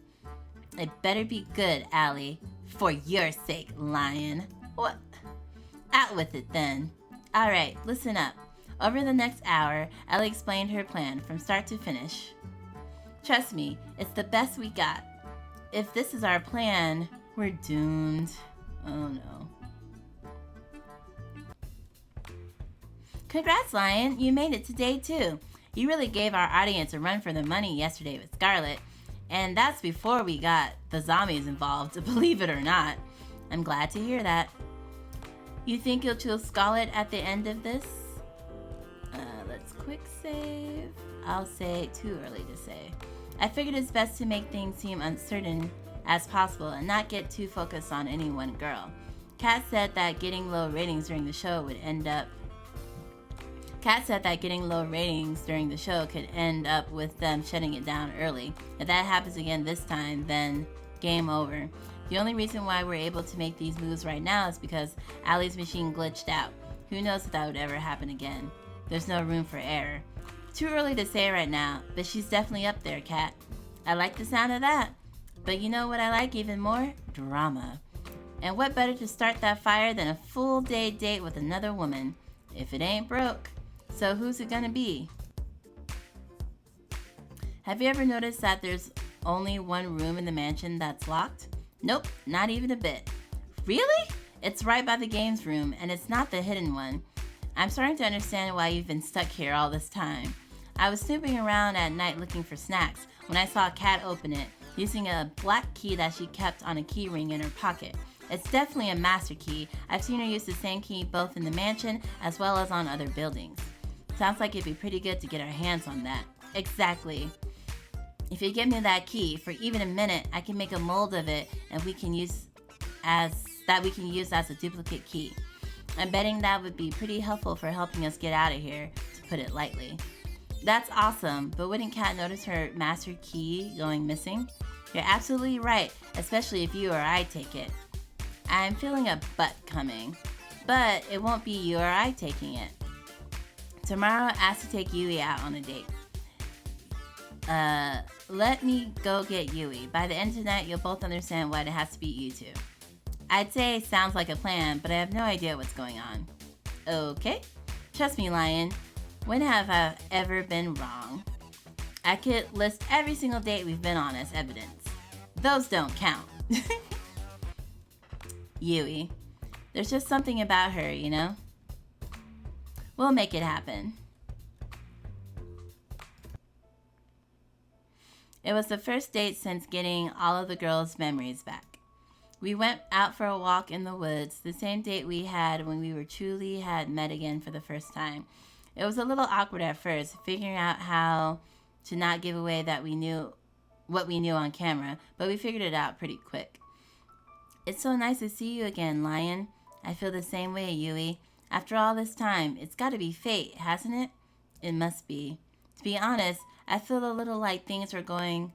It better be good, Allie. For your sake, lion. What? Out with it then. Alright, listen up. Over the next hour, Allie explained her plan from start to finish. Trust me, it's the best we got. If this is our plan, we're doomed. Oh no. Congrats, Lion. You made it to day 2. You really gave our audience a run for the money yesterday with Scarlett. And that's before we got the zombies involved, believe it or not. I'm glad to hear that. You think you'll choose Scarlett at the end of this? Let's quick save. I'll say too early to say. I figured it's best to make things seem uncertain as possible and not get too focused on any one girl. Kat said that getting low ratings during the show could end up with them shutting it down early. If that happens again this time, then game over. The only reason why we're able to make these moves right now is because Allie's machine glitched out. Who knows if that would ever happen again. There's no room for error. Too early to say right now, but she's definitely up there, Kat. I like the sound of that. But you know what I like even more? Drama. And what better to start that fire than a full day date with another woman? If it ain't broke. So who's it gonna be? Have you ever noticed that there's only one room in the mansion that's locked? Nope, not even a bit. Really? It's right by the games room, and it's not the hidden one. I'm starting to understand why you've been stuck here all this time. I was snooping around at night looking for snacks when I saw Kat open it, using a black key that she kept on a key ring in her pocket. It's definitely a master key. I've seen her use the same key both in the mansion as well as on other buildings. Sounds like it'd be pretty good to get our hands on that. Exactly. If you give me that key for even a minute, I can make a mold of it and we can use as a duplicate key. I'm betting that would be pretty helpful for helping us get out of here, to put it lightly. That's awesome, but wouldn't Kat notice her master key going missing? You're absolutely right, especially if you or I take it. I'm feeling a but coming, but it won't be you or I taking it. Tomorrow, ask to take Yui out on a date. Let me go get Yui. By the end of tonight, you'll both understand why it has to be you two. I'd say sounds like a plan, but I have no idea what's going on. Okay. Trust me, Lion. When have I ever been wrong? I could list every single date we've been on as evidence. Those don't count. Yui. There's just something about her, you know? We'll make it happen. It was the first date since getting all of the girls' memories back. We went out for a walk in the woods, the same date we had when we truly had met again for the first time. It was a little awkward at first, figuring out how to not give away that we knew what we knew on camera, but we figured it out pretty quick. It's so nice to see you again, Lion. I feel the same way, Yui. After all this time, it's got to be fate, hasn't it? It must be. To be honest, I feel a little like things are going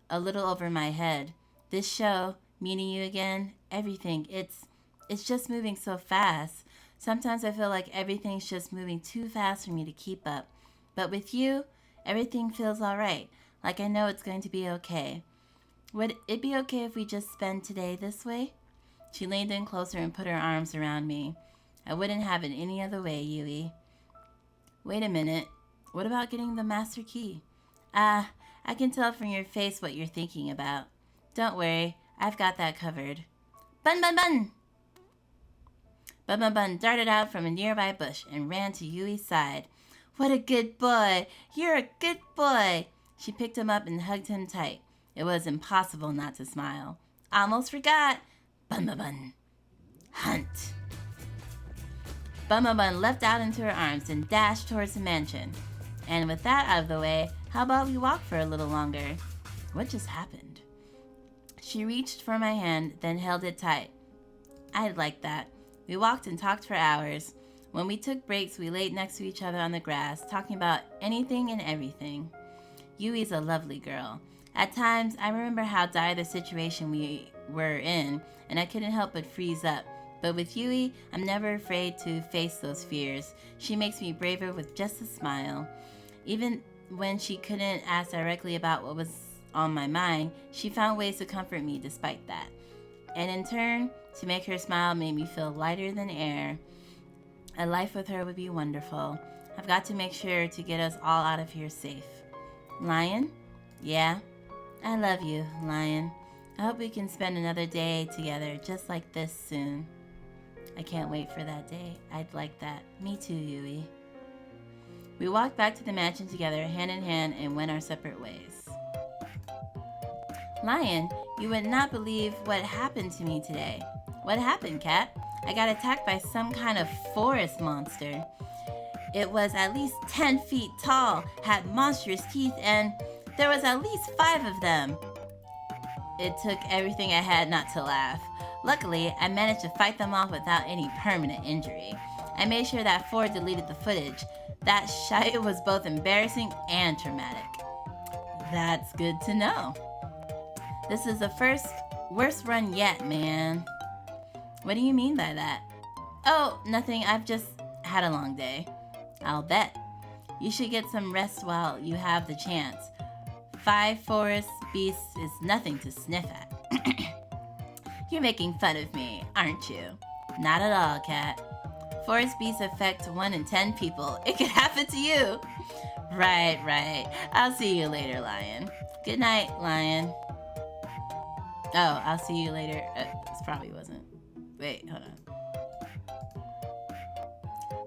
a little over my head. This show, meeting you again, everything, it's just moving so fast. Sometimes I feel like everything's just moving too fast for me to keep up. But with you, everything feels alright. Like I know it's going to be okay. Would it be okay if we just spend today this way? She leaned in closer and put her arms around me. I wouldn't have it any other way, Yui. Wait a minute. What about getting the master key? I can tell from your face what you're thinking about. Don't worry, I've got that covered. Bun bun bun! Bun bun bun darted out from a nearby bush and ran to Yui's side. What a good boy! You're a good boy! She picked him up and hugged him tight. It was impossible not to smile. Almost forgot! Bun bun bun. Hunt! Bun bun bun leapt out into her arms and dashed towards the mansion. And with that out of the way, how about we walk for a little longer? What just happened? She reached for my hand, then held it tight. I'd like that. We walked and talked for hours. When we took breaks, we laid next to each other on the grass, talking about anything and everything. Yui's a lovely girl. At times, I remember how dire the situation we were in, and I couldn't help but freeze up. But with Yui, I'm never afraid to face those fears. She makes me braver with just a smile. Even when she couldn't ask directly about what was on my mind, she found ways to comfort me despite that. And in turn, to make her smile made me feel lighter than air. A life with her would be wonderful. I've got to make sure to get us all out of here safe. Lion? Yeah? I love you, Lion. I hope we can spend another day together just like this soon. I can't wait for that day. I'd like that. Me too, Yui. We walked back to the mansion together, hand in hand, and went our separate ways. Lion, you would not believe what happened to me today. What happened, Cat? I got attacked by some kind of forest monster. It was at least 10 feet tall, had monstrous teeth, and there was at least 5 of them. It took everything I had not to laugh. Luckily, I managed to fight them off without any permanent injury. I made sure that Ford deleted the footage. That shite was both embarrassing and traumatic. That's good to know. This is the worst run yet, man. What do you mean by that? Oh, nothing. I've just had a long day. I'll bet. You should get some rest while you have the chance. 5 forest beasts is nothing to sniff at. You're making fun of me, aren't you? Not at all, Cat. Forest beasts affect 1 in 10 people. It could happen to you. Right. I'll see you later, Lion. Good night, Lion. Oh, I'll see you later. This probably wasn't. Wait, hold on.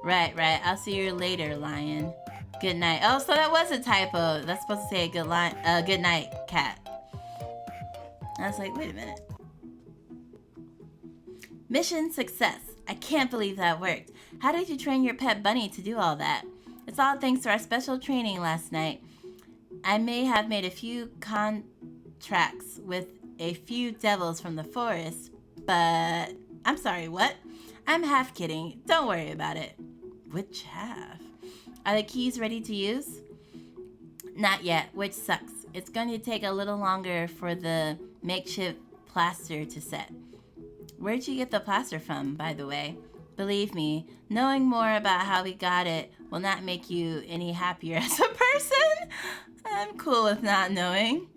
Right. I'll see you later, Lion. Good night. Oh, so that was a typo. That's supposed to say good night, Cat. I was like, wait a minute. Mission success. I can't believe that worked. How did you train your pet bunny to do all that? It's all thanks to our special training last night. I may have made a few contracts with a few devils from the forest, but... I'm sorry, what? I'm half kidding. Don't worry about it. Which half? Are the keys ready to use? Not yet, which sucks. It's going to take a little longer for the makeshift plaster to set. Where'd you get the plaster from, by the way? Believe me, knowing more about how we got it will not make you any happier as a person. I'm cool with not knowing.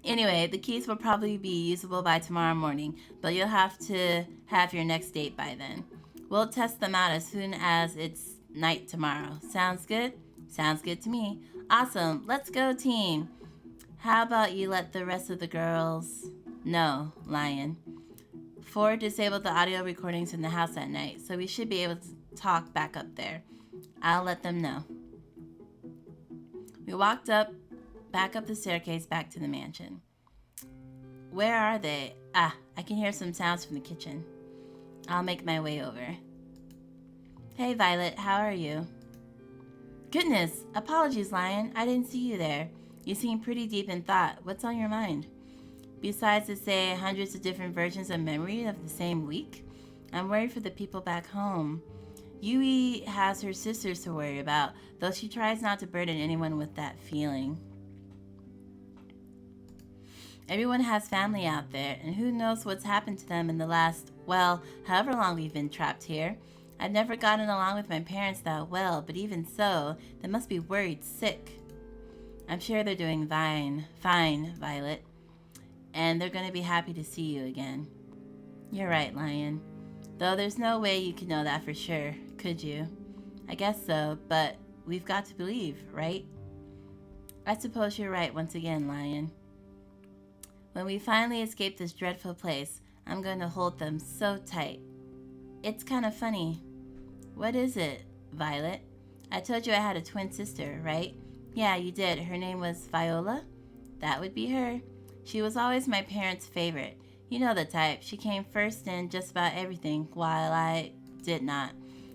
Anyway, the keys will probably be usable by tomorrow morning, but you'll have to have your next date by then. We'll test them out as soon as it's night tomorrow. Sounds good? Sounds good to me. Awesome. Let's go, team. How about you let the rest of the girls know, Lion? Ford disabled the audio recordings in the house at night, so we should be able to talk back up there. I'll let them know. We walked back up the staircase back to the mansion. Where are they? I can hear some sounds from the kitchen. I'll make my way over. Hey, Violet, how are you? Goodness, apologies, Lion. I didn't see you there. You seem pretty deep in thought. What's on your mind? Besides to say hundreds of different versions of memory of the same week, I'm worried for the people back home. Yui has her sisters to worry about, though she tries not to burden anyone with that feeling. Everyone has family out there, and who knows what's happened to them in the last, however long we've been trapped here. I've never gotten along with my parents that well, but even so, they must be worried sick. I'm sure they're doing fine, Violet. And they're going to be happy to see you again. You're right, Lion. Though there's no way you could know that for sure, could you? I guess so, but we've got to believe, right? I suppose you're right once again, Lion. When we finally escape this dreadful place, I'm going to hold them so tight. It's kind of funny. What is it, Violet? I told you I had a twin sister, right? Yeah, you did. Her name was Viola? That would be her. She was always my parents' favorite. You know the type. She came first in just about everything, while I did not.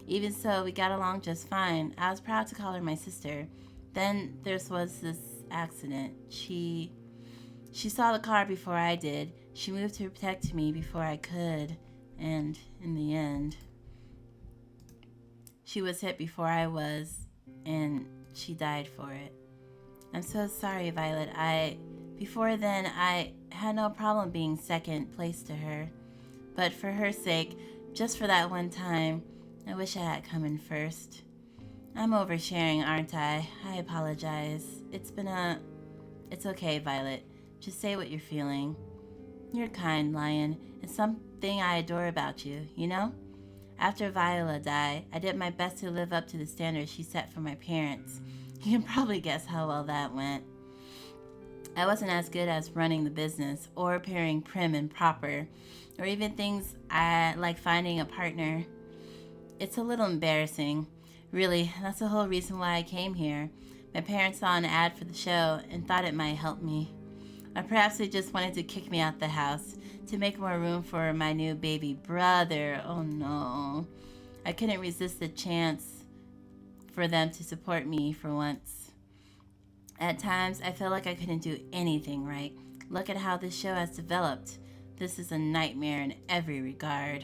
Even so, we got along just fine. I was proud to call her my sister. Then there was this accident. She saw the car before I did. She moved to protect me before I could. And in the end, she was hit before I was, and she died for it. I'm so sorry, Violet. Before then, I had no problem being second place to her. But for her sake, just for that one time, I wish I had come in first. I'm oversharing, aren't I? I apologize. It's okay, Violet. Just say what you're feeling. You're kind, Lion. It's something I adore about you, you know? After Viola died, I did my best to live up to the standards she set for my parents. You can probably guess how well that went. I wasn't as good as running the business, or appearing prim and proper, or even things like finding a partner. It's a little embarrassing. Really, that's the whole reason why I came here. My parents saw an ad for the show and thought it might help me. Or perhaps they just wanted to kick me out the house to make more room for my new baby brother. Oh no. I couldn't resist the chance for them to support me for once. At times, I felt like I couldn't do anything right. Look at how this show has developed. This is a nightmare in every regard.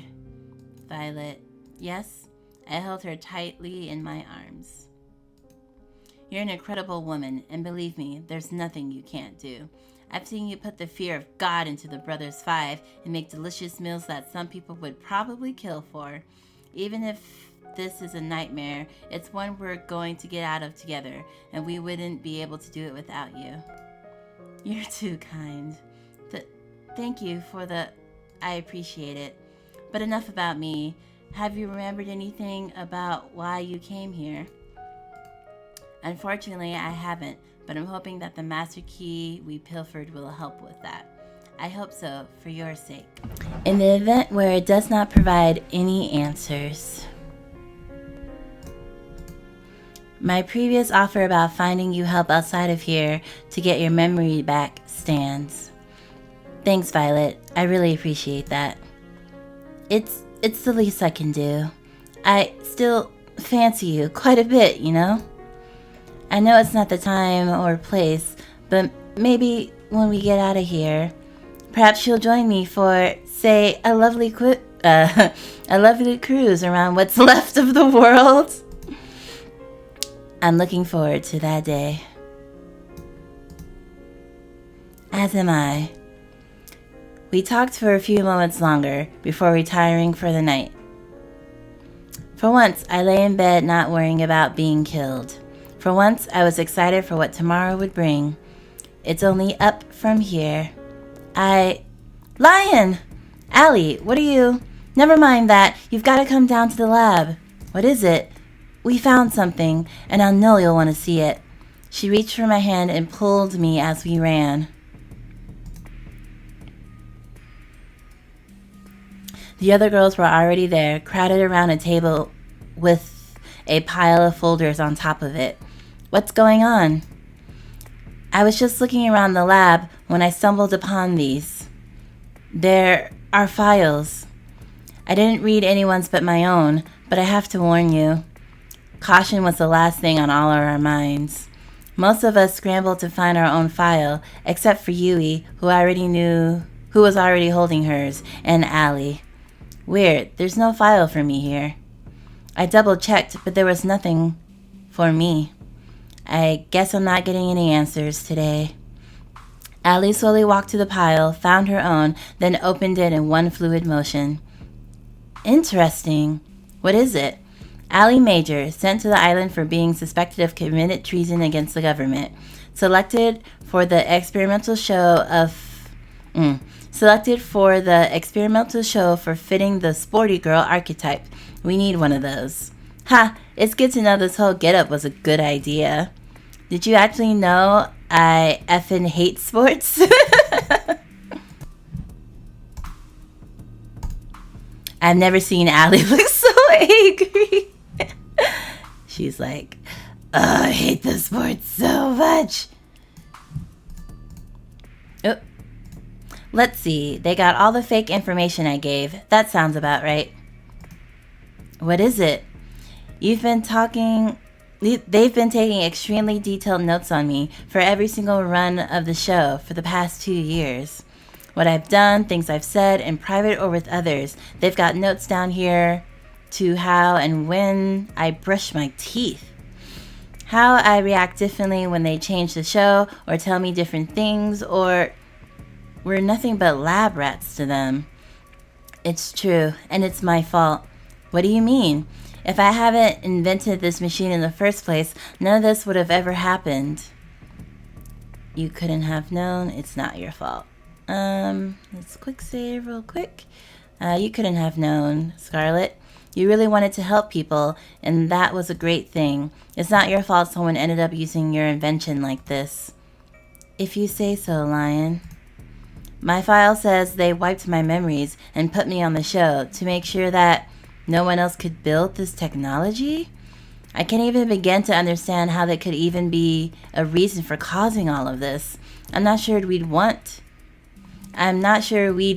Violet. Yes? I held her tightly in my arms. You're an incredible woman, and believe me, there's nothing you can't do. I've seen you put the fear of God into the Brothers Five and make delicious meals that some people would probably kill for. Even if this is a nightmare, it's one we're going to get out of together, and we wouldn't be able to do it without you. You're too kind. Thank you for the... I appreciate it. But enough about me. Have you remembered anything about why you came here? Unfortunately, I haven't, but I'm hoping that the master key we pilfered will help with that. I hope so, for your sake. In the event where it does not provide any answers. My previous offer about finding you help outside of here to get your memory back stands. Thanks, Violet. I really appreciate that. It's the least I can do. I still fancy you quite a bit, you know? I know it's not the time or place, but maybe when we get out of here, perhaps you'll join me for, say, a lovely cruise around what's left of the world. I'm looking forward to that day. As am I. We talked for a few moments longer before retiring for the night. For once, I lay in bed not worrying about being killed. For once, I was excited for what tomorrow would bring. It's only up from here. Lion! Allie, what are you... Never mind that. You've got to come down to the lab. What is it? We found something, and I know you'll want to see it. She reached for my hand and pulled me as we ran. The other girls were already there, crowded around a table with a pile of folders on top of it. What's going on? I was just looking around the lab when I stumbled upon these. There are files. I didn't read anyone's but my own, but I have to warn you. Caution was the last thing on all of our minds. Most of us scrambled to find our own file, except for Yui, who was already holding hers, and Allie. Weird, there's no file for me here. I double-checked, but there was nothing for me. I guess I'm not getting any answers today. Allie slowly walked to the pile, found her own, then opened it in one fluid motion. Interesting. What is it? Allie Major, sent to the island for being suspected of committed treason against the government. Selected for the experimental show for fitting the sporty girl archetype. We need one of those. Ha! It's good to know this whole getup was a good idea. Did you actually know I effing hate sports? I've never seen Allie look so angry. She's like, oh, I hate the sports so much. Oh. Let's see. They got all the fake information I gave. That sounds about right. What is it? They've been taking extremely detailed notes on me for every single run of the show for the past 2 years. What I've done, things I've said, in private or with others. They've got notes down here to how and when I brush my teeth. How I react differently when they change the show or tell me different things, or we're nothing but lab rats to them. It's true, and it's my fault. What do you mean? If I haven't invented this machine in the first place, none of this would have ever happened. You couldn't have known. It's not your fault. Let's quick save real quick. You couldn't have known, Scarlett. You really wanted to help people, and that was a great thing. It's not your fault someone ended up using your invention like this. If you say so, Lion. My file says they wiped my memories and put me on the show to make sure that no one else could build this technology? I can't even begin to understand how that could even be a reason for causing all of this. I'm not sure we'd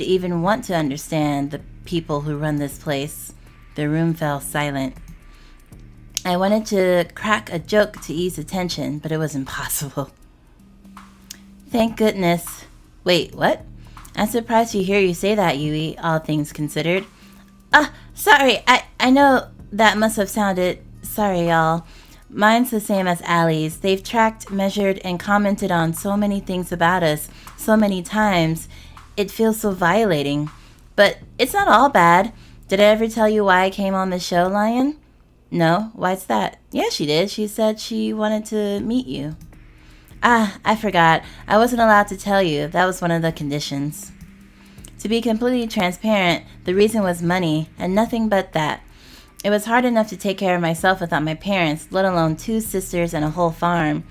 even want to understand the people who run this place. The room fell silent. I wanted to crack a joke to ease the tension, but it was impossible. Thank goodness. Wait, what? I'm surprised to hear you say that, Yui, all things considered. Sorry, I know that must have sounded... Sorry, y'all. Mine's the same as Allie's. They've tracked, measured, and commented on so many things about us so many times. It feels so violating. But it's not all bad. Did I ever tell you why I came on the show, Lion? No, why's that? Yeah, she did. She said she wanted to meet you. I forgot. I wasn't allowed to tell you. That was one of the conditions. To be completely transparent, the reason was money, and nothing but that. It was hard enough to take care of myself without my parents, let alone 2 sisters and a whole farm.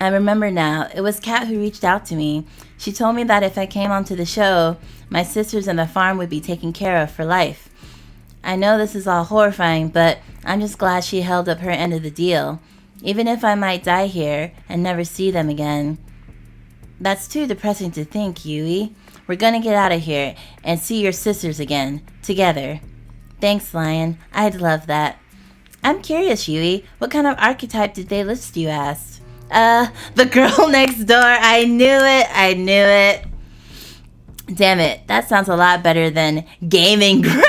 I remember now, it was Kat who reached out to me. She told me that if I came onto the show, my sisters and the farm would be taken care of for life. I know this is all horrifying, but I'm just glad she held up her end of the deal. Even if I might die here and never see them again. That's too depressing to think, Yui. We're gonna get out of here and see your sisters again, together. Thanks, Lion. I'd love that. I'm curious, Yui. What kind of archetype did they list you as? The girl next door. I knew it. Damn it. That sounds a lot better than gaming gremlin.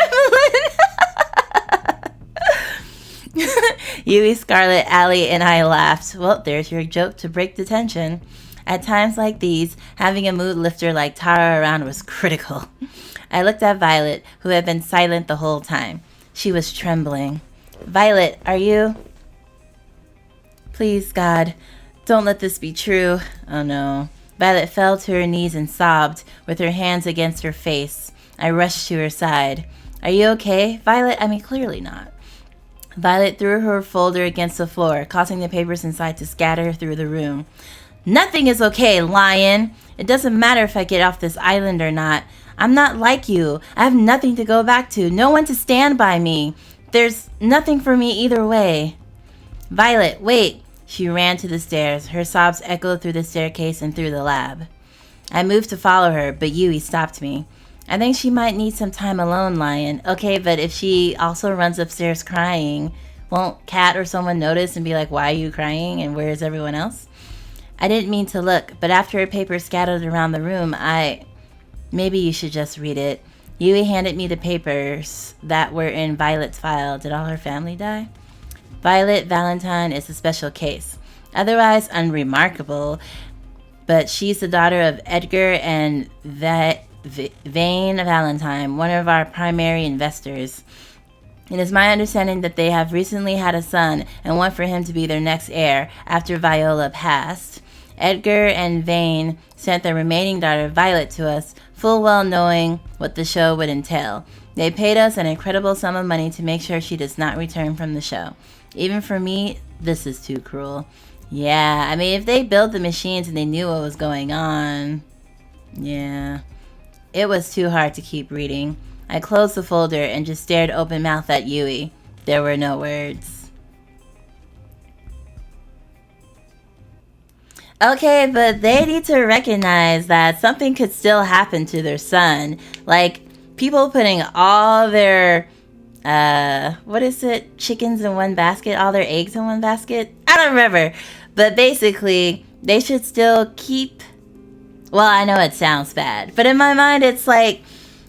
Yui, Scarlett, Allie, and I laughed. Well, there's your joke to break the tension. At times like these, having a mood lifter like Tara around was critical. I looked at Violet, who had been silent the whole time. She was trembling. Violet, are you... Please, God, don't let this be true. Oh no. Violet fell to her knees and sobbed, with her hands against her face. I rushed to her side. Are you okay, Violet? I mean, clearly not. Violet threw her folder against the floor, causing the papers inside to scatter through the room. Nothing is okay, Lion. It doesn't matter if I get off this island or not. I'm not like you. I have nothing to go back to. No one to stand by me. There's nothing for me either way. Violet, wait. She ran to the stairs. Her sobs echoed through the staircase and through the lab. I moved to follow her, but Yui stopped me. I think she might need some time alone, Lion. Okay, but if she also runs upstairs crying, won't Kat or someone notice and be like, why are you crying and where's everyone else? I didn't mean to look, but after a paper scattered around the room, Maybe you should just read it. Yui handed me the papers that were in Violet's file. Did all her family die? Violet Valentine is a special case. Otherwise unremarkable, but she's the daughter of Edgar and Vane Valentine, one of our primary investors. It is my understanding that they have recently had a son and want for him to be their next heir after Viola passed. Edgar and Vane sent their remaining daughter Violet to us, full well knowing what the show would entail. They paid us an incredible sum of money to make sure she does not return from the show. Even for me, this is too cruel. Yeah, I mean, if they built the machines and they knew what was going on... Yeah. It was too hard to keep reading. I closed the folder and just stared open-mouthed at Yui. There were no words. Okay, but they need to recognize that something could still happen to their son. Like, people putting all their, chickens in one basket, all their eggs in one basket? I don't remember. But basically, they should still keep... Well, I know it sounds bad, but in my mind, it's like,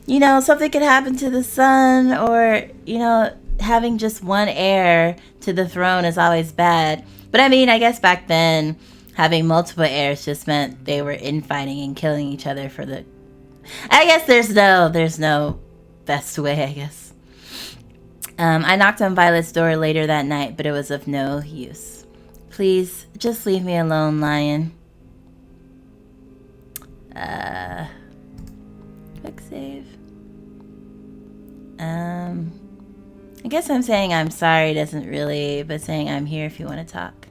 you know, something could happen to the son, or, you know, having just one heir to the throne is always bad. But I mean, I guess back then... Having multiple heirs just meant they were infighting and killing each other for the... I guess there's no best way, I guess. I knocked on Violet's door later that night, but it was of no use. Please, just leave me alone, Lion. Quick save. I guess I'm saying I'm sorry doesn't really, but saying I'm here if you want to talk.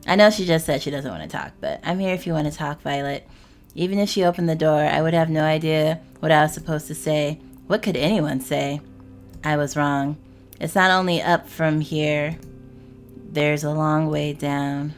I know she just said she doesn't want to talk, but I'm here if you want to talk, Violet. Even if she opened the door, I would have no idea what I was supposed to say. What could anyone say? I was wrong. It's not only up from here. There's a long way down.